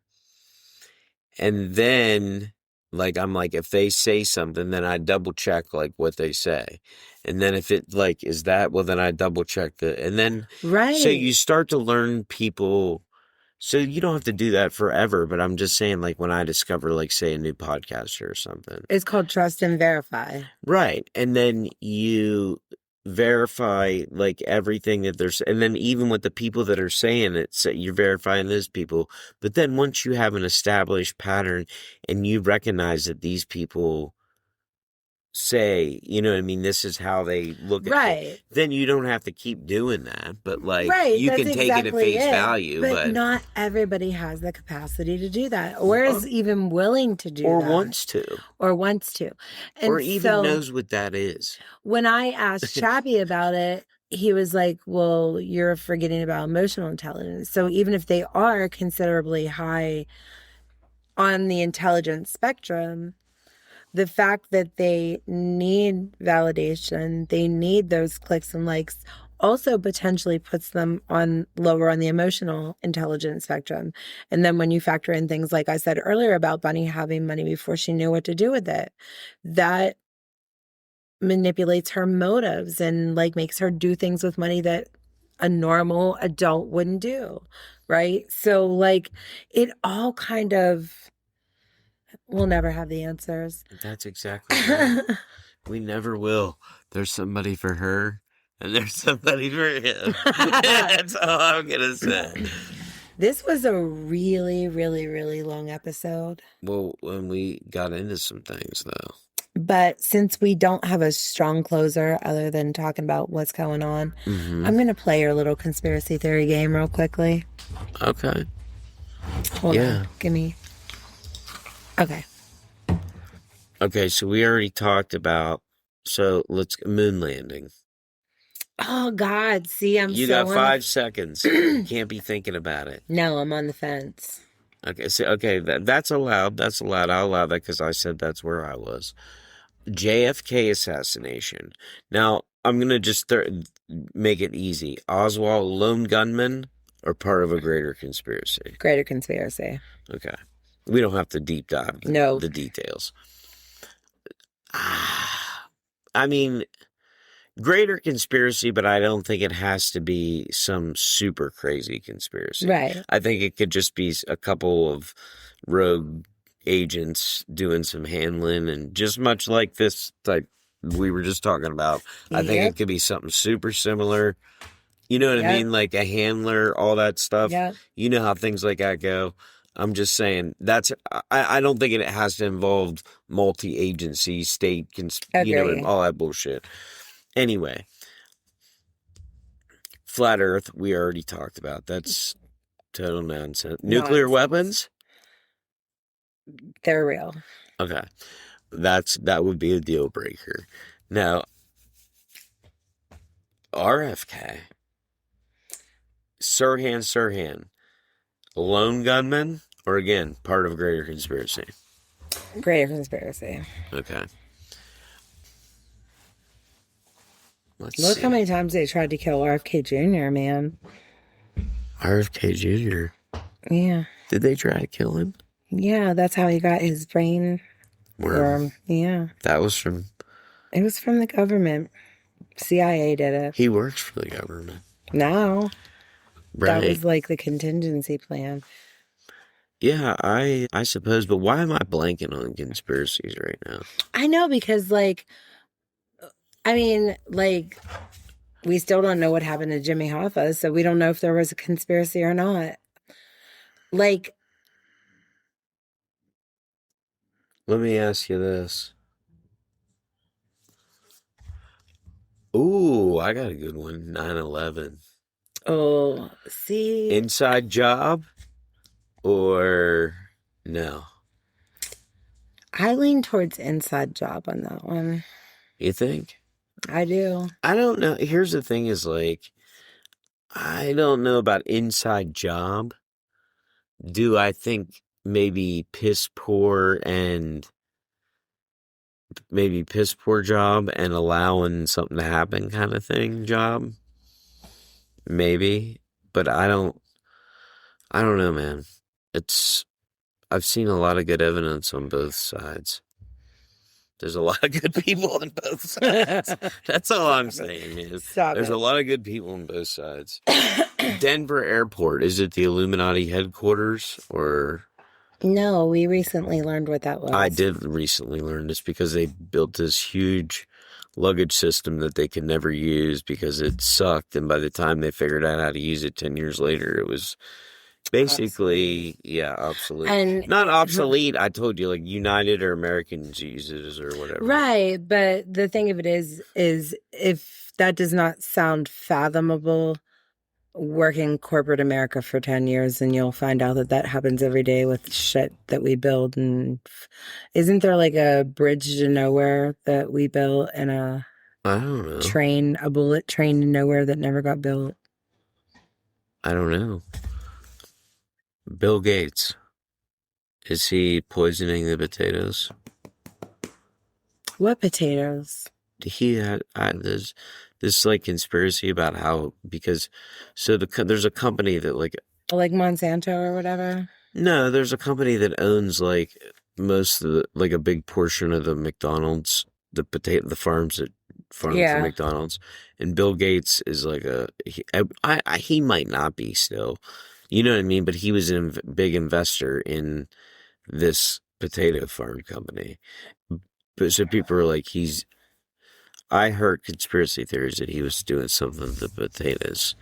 And then, I'm if they say something, then I double check, what they say. And then if it, is that, well, then I double check and then,
right.
So you start to learn people. So you don't have to do that forever, but I'm just saying, when I discover, say, a new podcaster or something.
It's called trust and verify.
Right. And then you verify, everything that there's, and then even with the people that are saying it, so you're verifying those people. But then once you have an established pattern and you recognize that these people say, this is how they look at it, then you don't have to keep doing that. But you can take it at face value. But
not everybody has the capacity to do that, or is even willing to do that.
Or wants to.
And
or even knows what that is.
When I asked Chappie about it, he was like, well, you're forgetting about emotional intelligence. So even if they are considerably high on the intelligence spectrum, the fact that they need validation, they need those clicks and likes, also potentially puts them lower on the emotional intelligence spectrum. And then when you factor in things like I said earlier about Bunny having money before she knew what to do with it, that manipulates her motives and makes her do things with money that a normal adult wouldn't do. Right. So it all kind of, we'll never have the answers.
That's exactly right. We never will. There's somebody for her and there's somebody for him. That's all I'm going to say.
This was a really, really, really long episode.
Well, when we got into some things, though.
But since we don't have a strong closer other than talking about what's going on, I'm going to play your little conspiracy theory game real quickly.
Okay.
Hold on. Give me... Okay.
Okay, so we already talked about, let's moon landing.
Oh, God. See,
You got 5 seconds. You can't be thinking about it.
No, I'm on the fence.
Okay, that's allowed. That's allowed. I'll allow that because I said that's where I was. JFK assassination. Now, I'm going to just make it easy. Oswald lone gunman or part of a greater conspiracy?
Greater conspiracy.
Okay. We don't have to deep dive the details. I mean, greater conspiracy, but I don't think it has to be some super crazy conspiracy.
Right.
I think it could just be a couple of rogue agents doing some handling, and just much like this type we were just talking about. I think
Yep.
it could be something super similar. You know what I
Yep.
mean? Like a handler, all that stuff.
Yep.
You know how things like that go. I'm just saying I don't think it has to involve multi-agency, state,
Agree.
all that bullshit. Anyway, flat Earth, we already talked about. That's total nonsense. Nuclear weapons?
They're real.
Okay. That would be a deal breaker. Now, RFK, Sirhan, lone gunman, or again, part of a greater conspiracy?
Greater conspiracy.
Okay. Let's
Look
see.
how many times they tried to kill RFK Jr., man.
RFK Jr.
Yeah.
Did they try to kill him?
Yeah, that's how he got his brain worm. Yeah.
That was from...
It was from the government. CIA did it.
He works for the government.
No.
Right.
That was like the contingency plan.
Yeah, I suppose, but why am I blanking on conspiracies right now?
I know, because we still don't know what happened to Jimmy Hoffa, so we don't know if there was a conspiracy or not. Like,
let me ask you this. Ooh, I got a good one. 9/11.
oh, see?
Inside job or no?
I lean towards inside job on that one.
You think?
I do.
I don't know. Here's the thing is like, I don't know about inside job. Do I think maybe piss poor job and allowing something to happen kind of thing job? Maybe. But I don't know, man. I've seen a lot of good evidence on both sides. There's a lot of good people on both sides. That's all I'm saying, man. There's a lot of good people on both sides. Denver Airport, is it the Illuminati headquarters or?
No, we recently learned what that was.
I did recently learn this because they built this huge luggage system that they could never use because it sucked. And by the time they figured out how to use it 10 years later, it was basically, obsolete. And not obsolete. I told you, like United or Americans uses or whatever.
Right. But the thing of it is if that does not sound fathomable, working corporate America for 10 years, and you'll find out that happens every day with shit that we build. And isn't there like a bridge to nowhere that we built and I don't know. A bullet train to nowhere that never got built?
I don't know. Bill Gates, is he poisoning the potatoes?
What potatoes?
He had there's this like conspiracy about how there's a company that like
Monsanto or whatever.
No, there's a company that owns like most of a big portion of the McDonald's, the farms that farm for McDonald's, and Bill Gates is like he might not be still. You know what I mean? But he was a big investor in this potato farm company. But so people are like, I heard conspiracy theories that he was doing something with the potatoes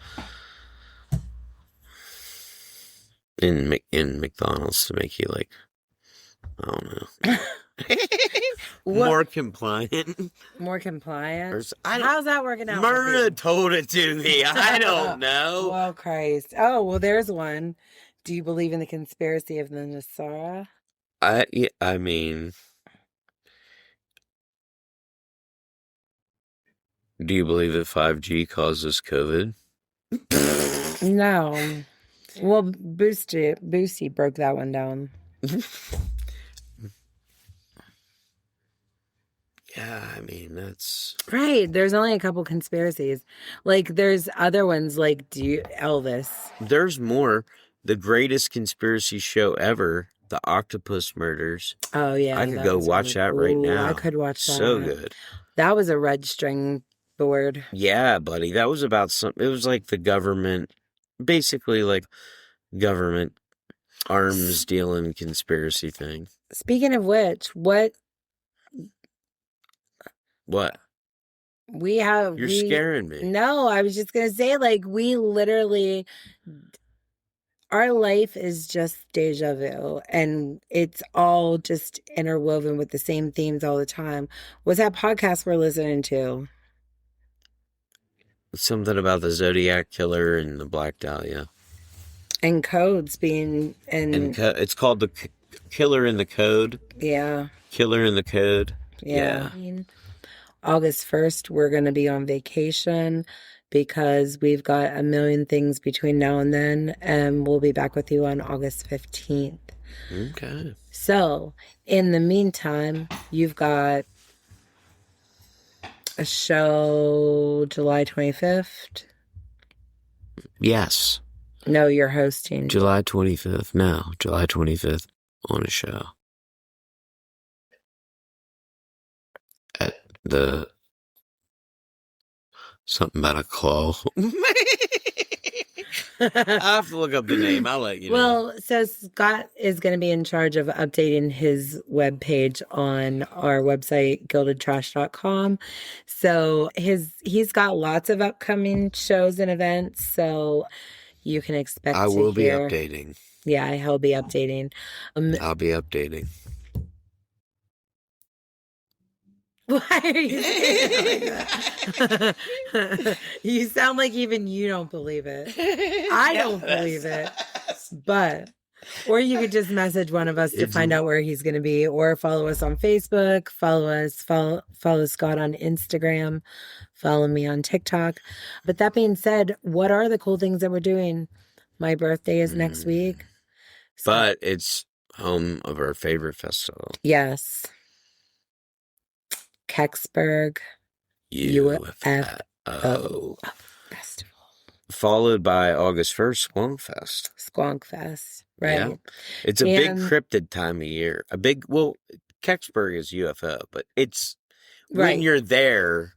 in McDonald's to make you like, I don't know. More compliant.
More compliant?
How's
that working out?
Myrna told it to me. I don't know.
Well, Christ. Oh, well, there's one. Do you believe in the conspiracy of the Nasara?
I mean, do you believe that 5G causes COVID?
No. Well, Boosty broke that one down.
Yeah, I mean, that's...
Right. There's only a couple conspiracies. Like, there's other ones like Elvis.
There's more. The greatest conspiracy show ever, The Octopus Murders.
Oh, yeah.
I could go watch that right now.
I could watch that.
So good.
That was a red string board.
Yeah, buddy. That was about it was like the government, basically like government arms dealing conspiracy thing.
Speaking of which, what
What? You're
we
scaring me.
no, I was just gonna say, like, we literally, our life is just deja vu, and it's all just interwoven with the same themes all the time. What's that podcast we're listening to?
Something about the Zodiac Killer and the Black Dahlia.
And codes being and
It's called the Killer in the Code.
yeah.
Killer in the Code.
Yeah. August 1st, we're going to be on vacation because we've got a million things between now and then, and we'll be back with you on August 15th.
Okay.
So, in the meantime, you've got a show July 25th.
Yes.
No, you're hosting.
July 25th. No, July 25th on a show. At the... Something about a claw. I have to look up the name. I'll let you know.
Well, so Scott is going to be in charge of updating his webpage on our website, gildedtrash.com. So he's got lots of upcoming shows and events. So you can expect
I will be updating.
Yeah, he'll be updating.
I'll be updating.
Why are you saying it like that? You sound like even you don't believe it. I don't believe it. But, or you could just message one of us to find out where he's going to be, or follow us on Facebook, follow Scott on Instagram, follow me on TikTok. But that being said, what are the cool things that we're doing? My birthday is next week.
But it's home of our favorite festival.
Yes. Kecksburg UFO Festival.
Followed by August 1st, Squonk Fest.
Squonk Fest, right.
Yeah. It's a big cryptid time of year. Kecksburg is UFO, but it's when you're there,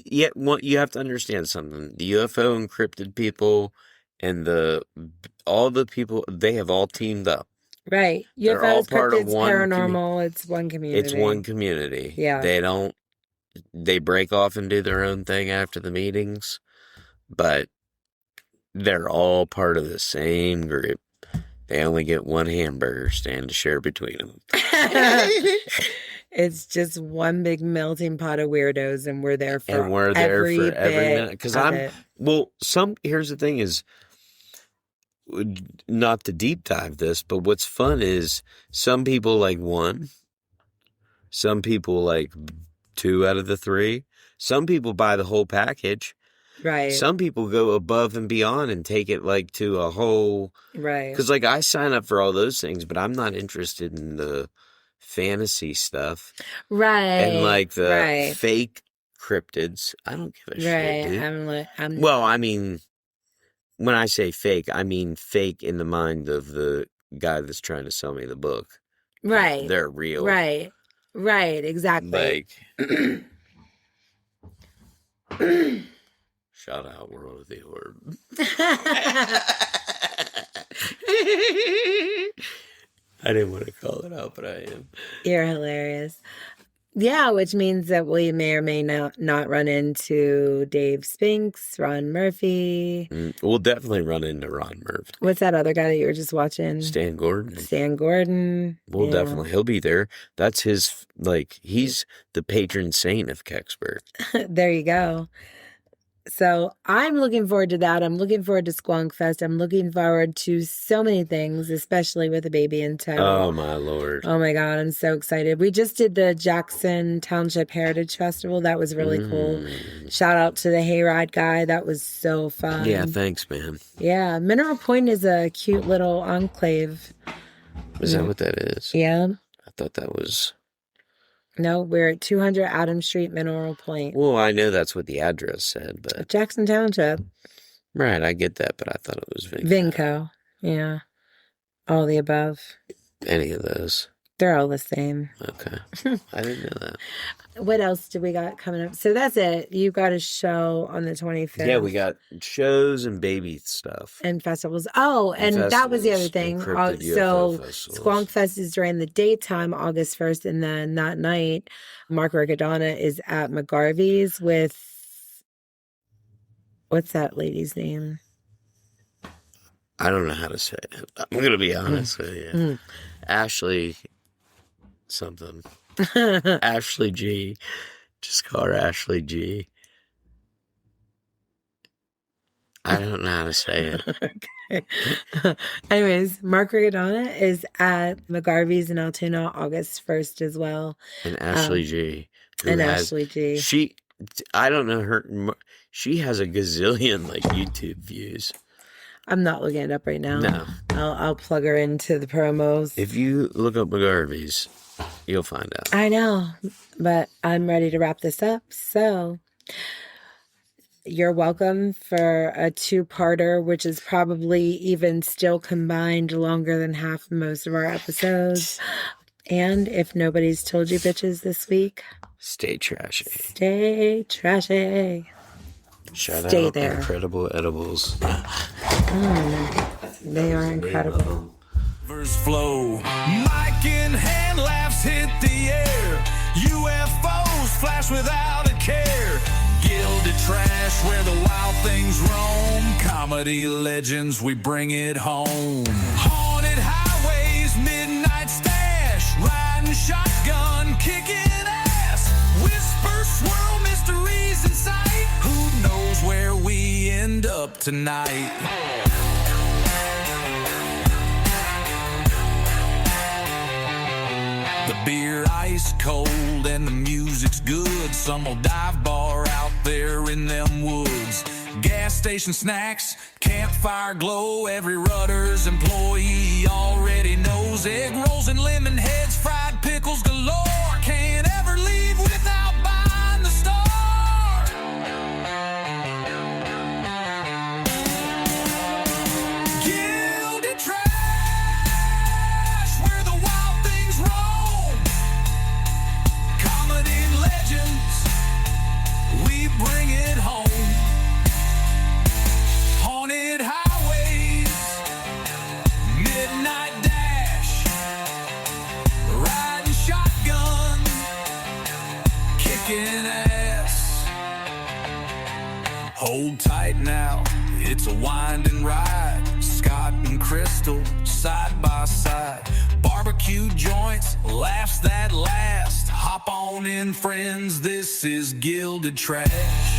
you have to understand something. The UFO and cryptid people and all the people, they have all teamed up.
Right.
They're all part of one
paranormal. It's one community.
It's one community.
Yeah.
They break off and do their own thing after the meetings, but they're all part of the same group. They only get one hamburger stand to share between them.
It's just one big melting pot of weirdos, and we're there for every minute.
Because here's the thing is, not to deep dive this, but what's fun is some people like one, some people like 2 out of the 3, some people buy the whole package.
Right.
Some people go above and beyond and take it like to a whole.
Right.
Because like I sign up for all those things, but I'm not interested in the fantasy stuff.
Right.
And like the fake cryptids. I don't give a shit, dude. Well, I mean, when I say fake, I mean fake in the mind of the guy that's trying to sell me the book.
Right.
They're real.
Right. Right. Exactly.
Like. Shout out World of the Orb. I didn't want to call it out, but I am.
You're hilarious. Yeah, which means that we may or may not run into Dave Spinks, Ron Murphy.
We'll definitely run into Ron Murphy.
What's that other guy that you were just watching?
Stan Gordon.
We'll
definitely. He'll be there. That's his, he's the patron saint of Kecksburg.
There you go. So I'm looking forward to that. I'm looking forward to Squonk Fest. I'm looking forward to so many things, especially with a baby in tow.
Oh, my Lord.
Oh, my God. I'm so excited. We just did the Jackson Township Heritage Festival. That was really cool. Shout out to the Hayride guy. That was so fun.
Yeah, thanks, man.
Yeah. Mineral Point is a cute little enclave.
Is that what that is?
Yeah.
I thought that was...
No, we're at 200 Adams Street, Mineral Point.
Well, I know that's what the address said, but...
Jackson Township.
Right, I get that, but I thought it was Vinco.
Vinco, yeah. All the above.
Any of those.
They're all the same.
Okay. I didn't know that.
What else do we got coming up? So that's it. You got a show on the 25th.
Yeah, we got shows and baby stuff.
And festivals. Oh, and that was the other thing.
Encrypted
So
UFO festivals.
Squonk Fest is during the daytime, August 1st, and then that night, Mark Riccadonna is at McGarvey's with, what's that lady's name?
I don't know how to say it. I'm going to be honest with you. Ashley something. Ashley G. Just call her Ashley G. I don't know how to say it.
Okay. Anyways, Mark Riccadonna is at McGarvey's in Altoona August 1st as well.
And Ashley G.
And Ashley G.
I don't know her. She has a gazillion like YouTube views.
I'm not looking it up right now.
No.
I'll plug her into the promos.
If you look up McGarvey's, you'll find out.
I know, but I'm ready to wrap this up. So you're welcome for a two-parter, which is probably even still combined longer than half most of our episodes. And if nobody's told you bitches this week,
stay trashy.
Stay trashy.
Shout
Stay
out
there.
Incredible Edibles.
They are incredible.
Verse flow. Mic in hand, laughs hit the air. UFOs flash without a care. Gilded trash where the wild things roam. Comedy legends, we bring it home. Haunted highways, midnight stash. Riding shotgun, kicking ass. Whisper, swirl, mysteries in sight. Who knows where we end up tonight? The beer ice cold and the music's good. Some old dive bar out there in them woods. Gas station snacks, campfire glow. Every Rutter's employee already knows. Egg rolls and lemon heads, fried pickles galore. Can't ever leave without buying the Star. Gilded trash where the wild things roam. Comedy legends, we bring it home. Haunted highways, midnight dash, riding shotgun, kicking ass. Hold tight now, it's a winding ride. Scott and Crystal, side by side. Barbecue joints, laughs that last. Hop on in, friends, this is Gilded Trash.